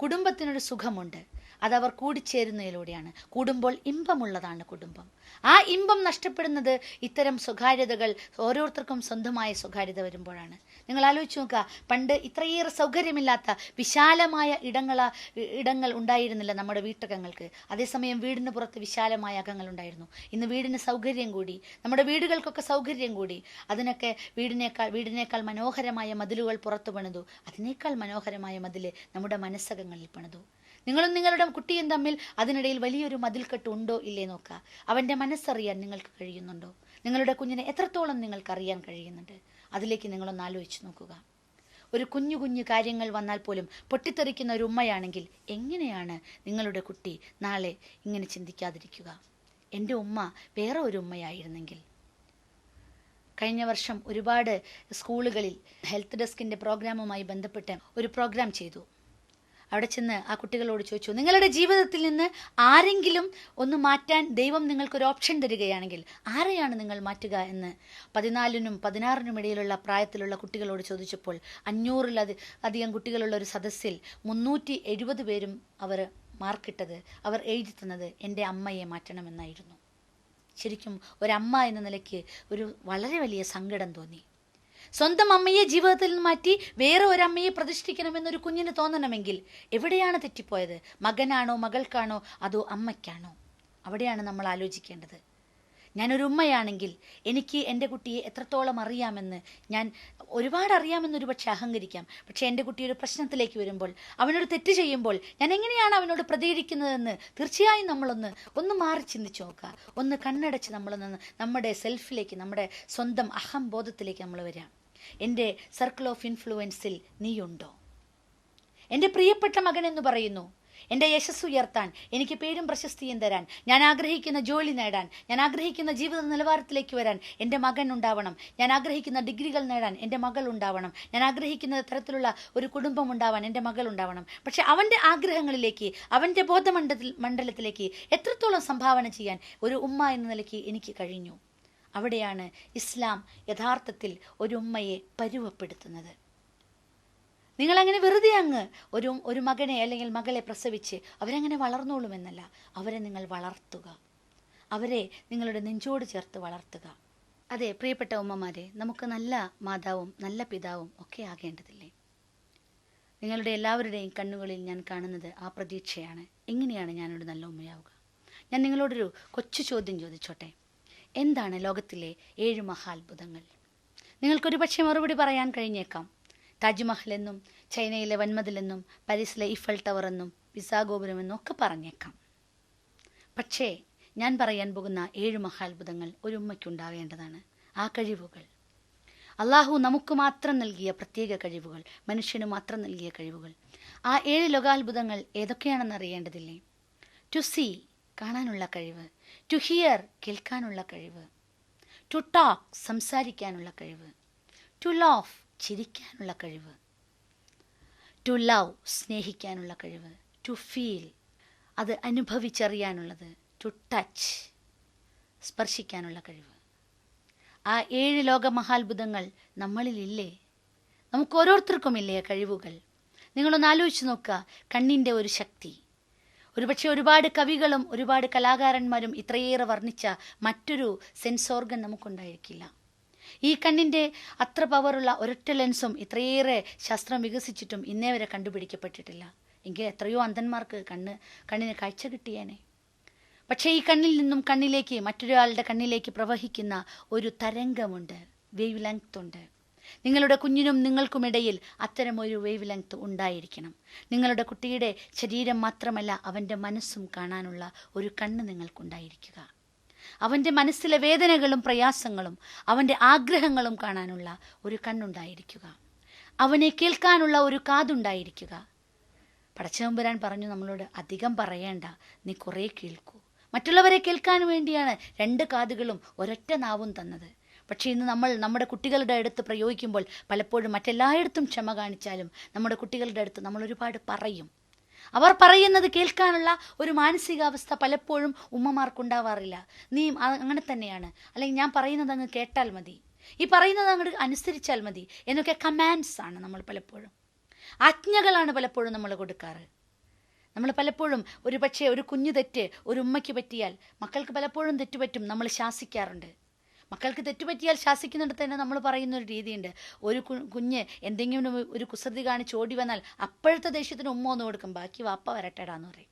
കുടുംബത്തിനൊരു സുഖമുണ്ട്, അതവർ കൂടിച്ചേരുന്നതിലൂടെയാണ്. കൂടുമ്പോൾ ഇമ്പമുള്ളതാണ് കുടുംബം. ആ ഇമ്പം നഷ്ടപ്പെടുന്നത് ഇത്തരം സ്വകാര്യതകൾ, ഓരോരുത്തർക്കും സ്വന്തമായ സ്വകാര്യത വരുമ്പോഴാണ്. നിങ്ങൾ ആലോചിച്ച് നോക്കുക, പണ്ട് ഇത്രയേറെ സൗകര്യമില്ലാത്ത വിശാലമായ ഇടങ്ങൾ ഉണ്ടായിരുന്നില്ല നമ്മുടെ വീട്ടകങ്ങൾക്ക്. അതേസമയം വീടിന് പുറത്ത് വിശാലമായ അകങ്ങൾ ഉണ്ടായിരുന്നു. ഇന്ന് വീടിന് സൗകര്യം കൂടി, നമ്മുടെ വീടുകൾക്കൊക്കെ സൗകര്യം കൂടി. അതിനൊക്കെ വീടിനേക്കാൾ മനോഹരമായ മതിലുകൾ പുറത്തു പണിതു. അതിനേക്കാൾ മനോഹരമായ മതിൽ നമ്മുടെ മനസ്സകങ്ങളിൽ പണിതു. നിങ്ങളും നിങ്ങളുടെ കുട്ടിയും തമ്മിൽ അതിനിടയിൽ വലിയൊരു മതിൽക്കെട്ട് ഉണ്ടോ ഇല്ലേ നോക്കുക. അവൻ്റെ മനസ്സറിയാൻ നിങ്ങൾക്ക് കഴിയുന്നുണ്ടോ? നിങ്ങളുടെ കുഞ്ഞിനെ എത്രത്തോളം നിങ്ങൾക്ക് അറിയാൻ കഴിയുന്നുണ്ട്? അതിലേക്ക് നിങ്ങളൊന്ന് ആലോചിച്ച് നോക്കുക. ഒരു കുഞ്ഞു കുഞ്ഞു കാര്യങ്ങൾ വന്നാൽ പോലും പൊട്ടിത്തെറിക്കുന്ന ഒരു ഉമ്മയാണെങ്കിൽ എങ്ങനെയാണ് നിങ്ങളുടെ കുട്ടി നാളെ ഇങ്ങനെ ചിന്തിക്കാതിരിക്കുക? എൻ്റെ ഉമ്മ വേറെ ഒരു ഉമ്മയായിരുന്നെങ്കിൽ. കഴിഞ്ഞ വർഷം ഒരുപാട് സ്കൂളുകളിൽ ഹെൽത്ത് ഡെസ്കിൻ്റെ പ്രോഗ്രാമുമായി ബന്ധപ്പെട്ട് ഒരു പ്രോഗ്രാം ചെയ്തു. അവിടെ ചെന്ന് ആ കുട്ടികളോട് ചോദിച്ചു, നിങ്ങളുടെ ജീവിതത്തിൽ നിന്ന് ആരെങ്കിലും ഒന്ന് മാറ്റാൻ ദൈവം നിങ്ങൾക്കൊരു ഓപ്ഷൻ തരികയാണെങ്കിൽ ആരെയാണ് നിങ്ങൾ മാറ്റുക എന്ന് 14നും 16നും ഇടയിലുള്ള പ്രായത്തിലുള്ള കുട്ടികളോട് ചോദിച്ചപ്പോൾ 500-ലധികം കുട്ടികളുള്ള ഒരു സദസ്സിൽ 370 പേരും അവർ മാർക്കിട്ടത്, അവർ എഴുതി തന്നത് എൻ്റെ അമ്മയെ മാറ്റണമെന്നായിരുന്നു. ശരിക്കും ഒരമ്മ എന്ന നിലയ്ക്ക് ഒരു വളരെ വലിയ സങ്കടം തോന്നി. സ്വന്തം അമ്മയെ ജീവിതത്തിൽ നിന്ന് മാറ്റി വേറെ ഒരമ്മയെ പ്രതിഷ്ഠിക്കണമെന്നൊരു കുഞ്ഞിന് തോന്നണമെങ്കിൽ എവിടെയാണ് തെറ്റിപ്പോയത്? മകനാണോ, മകൾക്കാണോ, അതോ അമ്മയ്ക്കാണോ? അവിടെയാണ് നമ്മൾ ആലോചിക്കേണ്ടത്. ഞാനൊരു ഉമ്മയാണെങ്കിൽ എനിക്ക് എൻ്റെ കുട്ടിയെ എത്രത്തോളം അറിയാമെന്ന്, ഞാൻ ഒരുപാട് അറിയാമെന്നൊരു പക്ഷെ അഹങ്കരിക്കാം. പക്ഷേ എൻ്റെ കുട്ടി ഒരു പ്രശ്നത്തിലേക്ക് വരുമ്പോൾ, അവനോട് തെറ്റ് ചെയ്യുമ്പോൾ ഞാൻ എങ്ങനെയാണ് അവനോട് പ്രതികരിക്കുന്നതെന്ന് തീർച്ചയായും നമ്മളൊന്ന് മാറി ചിന്തിച്ച് നോക്കുക. ഒന്ന് കണ്ണടച്ച് നമ്മളൊന്ന് നമ്മുടെ സെൽഫിലേക്ക്, നമ്മുടെ സ്വന്തം അഹംബോധത്തിലേക്ക് നമ്മൾ വരാം. എൻ്റെ സർക്കിൾ ഓഫ് ഇൻഫ്ലുവൻസിൽ നീയുണ്ടോ? എൻ്റെ പ്രിയപ്പെട്ട മകൻ എന്ന് പറയുന്നു, എൻ്റെ യശസ് ഉയർത്താൻ, എനിക്ക് പേരും പ്രശസ്തിയും തരാൻ, ഞാൻ ആഗ്രഹിക്കുന്ന ജോലി നേടാൻ, ഞാൻ ആഗ്രഹിക്കുന്ന ജീവിത നിലവാരത്തിലേക്ക് വരാൻ എൻ്റെ മകൻ ഉണ്ടാവണം. ഞാൻ ആഗ്രഹിക്കുന്ന ഡിഗ്രികൾ നേടാൻ എൻ്റെ മകൾ ഉണ്ടാവണം. ഞാൻ ആഗ്രഹിക്കുന്ന തരത്തിലുള്ള ഒരു കുടുംബം ഉണ്ടാവാൻ എൻ്റെ മകൾ ഉണ്ടാവണം. പക്ഷെ അവൻ്റെ ആഗ്രഹങ്ങളിലേക്ക്, അവൻ്റെ ബോധമണ്ഡലത്തിലേക്ക് എത്രത്തോളം സംഭാവന ചെയ്യാൻ ഒരു ഉമ്മ എന്ന നിലയ്ക്ക് എനിക്ക് കഴിഞ്ഞു? അവിടെയാണ് ഇസ്ലാം യഥാർത്ഥത്തിൽ ഒരു ഉമ്മയെ പരുവപ്പെടുത്തുന്നത്. നിങ്ങളങ്ങനെ വെറുതെ അങ്ങ് ഒരു മകനെ അല്ലെങ്കിൽ മകളെ പ്രസവിച്ച് അവരങ്ങനെ വളർന്നോളുമെന്നല്ല, അവരെ നിങ്ങൾ വളർത്തുക, അവരെ നിങ്ങളുടെ നെഞ്ചോട് ചേർത്ത് വളർത്തുക. അതെ പ്രിയപ്പെട്ട ഉമ്മമാരെ, നമുക്ക് നല്ല മാതാവും നല്ല പിതാവും ഒക്കെ ആകേണ്ടതില്ലേ? നിങ്ങളുടെ എല്ലാവരുടെയും കണ്ണുകളിൽ ഞാൻ കാണുന്നത് ആ പ്രതീക്ഷയാണ്. എങ്ങനെയാണ് ഞാനൊരു നല്ല ഉമ്മയാവുക? ഞാൻ നിങ്ങളോടൊരു കൊച്ചു ചോദ്യം ചോദിച്ചോട്ടെ. എന്താണ് ലോകത്തിലെ 7 മഹാത്ഭുതങ്ങൾ? നിങ്ങൾക്കൊരു പക്ഷേ മറുപടി പറയാൻ കഴിഞ്ഞേക്കാം. താജ്മഹൽ എന്നും, ചൈനയിലെ വൻമതിലെന്നും, പാരീസിലെ ഈഫൽ ടവർ എന്നും, പിസാ ഗോപുരമെന്നും ഒക്കെ പറഞ്ഞേക്കാം. പക്ഷേ ഞാൻ പറയാൻ പോകുന്ന 7 മഹാത്ഭുതങ്ങൾ ഒരു ഉമ്മയ്ക്കുണ്ടാകേണ്ടതാണ്. ആ കഴിവുകൾ അള്ളാഹു നമുക്ക് മാത്രം നൽകിയ പ്രത്യേക കഴിവുകൾ, മനുഷ്യന് മാത്രം നൽകിയ കഴിവുകൾ. ആ 7 ലോകാത്ഭുതങ്ങൾ ഏതൊക്കെയാണെന്ന് അറിയേണ്ടതില്ലേ? ടു സീ, കാണാനുള്ള കഴിവ്. ടു ഹിയർ, കേൾക്കാനുള്ള കഴിവ്. ടു ടോക്ക്, സംസാരിക്കാനുള്ള കഴിവ്. ടു ലാഫ്, ചിരിക്കാനുള്ള കഴിവ്. ടു ലവ്, സ്നേഹിക്കാനുള്ള കഴിവ്. ടു ഫീൽ, അത് അനുഭവിച്ചറിയാനുള്ളത്. ടു ടച്ച്, സ്പർശിക്കാനുള്ള കഴിവ്. ആ 7 ലോകമഹാത്ഭുതങ്ങൾ നമ്മളിലില്ലേ? നമുക്ക് ഓരോരുത്തർക്കുമില്ലേ കഴിവുകൾ? നിങ്ങളൊന്ന് ആലോചിച്ച് നോക്കുക. കണ്ണിൻ്റെ ഒരു ശക്തി, ഒരുപക്ഷെ ഒരുപാട് കവികളും ഒരുപാട് കലാകാരന്മാരും ഇത്രയേറെ വർണ്ണിച്ച മറ്റൊരു സെൻസ് ഓർഗൻ നമുക്കുണ്ടായിരിക്കില്ല. ഈ കണ്ണിൻ്റെ അത്ര പവറുള്ള ഒരൊറ്റ ലെൻസും ഇത്രയേറെ ശാസ്ത്രം വികസിച്ചിട്ടും ഇന്നേ വരെ കണ്ടുപിടിക്കപ്പെട്ടിട്ടില്ല. എങ്കിൽ എത്രയോ അന്ധന്മാർക്ക് കണ്ണിന് കാഴ്ച കിട്ടിയേനെ. പക്ഷേ ഈ കണ്ണിൽ നിന്നും കണ്ണിലേക്ക്, മറ്റൊരാളുടെ കണ്ണിലേക്ക് പ്രവഹിക്കുന്ന ഒരു തരംഗമുണ്ട്, വേവ് ലെങ്ത് ഉണ്ട്. നിങ്ങളുടെ കുഞ്ഞിനും നിങ്ങൾക്കുമിടയിൽ അത്തരം ഒരു വേവ് ലെങ്ത് ഉണ്ടായിരിക്കണം. നിങ്ങളുടെ കുട്ടിയുടെ ശരീരം മാത്രമല്ല, അവൻ്റെ മനസ്സും കാണാനുള്ള ഒരു കണ്ണ് നിങ്ങൾക്കുണ്ടായിരിക്കുക. അവൻ്റെ മനസ്സിലെ വേദനകളും പ്രയാസങ്ങളും അവൻ്റെ ആഗ്രഹങ്ങളും കാണാനുള്ള ഒരു കണ്ണുണ്ടായിരിക്കുക. അവനെ കേൾക്കാനുള്ള ഒരു കാതുണ്ടായിരിക്കുക. പടച്ചതമ്പുരാൻ പറഞ്ഞു നമ്മളോട്, അധികം പറയേണ്ട, നീ കുറേ കേൾക്കൂ. മറ്റുള്ളവരെ കേൾക്കാൻ വേണ്ടിയാണ് 2 കാതുകളും ഒരൊറ്റ നാവും തന്നത്. പക്ഷേ ഇന്ന് നമ്മൾ നമ്മുടെ കുട്ടികളുടെ അടുത്ത് പ്രയോഗിക്കുമ്പോൾ പലപ്പോഴും മറ്റെല്ലായിടത്തും ക്ഷമ കാണിച്ചാലും നമ്മുടെ കുട്ടികളുടെ അടുത്ത് നമ്മൾ ഒരുപാട് പറയും. അവർ പറയുന്നത് കേൾക്കാനുള്ള ഒരു മാനസികാവസ്ഥ പലപ്പോഴും ഉമ്മമാർക്കുണ്ടാവാറില്ല. നീ അങ്ങനെ തന്നെയാണ്, അല്ലെങ്കിൽ ഞാൻ പറയുന്നത് അങ്ങ് കേട്ടാൽ മതി, ഈ പറയുന്നത് അങ്ങോട്ട് അനുസരിച്ചാൽ മതി എന്നൊക്കെ കമാൻഡ്സ് ആണ് നമ്മൾ പലപ്പോഴും, ആജ്ഞകളാണ് പലപ്പോഴും നമ്മൾ കൊടുക്കാറ്. നമ്മൾ പലപ്പോഴും ഒരു പക്ഷേ ഒരു കുഞ്ഞു തെറ്റ് ഒരു ഉമ്മയ്ക്ക് പറ്റിയാൽ, മക്കൾക്ക് പലപ്പോഴും തെറ്റുപറ്റും, നമ്മൾ ശാസിക്കാറുണ്ട്. മക്കൾക്ക് തെറ്റുപറ്റിയാൽ ശാസിക്കുന്നിടത്ത് തന്നെ നമ്മൾ പറയുന്നൊരു രീതിയുണ്ട്. ഒരു കുഞ്ഞ് എന്തെങ്കിലും ഒരു കുസൃതി കാണിച്ച് ഓടി വന്നാൽ അപ്പോഴത്തെ ദേഷ്യത്തിന് ഉമ്മ ഒന്ന് കൊടുക്കും, ബാക്കി വാപ്പ വരട്ടെടാന്ന് പറയും.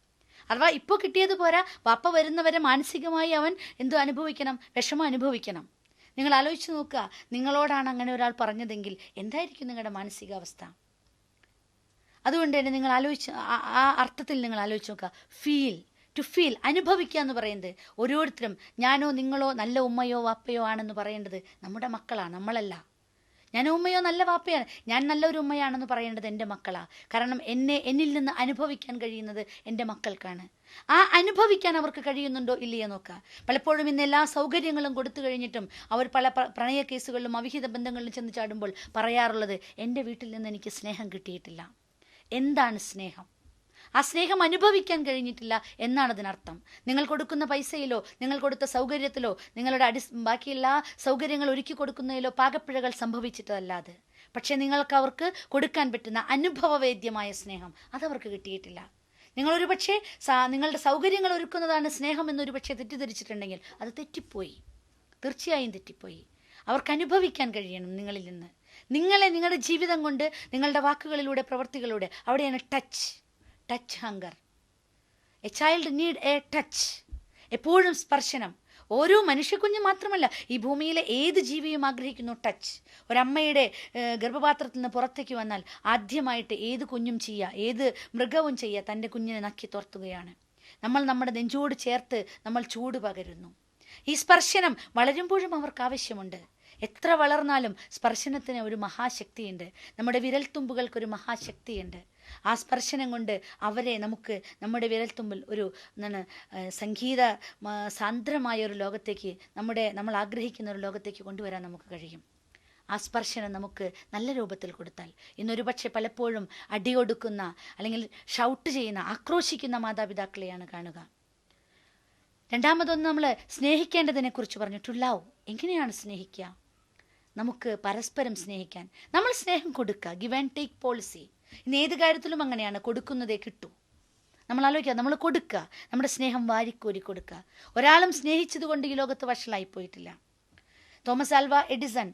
അഥവാ ഇപ്പോൾ കിട്ടിയത് പോരാ, വാപ്പ വരുന്നവരെ മാനസികമായി അവൻ എന്തോ അനുഭവിക്കണം, വിഷമം അനുഭവിക്കണം. നിങ്ങൾ ആലോചിച്ച് നോക്കുക, നിങ്ങളോടാണ് അങ്ങനെ ഒരാൾ പറഞ്ഞതെങ്കിൽ എന്തായിരിക്കും നിങ്ങളുടെ മാനസികാവസ്ഥ? അതുകൊണ്ട് തന്നെ നിങ്ങൾ ആ അർത്ഥത്തിൽ നിങ്ങൾ ആലോചിച്ച് നോക്കുക. ടു ഫീൽ, അനുഭവിക്കുക എന്ന് പറയുന്നത് ഓരോരുത്തരും, ഞാനോ നിങ്ങളോ നല്ല ഉമ്മയോ വാപ്പയോ ആണെന്ന് പറയേണ്ടത് നമ്മുടെ മക്കളാണ്, നമ്മളല്ല. ഞാൻ ഉമ്മയോ നല്ല വാപ്പയാണ്, ഞാൻ നല്ലൊരു ഉമ്മയാണെന്ന് പറയേണ്ടത് എൻ്റെ മക്കളാണ്. കാരണം എന്നിൽ നിന്ന് അനുഭവിക്കാൻ കഴിയുന്നത് എൻ്റെ മക്കൾക്കാണ്. ആ അനുഭവിക്കാൻ അവർക്ക് കഴിയുന്നുണ്ടോ ഇല്ലയോ നോക്കുക. പലപ്പോഴും ഇന്ന് എല്ലാ സൗകര്യങ്ങളും കൊടുത്തു കഴിഞ്ഞിട്ടും അവർ പല പ്രണയ കേസുകളിലും അവിഹിത ബന്ധങ്ങളിലും ചെന്ന് ചാടുമ്പോൾ പറയാറുള്ളത്, എൻ്റെ വീട്ടിൽ നിന്ന് എനിക്ക് സ്നേഹം കിട്ടിയിട്ടില്ല. എന്താണ് സ്നേഹം? ആ സ്നേഹം അനുഭവിക്കാൻ കഴിഞ്ഞിട്ടില്ല എന്നാണ് അതിനർത്ഥം. നിങ്ങൾ കൊടുക്കുന്ന പൈസയിലോ നിങ്ങൾ കൊടുത്ത സൗകര്യത്തിലോ നിങ്ങളുടെ ബാക്കി എല്ലാ സൗകര്യങ്ങൾ ഒരുക്കി കൊടുക്കുന്നതിലോ പാകപ്പിഴകൾ സംഭവിച്ചിട്ടല്ലാതെ, പക്ഷേ നിങ്ങൾക്ക് അവർക്ക് കൊടുക്കാൻ പറ്റുന്ന അനുഭവവേദ്യമായ സ്നേഹം അതവർക്ക് കിട്ടിയിട്ടില്ല. നിങ്ങളൊരു പക്ഷേ നിങ്ങളുടെ സൗകര്യങ്ങൾ ഒരുക്കുന്നതാണ് സ്നേഹം എന്നൊരു പക്ഷേ തെറ്റിദ്ധരിച്ചിട്ടുണ്ടെങ്കിൽ അത് തെറ്റിപ്പോയി, തീർച്ചയായും തെറ്റിപ്പോയി. അവർക്ക് അനുഭവിക്കാൻ കഴിയണം നിങ്ങളിൽ നിന്ന്. നിങ്ങളുടെ ജീവിതം കൊണ്ട്, നിങ്ങളുടെ വാക്കുകളിലൂടെ, പ്രവൃത്തികളിലൂടെ, അവിടെയാണ് touch hunger. A child need A touch, എപ്പോഴും സ്പർശനം. ഓരോ മനുഷ്യക്കുഞ്ഞ് മാത്രമല്ല, ഈ ഭൂമിയിലെ ഏത് ജീവിയും ആഗ്രഹിക്കുന്നു ടച്ച്. ഒരമ്മയുടെ ഗർഭപാത്രത്തിൽ നിന്ന് പുറത്തേക്ക് വന്നാൽ ആദ്യമായിട്ട് ഏത് കുഞ്ഞും ചെയ്യുക, ഏത് മൃഗവും ചെയ്യുക, തൻ്റെ കുഞ്ഞിനെ നക്കി തുറത്തുകയാണ്. നമ്മൾ നമ്മുടെ നെഞ്ചോട് ചേർത്ത് നമ്മൾ ചൂട് പകരുന്നു. ഈ സ്പർശനം വളരുമ്പോഴും അവർക്ക് ആവശ്യമുണ്ട്. എത്ര വളർന്നാലും സ്പർശനത്തിന് ഒരു മഹാശക്തിയുണ്ട്. നമ്മുടെ വിരൽത്തുമ്പുകൾക്കൊരു മഹാശക്തിയുണ്ട്. ആ സ്പർശനം കൊണ്ട് അവരെ നമുക്ക് നമ്മുടെ വിരൽത്തുമ്പിൽ ഒരു സംഗീത സാന്ദ്രമായ ഒരു ലോകത്തേക്ക്, നമ്മൾ ആഗ്രഹിക്കുന്ന ഒരു ലോകത്തേക്ക് കൊണ്ടുവരാൻ നമുക്ക് കഴിയും. ആ സ്പർശനം നമുക്ക് നല്ല രൂപത്തിൽ കൊടുത്താൽ. ഇന്നൊരു പക്ഷേ പലപ്പോഴും അടികൊടുക്കുന്ന, അല്ലെങ്കിൽ ഷൗട്ട് ചെയ്യുന്ന, ആക്രോശിക്കുന്ന മാതാപിതാക്കളെയാണ് കാണുക. രണ്ടാമതൊന്ന്, നമ്മൾ സ്നേഹിക്കേണ്ടതിനെക്കുറിച്ച് പറഞ്ഞു. ടു ലവ്, എങ്ങനെയാണ് സ്നേഹിക്കുക? നമുക്ക് പരസ്പരം സ്നേഹിക്കാൻ നമ്മൾ സ്നേഹം കൊടുക്കുക. Give and take policy. ഇന്ന് ഏത് കാര്യത്തിലും അങ്ങനെയാണ്, കൊടുക്കുന്നതേ കിട്ടൂ. നമ്മൾ ആലോചിക്കുക, നമ്മൾ കൊടുക്കുക, നമ്മുടെ സ്നേഹം വാരിക്കോരി കൊടുക്കുക. ഒരാളും സ്നേഹിച്ചതുകൊണ്ട് ഈ ലോകത്ത് വഷളായി പോയിട്ടില്ല. തോമസ് ആൽവ എഡിസൺ,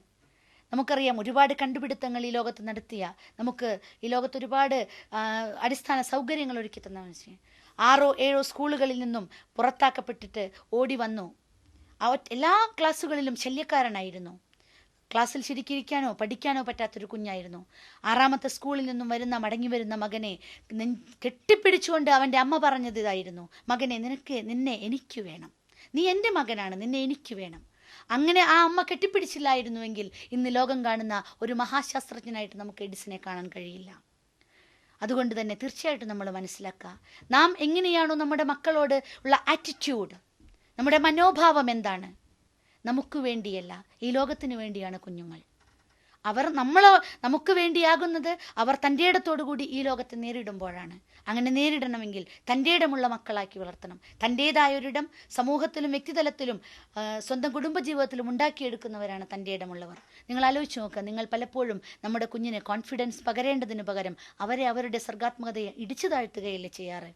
നമുക്കറിയാം, ഒരുപാട് കണ്ടുപിടുത്തങ്ങൾ ഈ ലോകത്ത് നടത്തിയ, നമുക്ക് ഈ ലോകത്ത് ഒരുപാട് അടിസ്ഥാന സൗകര്യങ്ങൾ ഒരുക്കി തന്ന മനുഷ്യൻ. 6 or 7 സ്കൂളുകളിൽ നിന്നും പുറത്താക്കപ്പെട്ടിട്ട് ഓടി വന്നു. എല്ലാ ക്ലാസ്സുകളിലും ശല്യക്കാരനായിരുന്നു. ക്ലാസ്സിൽ ശരിക്കിരിക്കാനോ പഠിക്കാനോ പറ്റാത്തൊരു കുഞ്ഞായിരുന്നു. 6ാമത്തെ സ്കൂളിൽ നിന്നും മടങ്ങി വരുന്ന മകനെ കെട്ടിപ്പിടിച്ചുകൊണ്ട് അവൻ്റെ അമ്മ പറഞ്ഞത് ഇതായിരുന്നു, മകനെ, നിന്നെ എനിക്ക് വേണം, നീ എൻ്റെ മകനാണ്, നിന്നെ എനിക്ക് വേണം. അങ്ങനെ ആ അമ്മ കെട്ടിപ്പിടിച്ചില്ലായിരുന്നുവെങ്കിൽ ഇന്ന് ലോകം കാണുന്ന ഒരു മഹാശാസ്ത്രജ്ഞനായിട്ട് നമുക്ക് എഡിസനെ കാണാൻ കഴിയില്ല. അതുകൊണ്ട് തന്നെ തീർച്ചയായിട്ടും നമ്മൾ മനസ്സിലാക്കുക, നാം എങ്ങനെയാണോ നമ്മുടെ മക്കളോട് ഉള്ള ആറ്റിറ്റ്യൂഡ്, നമ്മുടെ മനോഭാവം എന്താണ്? നമുക്ക് വേണ്ടിയല്ല, ഈ ലോകത്തിന് വേണ്ടിയാണ് കുഞ്ഞുങ്ങൾ. നമുക്ക് വേണ്ടിയാകുന്നത് അവർ തൻ്റെ ഇടത്തോടുകൂടി ഈ ലോകത്തെ നേരിടുമ്പോഴാണ്. അങ്ങനെ നേരിടണമെങ്കിൽ തൻ്റെ ഇടമുള്ള മക്കളാക്കി വളർത്തണം. തൻ്റേതായൊരിടം സമൂഹത്തിലും വ്യക്തിതലത്തിലും സ്വന്തം കുടുംബജീവിതത്തിലും ഉണ്ടാക്കിയെടുക്കുന്നവരാണ് തൻ്റെ ഇടമുള്ളവർ. നിങ്ങൾ ആലോചിച്ച് നോക്കുക, നിങ്ങൾ പലപ്പോഴും നമ്മുടെ കുഞ്ഞിന് കോൺഫിഡൻസ് പകരേണ്ടതിന് പകരം അവരുടെ സർഗാത്മകതയെ ഇടിച്ചു താഴ്ത്തുകയല്ലേ ചെയ്യാറ്?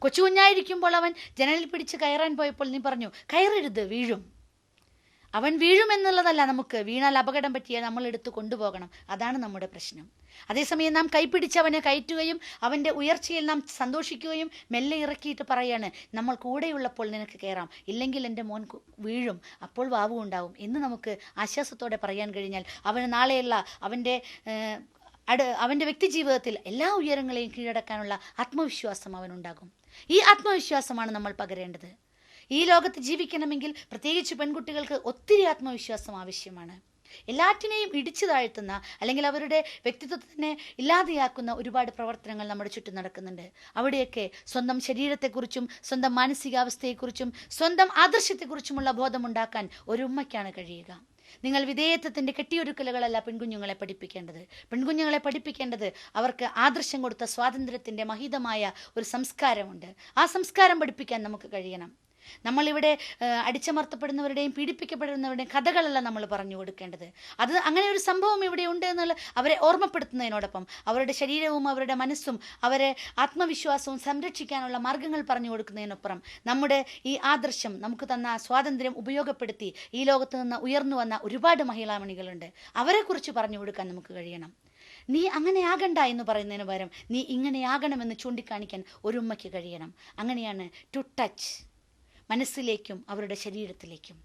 കൊച്ചു കുഞ്ഞായിരിക്കുമ്പോൾ അവൻ ജനലിൽ പിടിച്ച് കയറാൻ പോയപ്പോൾ നീ പറഞ്ഞു, കയറരുത്, വീഴും. അവൻ വീഴുമെന്നുള്ളതല്ല, നമുക്ക് വീണാൽ അപകടം പറ്റിയാൽ നമ്മൾ എടുത്ത് കൊണ്ടുപോകണം. അതാണ് നമ്മുടെ പ്രശ്നം. അതേസമയം നാം കൈപ്പിടിച്ച് അവനെ കയറ്റുകയും അവൻ്റെ ഉയർച്ചയിൽ നാം സന്തോഷിക്കുകയും മെല്ലെ ഇറക്കിയിട്ട് പറയാണ്, നമ്മൾ കൂടെയുള്ളപ്പോൾ നിനക്ക് കയറാം, ഇല്ലെങ്കിൽ എൻ്റെ മോൻ വീഴും, അപ്പോൾ വാവു ഉണ്ടാവും എന്ന് നമുക്ക് ആശ്വാസത്തോടെ പറയാൻ കഴിഞ്ഞാൽ അവന് നാളെയുള്ള അവൻ്റെ വ്യക്തി ജീവിതത്തിൽ എല്ലാ ഉയരങ്ങളെയും കീഴടക്കാനുള്ള ആത്മവിശ്വാസം അവനുണ്ടാകും. ഈ ആത്മവിശ്വാസമാണ് നമ്മൾ പകരേണ്ടത്. ഈ ലോകത്ത് ജീവിക്കണമെങ്കിൽ പ്രത്യേകിച്ച് പെൺകുട്ടികൾക്ക് ഒത്തിരി ആത്മവിശ്വാസം ആവശ്യമാണ്. എല്ലാറ്റിനെയും ഇടിച്ചു താഴ്ത്തുന്ന അല്ലെങ്കിൽ അവരുടെ വ്യക്തിത്വത്തിനെ ഇല്ലാതെയാക്കുന്ന ഒരുപാട് പ്രവർത്തനങ്ങൾ നമ്മുടെ ചുറ്റും നടക്കുന്നുണ്ട്. അവിടെയൊക്കെ സ്വന്തം ശരീരത്തെക്കുറിച്ചും സ്വന്തം മാനസികാവസ്ഥയെക്കുറിച്ചും സ്വന്തം ആദർശത്തെക്കുറിച്ചുമുള്ള ബോധമുണ്ടാക്കാൻ ഒരു ഉമ്മയ്ക്കാണ് കഴിയുക. നിങ്ങൾ വിധേയത്വത്തിൻ്റെ കെട്ടിയൊരുക്കലുകളല്ല പെൺകുഞ്ഞുങ്ങളെ പഠിപ്പിക്കേണ്ടത്. പെൺകുഞ്ഞുങ്ങളെ പഠിപ്പിക്കേണ്ടത് അവർക്ക് ആദർശം കൊടുത്ത സ്വാതന്ത്ര്യത്തിൻ്റെ മഹിതമായ ഒരു സംസ്കാരമുണ്ട്. ആ സംസ്കാരം പഠിപ്പിക്കാൻ നമുക്ക് കഴിയണം. നമ്മളിവിടെ അടിച്ചമർത്തപ്പെടുന്നവരുടെയും പീഡിപ്പിക്കപ്പെടുന്നവരുടെയും കഥകളല്ല നമ്മൾ പറഞ്ഞു കൊടുക്കേണ്ടത്. അത് അങ്ങനെ ഒരു സംഭവം ഇവിടെ ഉണ്ട് എന്നുള്ള അവരെ ഓർമ്മപ്പെടുത്തുന്നതിനോടൊപ്പം അവരുടെ ശരീരവും അവരുടെ മനസ്സും അവരെ ആത്മവിശ്വാസവും സംരക്ഷിക്കാനുള്ള മാർഗങ്ങൾ പറഞ്ഞു കൊടുക്കുന്നതിനപ്പുറം നമ്മുടെ ഈ ആദർശം നമുക്ക് തന്ന സ്വാതന്ത്ര്യം ഉപയോഗപ്പെടുത്തി ഈ ലോകത്ത് നിന്ന് ഉയർന്നു വന്ന ഒരുപാട് മഹിളാമണികളുണ്ട്. അവരെക്കുറിച്ച് പറഞ്ഞു കൊടുക്കാൻ നമുക്ക് കഴിയണം. നീ അങ്ങനെ ആകണ്ട എന്ന് പറയുന്നതിന് പകരം നീ ഇങ്ങനെയാകണമെന്ന് ചൂണ്ടിക്കാണിക്കാൻ ഒരു ഉമ്മയ്ക്ക് കഴിയണം. അങ്ങനെയാണ് ടു ടച്ച്, മനസ്സിലേക്കും അവരുടെ ശരീരത്തിലേക്കും.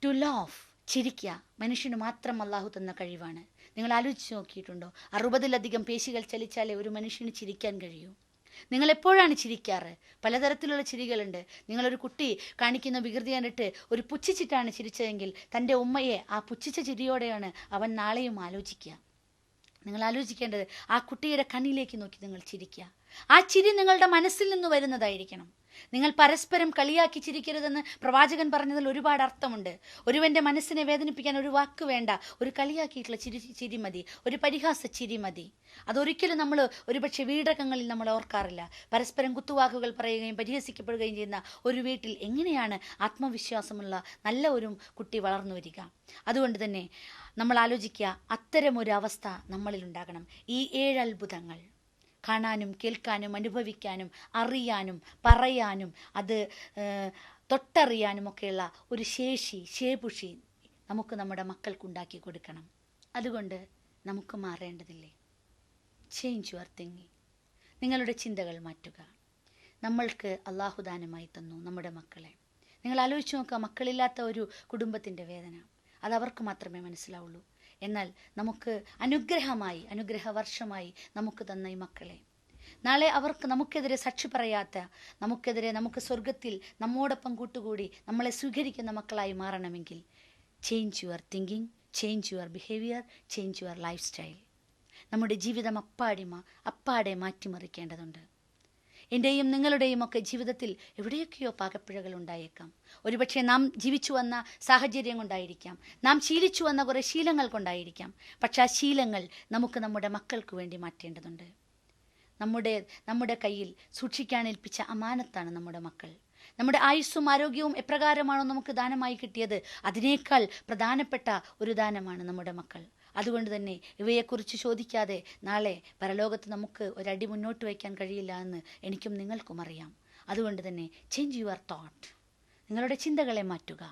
ടു ലാഫ്, ചിരിക്കുക മനുഷ്യന് മാത്രം അള്ളാഹു തന്ന കഴിവാണ്. നിങ്ങൾ ആലോചിച്ച് നോക്കിയിട്ടുണ്ടോ? 60-ലധികം പേശികൾ ചലിച്ചാലേ ഒരു മനുഷ്യന് ചിരിക്കാൻ കഴിയൂ. നിങ്ങൾ എപ്പോഴാണ് ചിരിക്കാറ്? പലതരത്തിലുള്ള ചിരികളുണ്ട്. നിങ്ങളൊരു കുട്ടി കാണിക്കുന്ന വികൃതി കണ്ടിട്ട് ഒരു പുച്ഛിച്ചിട്ടാണ് ചിരിച്ചതെങ്കിൽ തൻ്റെ ഉമ്മയെ ആ പുച്ഛിച്ച ചിരിയോടെയാണ് അവൻ നാളെയും ആലോചിക്കുക. നിങ്ങൾ ആലോചിക്കേണ്ടത് ആ കുട്ടിയുടെ കണ്ണിലേക്ക് നോക്കി നിങ്ങൾ ചിരിക്കുക. ആ ചിരി നിങ്ങളുടെ മനസ്സിൽ നിന്ന് വരുന്നതായിരിക്കണം. നിങ്ങൾ പരസ്പരം കളിയാക്കി ചിരിക്കരുതെന്ന് പ്രവാചകൻ പറഞ്ഞതിൽ ഒരുപാട് അർത്ഥമുണ്ട്. ഒരുവൻ്റെ മനസ്സിനെ വേദനിപ്പിക്കാൻ ഒരു വാക്ക് വേണ്ട, ഒരു കളിയാക്കിയിട്ടുള്ള ചിരി മതി, ഒരു പരിഹാസ ചിരി മതി. അതൊരിക്കലും നമ്മൾ ഒരുപക്ഷെ വീടകങ്ങളിൽ നമ്മൾ ഓർക്കാറില്ല. പരസ്പരം കുത്തുവാക്കുകൾ പറയുകയും പരിഹസിക്കപ്പെടുകയും ചെയ്യുന്ന ഒരു വീട്ടിൽ എങ്ങനെയാണ് ആത്മവിശ്വാസമുള്ള നല്ല ഒരു കുട്ടി വളർന്നു വരിക? അതുകൊണ്ട് തന്നെ നമ്മൾ ആലോചിക്കുക, അത്തരമൊരു അവസ്ഥ നമ്മളിൽ ഉണ്ടാകണം. ഈ 7 അത്ഭുതങ്ങൾ കാണാനും കേൾക്കാനും അനുഭവിക്കാനും അറിയാനും പറയാനും അത് തൊട്ടറിയാനും ഒക്കെയുള്ള ഒരു ശേപുഷി നമുക്ക് നമ്മുടെ മക്കൾക്കുണ്ടാക്കി കൊടുക്കണം. അതുകൊണ്ട് നമുക്ക് മാറേണ്ടതില്ലേ? Change your thinking. നിങ്ങളുടെ ചിന്തകൾ മാറ്റുക. നമ്മൾക്ക് അള്ളാഹുദാനമായി തന്നു നമ്മുടെ മക്കളെ. നിങ്ങൾ ആലോചിച്ച് നോക്കുക, മക്കളില്ലാത്ത ഒരു കുടുംബത്തിൻ്റെ വേദന അത് അവർക്ക് മാത്രമേ മനസ്സിലാവുള്ളൂ. എന്നാൽ നമുക്ക് അനുഗ്രഹവർഷമായി നമുക്ക് തന്ന ഈ മക്കളെ നാളെ അവർക്ക് നമുക്കെതിരെ സാക്ഷി പറയാത്ത, നമുക്ക് സ്വർഗത്തിൽ നമ്മോടൊപ്പം കൂട്ടുകൂടി നമ്മളെ സ്വീകരിക്കുന്ന മക്കളായി മാറണമെങ്കിൽ change your thinking, change your behaviour, change your lifestyle. നമ്മുടെ ജീവിതം അപ്പാടെ മാറ്റിമറിക്കേണ്ടതുണ്ട്. എൻ്റെയും നിങ്ങളുടെയും ഒക്കെ ജീവിതത്തിൽ എവിടെയൊക്കെയോ പാകപ്പിഴകൾ ഉണ്ടായേക്കാം. ഒരുപക്ഷെ നാം ജീവിച്ചു വന്ന സാഹചര്യം കൊണ്ടായിരിക്കാം, നാം ശീലിച്ചു വന്ന കുറേ ശീലങ്ങൾ കൊണ്ടായിരിക്കാം. പക്ഷെ ആ ശീലങ്ങൾ നമുക്ക് നമ്മുടെ മക്കൾക്ക് വേണ്ടി മാറ്റേണ്ടതുണ്ട്. നമ്മുടെ കയ്യിൽ സൂക്ഷിക്കാൻ ഏൽപ്പിച്ച അമാനത്താണ് നമ്മുടെ മക്കൾ. നമ്മുടെ ആയുസ്സും ആരോഗ്യവും എപ്രകാരമാണോ നമുക്ക് ദാനമായി കിട്ടിയത്, അതിനേക്കാൾ പ്രധാനപ്പെട്ട ഒരു ദാനമാണ് നമ്മുടെ മക്കൾ. അതുകൊണ്ട് തന്നെ ഇവയെക്കുറിച്ച് ചോദിക്കാതെ നാളെ പരലോകത്ത് നമുക്ക് ഒരടി മുന്നോട്ട് വയ്ക്കാൻ കഴിയില്ല എന്ന് എനിക്കും നിങ്ങൾക്കും അറിയാം. അതുകൊണ്ട് തന്നെ ചേഞ്ച് യുവർ തോട്ട്. നിങ്ങളുടെ ചിന്തകളെ മാറ്റുക.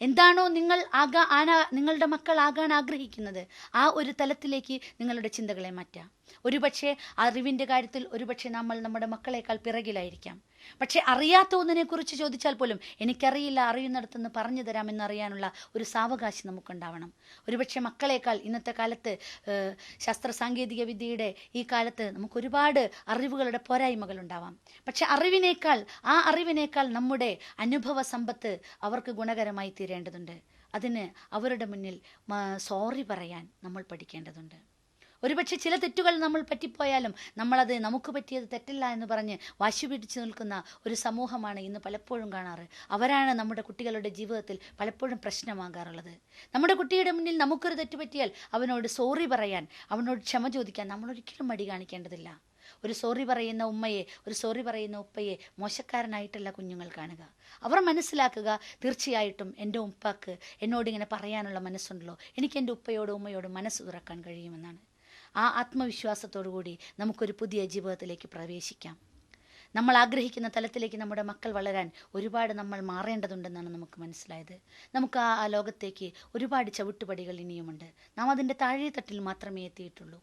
എന്താണോ നിങ്ങളുടെ മക്കൾ ആകാൻ ആഗ്രഹിക്കുന്നത് ആ ഒരു തലത്തിലേക്ക് നിങ്ങളുടെ ചിന്തകളെ മാറ്റാം. ഒരുപക്ഷെ അറിവിൻ്റെ കാര്യത്തിൽ ഒരുപക്ഷെ നമ്മൾ നമ്മുടെ മക്കളെക്കാൾ പിറകിലായിരിക്കാം. പക്ഷെ അറിയാത്ത ഒന്നിനെക്കുറിച്ച് ചോദിച്ചാൽ പോലും എനിക്കറിയില്ല, അറിയുന്നിടത്തുനിന്ന് പറഞ്ഞു തരാമെന്നറിയാനുള്ള ഒരു സാവകാശം നമുക്കുണ്ടാവണം. ഒരുപക്ഷെ മക്കളെക്കാൾ ഇന്നത്തെ കാലത്ത് ശാസ്ത്ര സാങ്കേതിക വിദ്യയുടെ ഈ കാലത്ത് നമുക്കൊരുപാട് അറിവുകളുടെ പോരായ്മകളുണ്ടാവാം. പക്ഷെ അറിവിനേക്കാൾ നമ്മുടെ അനുഭവ സമ്പത്ത് അവർക്ക് ഗുണകരമായി തീരേണ്ടതുണ്ട്. അതിന് അവരുടെ മുന്നിൽ സോറി പറയാൻ നമ്മൾ പഠിക്കേണ്ടതുണ്ട്. ഒരുപക്ഷെ ചില തെറ്റുകൾ നമ്മൾ പറ്റിപ്പോയാലും നമ്മളത് നമുക്ക് പറ്റിയത് തെറ്റല്ല എന്ന് പറഞ്ഞ് വാശി പിടിച്ചു നിൽക്കുന്ന ഒരു സമൂഹമാണ് ഇന്ന് പലപ്പോഴും കാണാറ്. അവരാണ് നമ്മുടെ കുട്ടികളുടെ ജീവിതത്തിൽ പലപ്പോഴും പ്രശ്നമാകാറുള്ളത്. നമ്മുടെ കുട്ടിയുടെ മുന്നിൽ നമുക്കൊരു തെറ്റ് പറ്റിയാൽ അവനോട് സോറി പറയാൻ, അവനോട് ക്ഷമ ചോദിക്കാൻ നമ്മൾ ഒരിക്കലും മടി കാണിക്കേണ്ടതില്ല. ഒരു സോറി പറയുന്ന ഉമ്മയെ, ഒരു സോറി പറയുന്ന ഉപ്പയെ മോശക്കാരനായിട്ടല്ല കുഞ്ഞുങ്ങൾ കാണുക. അവർ മനസ്സിലാക്കുക, തീർച്ചയായിട്ടും എൻ്റെ ഉപ്പാക്ക് എന്നോടിങ്ങനെ പറയാനുള്ള മനസ്സുണ്ടല്ലോ, എനിക്ക് എൻ്റെ ഉപ്പയോടും ഉമ്മയോടും മനസ്സ് തുറക്കാൻ കഴിയുമെന്നാണ്. ആ ആത്മവിശ്വാസത്തോടു കൂടി നമുക്കൊരു പുതിയ ജീവിതത്തിലേക്ക് പ്രവേശിക്കാം. നമ്മൾ ആഗ്രഹിക്കുന്ന തലത്തിലേക്ക് നമ്മുടെ മക്കൾ വളരാൻ ഒരുപാട് നമ്മൾ മാറേണ്ടതുണ്ടെന്നാണ് നമുക്ക് മനസ്സിലായത്. നമുക്ക് ആ ലോകത്തേക്ക് ഒരുപാട് ചവിട്ടുപടികൾ ഇനിയുമുണ്ട്. നാം അതിൻ്റെ താഴെ തട്ടിൽ മാത്രമേ എത്തിയിട്ടുള്ളൂ.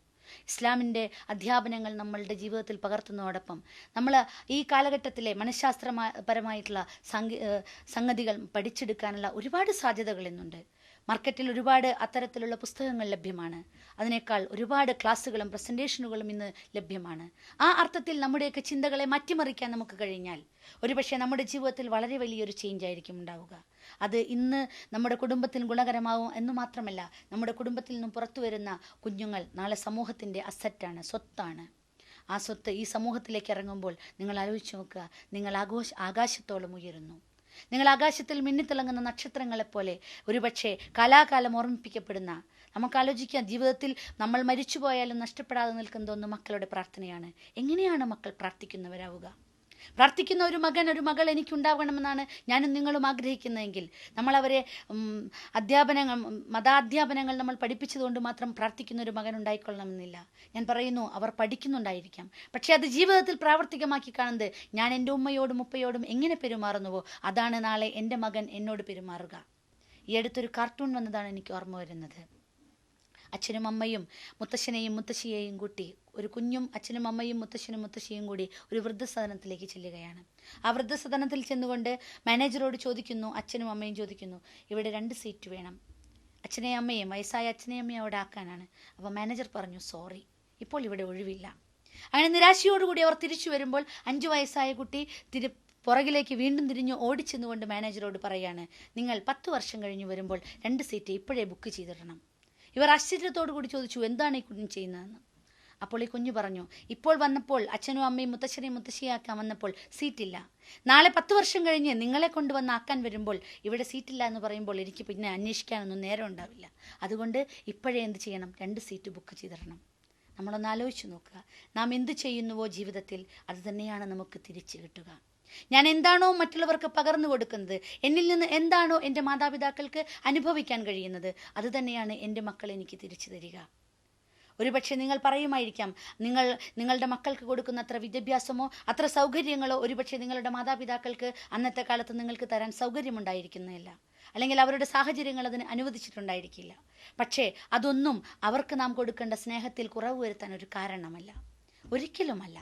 ഇസ്ലാമിൻ്റെ അധ്യാപനങ്ങൾ നമ്മളുടെ ജീവിതത്തിൽ പകർത്തുന്നതോടൊപ്പം നമ്മൾ ഈ കാലഘട്ടത്തിലെ മനഃശാസ്ത്രപരമായിട്ടുള്ള സംഗതികൾ പഠിച്ചെടുക്കാനുള്ള ഒരുപാട് സാധ്യതകൾ ഇന്നുണ്ട്. മാർക്കറ്റിൽ ഒരുപാട് അത്തരത്തിലുള്ള പുസ്തകങ്ങൾ ലഭ്യമാണ്. അതിനേക്കാൾ ഒരുപാട് ക്ലാസ്സുകളും പ്രസൻറ്റേഷനുകളും ഇന്ന് ലഭ്യമാണ്. ആ അർത്ഥത്തിൽ നമ്മുടെയൊക്കെ ചിന്തകളെ മാറ്റിമറിക്കാൻ നമുക്ക് കഴിഞ്ഞാൽ ഒരുപക്ഷെ നമ്മുടെ ജീവിതത്തിൽ വളരെ വലിയൊരു ചേഞ്ച് ആയിരിക്കും ഉണ്ടാവുക. അത് ഇന്ന് നമ്മുടെ കുടുംബത്തിന് ഗുണകരമാവും എന്ന് മാത്രമല്ല, നമ്മുടെ കുടുംബത്തിൽ നിന്നും പുറത്തു വരുന്ന കുഞ്ഞുങ്ങൾ നാളെ സമൂഹത്തിൻ്റെ അസറ്റാണ്, സ്വത്താണ്. ആ സ്വത്ത് ഈ സമൂഹത്തിലേക്ക് ഇറങ്ങുമ്പോൾ നിങ്ങൾ ആലോചിച്ച് നോക്കുക, നിങ്ങൾ ആകാശത്തോളം ഉയരുന്നു. നിങ്ങൾ ആകാശത്തിൽ മിന്നിത്തിളങ്ങുന്ന നക്ഷത്രങ്ങളെപ്പോലെ ഒരുപക്ഷെ കാലാകാലം ഓർമ്മിപ്പിക്കപ്പെടുന്ന, നമുക്ക് ആലോചിക്കാം, ജീവിതത്തിൽ നമ്മൾ മരിച്ചുപോയാലും നഷ്ടപ്പെടാതെ നിൽക്കുന്നതൊന്ന് മക്കളുടെ പ്രാർത്ഥനയാണ്. എങ്ങനെയാണ് മക്കൾ പ്രാർത്ഥിക്കുന്നവരാവുക? പ്രാർത്ഥിക്കുന്ന ഒരു മകൻ, ഒരു മകൾ എനിക്കുണ്ടാവണമെന്നാണ് ഞാനും നിങ്ങളും ആഗ്രഹിക്കുന്നതെങ്കിൽ നമ്മളവരെ മതാധ്യാപനങ്ങൾ നമ്മൾ പഠിപ്പിച്ചതുകൊണ്ട് മാത്രം പ്രാർത്ഥിക്കുന്ന ഒരു മകൻ ഉണ്ടായിക്കൊള്ളണമെന്നില്ല. ഞാൻ പറയുന്നു, അവർ പഠിക്കുന്നുണ്ടായിരിക്കാം, പക്ഷേ അത് ജീവിതത്തിൽ പ്രാവർത്തികമാക്കി കാണുന്നത് ഞാൻ എൻ്റെ ഉമ്മയോടും ഉപ്പയോടും എങ്ങനെ പെരുമാറുന്നുവോ അതാണ് നാളെ എൻ്റെ മകൻ എന്നോട് പെരുമാറുക. ഈ അടുത്തൊരു കാർട്ടൂൺ വന്നതാണ് എനിക്ക് ഓർമ്മ വരുന്നത്. അച്ഛനും അമ്മയും മുത്തശ്ശനെയും മുത്തശ്ശിയെയും കൂട്ടി ഒരു കുഞ്ഞും അച്ഛനും അമ്മയും മുത്തശ്ശനും മുത്തശ്ശിയും കൂടി ഒരു വൃദ്ധസദനത്തിലേക്ക് ചെല്ലുകയാണ്. ആ വൃദ്ധസദനത്തിൽ ചെന്നുകൊണ്ട് മാനേജറോട് ചോദിക്കുന്നു, അച്ഛനും അമ്മയും ചോദിക്കുന്നു, ഇവിടെ 2 സീറ്റ് വേണം, അച്ഛനെയും അമ്മയും, വയസ്സായ അച്ഛനെയും അമ്മയും അവിടെ ആക്കാനാണ്. അപ്പോൾ മാനേജർ പറഞ്ഞു, സോറി, ഇപ്പോൾ ഇവിടെ ഒഴിവില്ല. അങ്ങനെ നിരാശയോടുകൂടി അവർ തിരിച്ചു വരുമ്പോൾ 5 വയസ്സായ കുട്ടി പുറകിലേക്ക് വീണ്ടും തിരിഞ്ഞ് ഓടിച്ചെന്നുകൊണ്ട് മാനേജറോട് പറയാണ്, നിങ്ങൾ 10 വർഷം കഴിഞ്ഞ് വരുമ്പോൾ 2 സീറ്റ് ഇപ്പോഴേ ബുക്ക് ചെയ്തിടണം. ഇവർ ആശ്ചര്യത്തോടു കൂടി ചോദിച്ചു, എന്താണ് ഈ കുഞ്ഞ് ചെയ്യുന്നതെന്ന്. അപ്പോൾ ഈ കുഞ്ഞു പറഞ്ഞു, ഇപ്പോൾ വന്നപ്പോൾ അച്ഛനും അമ്മയും മുത്തശ്ശനെയും മുത്തശ്ശിയാക്കാൻ വന്നപ്പോൾ സീറ്റില്ല, നാളെ 10 വർഷം കഴിഞ്ഞ് നിങ്ങളെ കൊണ്ടുവന്ന് ആക്കാൻ വരുമ്പോൾ ഇവിടെ സീറ്റില്ല എന്ന് പറയുമ്പോൾ എനിക്ക് പിന്നെ അന്വേഷിക്കാനൊന്നും നേരം ഉണ്ടാവില്ല. അതുകൊണ്ട് ഇപ്പോഴേ എന്ത് ചെയ്യണം, 2 സീറ്റ് ബുക്ക് ചെയ്തിടണം. നമ്മളൊന്ന് ആലോചിച്ച് നോക്കുക, നാം എന്ത് ചെയ്യുന്നുവോ ജീവിതത്തിൽ അത് തന്നെയാണ് നമുക്ക് തിരിച്ചു കിട്ടുക. ഞാൻ എന്താണോ മറ്റുള്ളവർക്ക് പകർന്നു കൊടുക്കുന്നത്, എന്നിൽ നിന്ന് എന്താണോ എൻ്റെ മാതാപിതാക്കൾക്ക് അനുഭവിക്കാൻ കഴിയുന്നത്, അത് തന്നെയാണ് എൻ്റെ മക്കൾ എനിക്ക് തിരിച്ചു തരിക. ഒരുപക്ഷെ നിങ്ങൾ പറയുമായിരിക്കാം, നിങ്ങളുടെ മക്കൾക്ക് കൊടുക്കുന്ന അത്ര വിദ്യാഭ്യാസമോ അത്ര സൗകര്യങ്ങളോ ഒരുപക്ഷെ നിങ്ങളുടെ മാതാപിതാക്കൾക്ക് അന്നത്തെ കാലത്ത് നിങ്ങൾക്ക് തരാൻ സൗകര്യമുണ്ടായിരിക്കുന്നില്ല, അല്ലെങ്കിൽ അവരുടെ സാഹചര്യങ്ങൾ അതിന് അനുവദിച്ചിട്ടുണ്ടായിരിക്കില്ല. പക്ഷേ അതൊന്നും അവർക്ക് നാം കൊടുക്കേണ്ട സ്നേഹത്തിൽ കുറവ് വരുത്താൻ ഒരു കാരണമല്ല, ഒരിക്കലുമല്ല.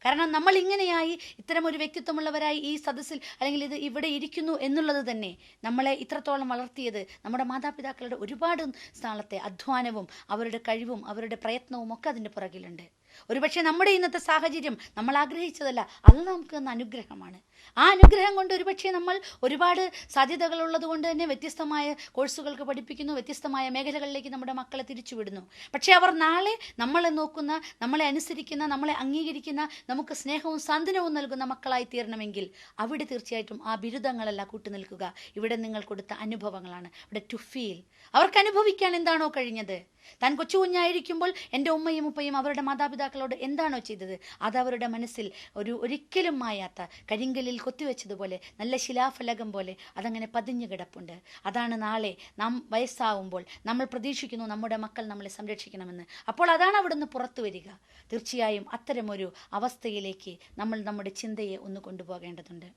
കാരണം നമ്മൾ ഇങ്ങനെയായി ഇത്തരമൊരു വ്യക്തിത്വമുള്ളവരായി ഈ സദസ്സിൽ അല്ലെങ്കിൽ ഇവിടെ ഇരിക്കുന്നു എന്നുള്ളത് തന്നെ നമ്മളെ ഇത്രത്തോളം വളർത്തിയത് നമ്മുടെ മാതാപിതാക്കളുടെ ഒരുപാട് നാളത്തെ അധ്വാനവും അവരുടെ കഴിവും അവരുടെ പ്രയത്നവും ഒക്കെ അതിൻ്റെ പുറകിലുണ്ട്. ഒരുപക്ഷെ നമ്മുടെ ഇന്നത്തെ സാഹചര്യം നമ്മൾ ആഗ്രഹിച്ചതല്ല, അത് നമുക്ക് തന്ന അനുഗ്രഹമാണ്. ആ അനുഗ്രഹം കൊണ്ട് ഒരുപക്ഷെ നമ്മൾ ഒരുപാട് സാധ്യതകളുള്ളത് കൊണ്ട് തന്നെ വ്യത്യസ്തമായ കോഴ്സുകൾക്ക് പഠിപ്പിക്കുന്നു, വ്യത്യസ്തമായ മേഖലകളിലേക്ക് നമ്മുടെ മക്കളെ തിരിച്ചുവിടുന്നു. പക്ഷേ അവർ നാളെ നമ്മളെ നോക്കുന്ന, നമ്മളെ അനുസരിക്കുന്ന, നമ്മളെ അംഗീകരിക്കുന്ന, നമുക്ക് സ്നേഹവും സാന്ത്വനവും നൽകുന്ന മക്കളായി തീരണമെങ്കിൽ അവിടെ തീർച്ചയായിട്ടും ആ ബിരുദങ്ങളല്ല കൂട്ടുനിൽക്കുക, ഇവിടെ നിങ്ങൾ കൊടുത്ത അനുഭവങ്ങളാണ്. ഇവിടെ ടു ഫീൽ, അവർക്ക് അനുഭവിക്കാൻ എന്താണോ കഴിഞ്ഞത്. താൻ കൊച്ചു കുഞ്ഞായിരിക്കുമ്പോൾ എൻ്റെ ഉമ്മയും ഉപ്പയും അവരുടെ മാതാപിതാക്കളോട് എന്താണോ ചെയ്തത് അത് അവരുടെ മനസ്സിൽ ഒരിക്കലും മായാത്ത കരിങ്കല്ലിൽ കൊത്തിവെച്ചതുപോലെ നല്ല ശിലാഫലകം പോലെ അതങ്ങനെ പതിഞ്ഞു കിടപ്പുണ്ട്. അതാണ് നാളെ നാം വയസ്സാവുമ്പോൾ നമ്മൾ പ്രതീക്ഷിക്കുന്നു നമ്മുടെ മക്കൾ നമ്മളെ സംരക്ഷിക്കണമെന്ന്. അപ്പോൾ അതാണ് അവിടുന്ന് പുറത്തു വരിക. തീർച്ചയായും അത്തരമൊരു അവസ്ഥയിലേക്ക് നമ്മൾ നമ്മുടെ ചിന്തയെ ഒന്ന് കൊണ്ടുപോകേണ്ടതുണ്ട്.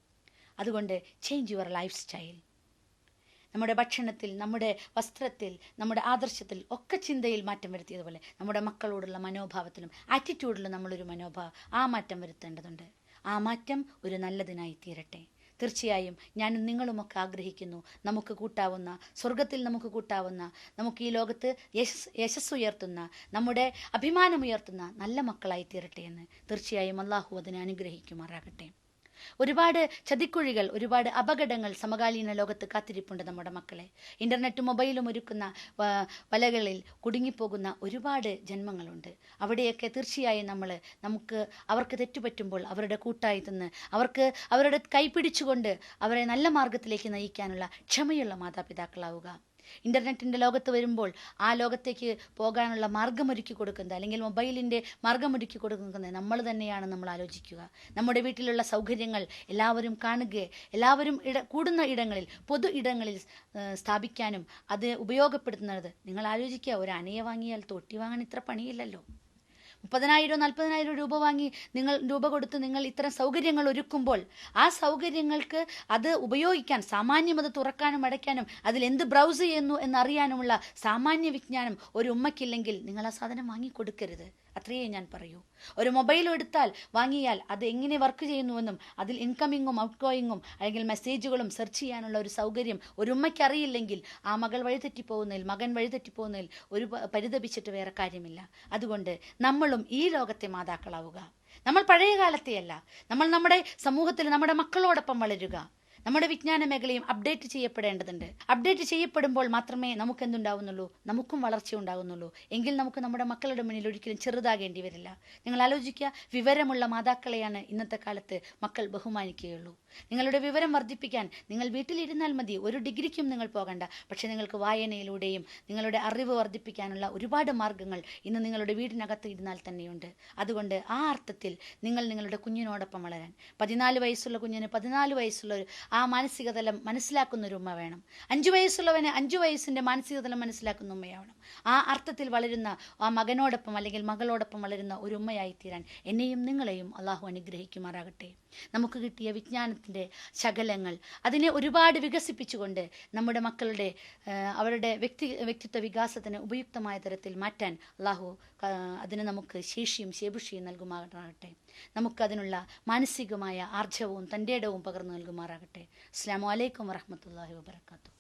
അതുകൊണ്ട് ചേഞ്ച് യുവർ ലൈഫ് സ്റ്റൈൽ. നമ്മുടെ ഭക്ഷണത്തിൽ, നമ്മുടെ വസ്ത്രത്തിൽ, നമ്മുടെ ആദർശത്തിൽ ഒക്കെ ചിന്തയിൽ മാറ്റം വരുത്തിയതുപോലെ നമ്മുടെ മക്കളോടുള്ള മനോഭാവത്തിലും ആറ്റിറ്റ്യൂഡിലും നമ്മളൊരു ആ മാറ്റം വരുത്തേണ്ടതുണ്ട്. ആ മാറ്റം ഒരു നല്ലതിനായി തീരട്ടെ. തീർച്ചയായും ഞാനും നിങ്ങളുമൊക്കെ ആഗ്രഹിക്കുന്നു നമുക്ക് കൂട്ടാവുന്ന, സ്വർഗത്തിൽ നമുക്ക് കൂട്ടാവുന്ന, നമുക്ക് ഈ ലോകത്ത് യശസ്സുയർത്തുന്ന, നമ്മുടെ അഭിമാനമുയർത്തുന്ന നല്ല മക്കളായി തീരട്ടെ എന്ന്. തീർച്ചയായും അള്ളാഹു അതിനെ അനുഗ്രഹിക്കുമാറാകട്ടെ. ഒരുപാട് ചതിക്കുഴികൾ, ഒരുപാട് അപകടങ്ങൾ സമകാലീന ലോകത്ത് കാത്തിരിപ്പുണ്ട് നമ്മുടെ മക്കളെ. ഇൻ്റർനെറ്റും മൊബൈലും ഒരുക്കുന്ന വലകളിൽ കുടുങ്ങിപ്പോകുന്ന ഒരുപാട് ജന്മങ്ങളുണ്ട്. അവിടെയൊക്കെ തീർച്ചയായും നമുക്ക് അവർക്ക് തെറ്റുപറ്റുമ്പോൾ അവരുടെ കൂട്ടായി നിന്ന് അവരുടെ കൈ പിടിച്ചുകൊണ്ട് അവരെ നല്ല മാർഗത്തിലേക്ക് നയിക്കാനുള്ള ക്ഷമയുള്ള മാതാപിതാക്കളാവുക. ഇൻ്റർനെറ്റിൻ്റെ ലോകത്ത് വരുമ്പോൾ ആ ലോകത്തേക്ക് പോകാനുള്ള മാർഗമൊരുക്കി കൊടുക്കുന്നത്, അല്ലെങ്കിൽ മൊബൈലിൻ്റെ മാർഗമൊരുക്കി കൊടുക്കുന്നത് നമ്മൾ തന്നെയാണ്. നമ്മൾ ആലോചിക്കുക, നമ്മുടെ വീട്ടിലുള്ള സൗകര്യങ്ങൾ എല്ലാവരും കാണുക, എല്ലാവരും കൂടുന്ന ഇടങ്ങളിൽ, പൊതു ഇടങ്ങളിൽ സ്ഥാപിക്കാനും അത് ഉപയോഗപ്പെടുത്തുന്നത്. നിങ്ങൾ ആലോചിക്കുക, ഒരു അനയെ വാങ്ങിയാൽ തൊട്ടി വാങ്ങാൻ ഇത്ര പണിയില്ലല്ലോ. 30,000 40,000 രൂപ വാങ്ങി രൂപ കൊടുത്ത് നിങ്ങൾ ഇത്തരം സൗകര്യങ്ങൾ ഒരുക്കുമ്പോൾ ആ സൗകര്യങ്ങൾക്ക് അത് ഉപയോഗിക്കാൻ, സാമാന്യം അത് തുറക്കാനും അടയ്ക്കാനും അതിൽ എന്ത് ബ്രൗസ് ചെയ്യുന്നു എന്നറിയാനുമുള്ള സാമാന്യ വിജ്ഞാനം ഒരു ഉമ്മയ്ക്കില്ലെങ്കിൽ നിങ്ങൾ ആ സാധനം വാങ്ങിക്കൊടുക്കരുത്. അത്രയേ ഞാൻ പറയൂ. ഒരു മൊബൈൽ വാങ്ങിയാൽ അത് എങ്ങനെ വർക്ക് ചെയ്യുന്നുവെന്നും അതിൽ ഇൻകമിങ്ങും ഔട്ട് ഗോയിങ്ങും അല്ലെങ്കിൽ മെസ്സേജുകളും സെർച്ച് ചെയ്യാനുള്ള ഒരു സൗകര്യം ഒരു ഉമ്മയ്ക്ക് അറിയില്ലെങ്കിൽ ആ മകൻ വഴിതെറ്റിപ്പോകുന്നതിൽ ഒരു പരിതപിച്ചിട്ട് വേറെ കാര്യമില്ല. അതുകൊണ്ട് നമ്മളും ഈ ലോകത്തെ മാതാക്കളാവുക. നമ്മൾ പഴയ കാലത്തെയല്ല, നമ്മൾ നമ്മുടെ സമൂഹത്തിൽ നമ്മുടെ മക്കളോടൊപ്പം വളരുക. നമ്മുടെ വിജ്ഞാന മേഖലയും അപ്ഡേറ്റ് ചെയ്യപ്പെടേണ്ടതുണ്ട്. അപ്ഡേറ്റ് ചെയ്യപ്പെടുമ്പോൾ മാത്രമേ നമുക്ക് എന്തുണ്ടാവുന്നുള്ളൂ, നമുക്കും വളർച്ച ഉണ്ടാകുന്നുള്ളൂ. എങ്കിൽ നമുക്ക് നമ്മുടെ മക്കളുടെ മുന്നിൽ ഒരിക്കലും ചെറുതാകേണ്ടി വരില്ല. നിങ്ങൾ ആലോചിക്കുക, വിവരമുള്ള മാതാക്കളെയാണ് ഇന്നത്തെ കാലത്ത് മക്കൾ ബഹുമാനിക്കുകയുള്ളൂ. നിങ്ങളുടെ വിവരം വർദ്ധിപ്പിക്കാൻ നിങ്ങൾ വീട്ടിലിരുന്നാൽ മതി. ഒരു ഡിഗ്രിക്കും നിങ്ങൾ പോകണ്ട. പക്ഷേ നിങ്ങൾക്ക് വായനയിലൂടെയും നിങ്ങളുടെ അറിവ് വർദ്ധിപ്പിക്കാനുള്ള ഒരുപാട് മാർഗ്ഗങ്ങൾ ഇന്ന് നിങ്ങളുടെ വീടിനകത്ത് ഇരുന്നാൽ തന്നെയുണ്ട്. അതുകൊണ്ട് ആ അർത്ഥത്തിൽ നിങ്ങൾ നിങ്ങളുടെ കുഞ്ഞിനോടൊപ്പം വളരാൻ, 14 വയസ്സുള്ള കുഞ്ഞിന് 14 വയസ്സുള്ള ആ മാനസിക തലം മനസ്സിലാക്കുന്ന ഒരു ഉമ്മ വേണം. 5 വയസ്സുള്ളവന് 5 വയസ്സിൻ്റെ മാനസിക തലം മനസ്സിലാക്കുന്ന ഉമ്മയാവണം. ആ അർത്ഥത്തിൽ വളരുന്ന ആ മകനോടൊപ്പം അല്ലെങ്കിൽ മകളോടൊപ്പം വളരുന്ന ഒരു ഉമ്മയായി തീരാൻ എന്നെയും നിങ്ങളെയും അള്ളാഹു അനുഗ്രഹിക്കുമാറാകട്ടെ. നമുക്ക് കിട്ടിയ വിജ്ഞാനത്തിൻ്റെ ശകലങ്ങൾ അതിനെ ഒരുപാട് വികസിപ്പിച്ചുകൊണ്ട് നമ്മുടെ മക്കളുടെ അവരുടെ വ്യക്തിത്വ വികാസത്തിന് ഉപയുക്തമായ തരത്തിൽ മാറ്റാൻ അള്ളാഹു അതിന് നമുക്ക് ശേഷിയും ശേബുഷിയും നൽകുമാറാകട്ടെ. നമുക്കതിനുള്ള മാനസികമായ ആർജവവും തൻ്റെ ഇടവും പകർന്നു നൽകുമാറാകട്ടെ. അസ്സലാമു അലൈക്കും വറഹ്മത്തുള്ളാഹി വബറകാതുഹു.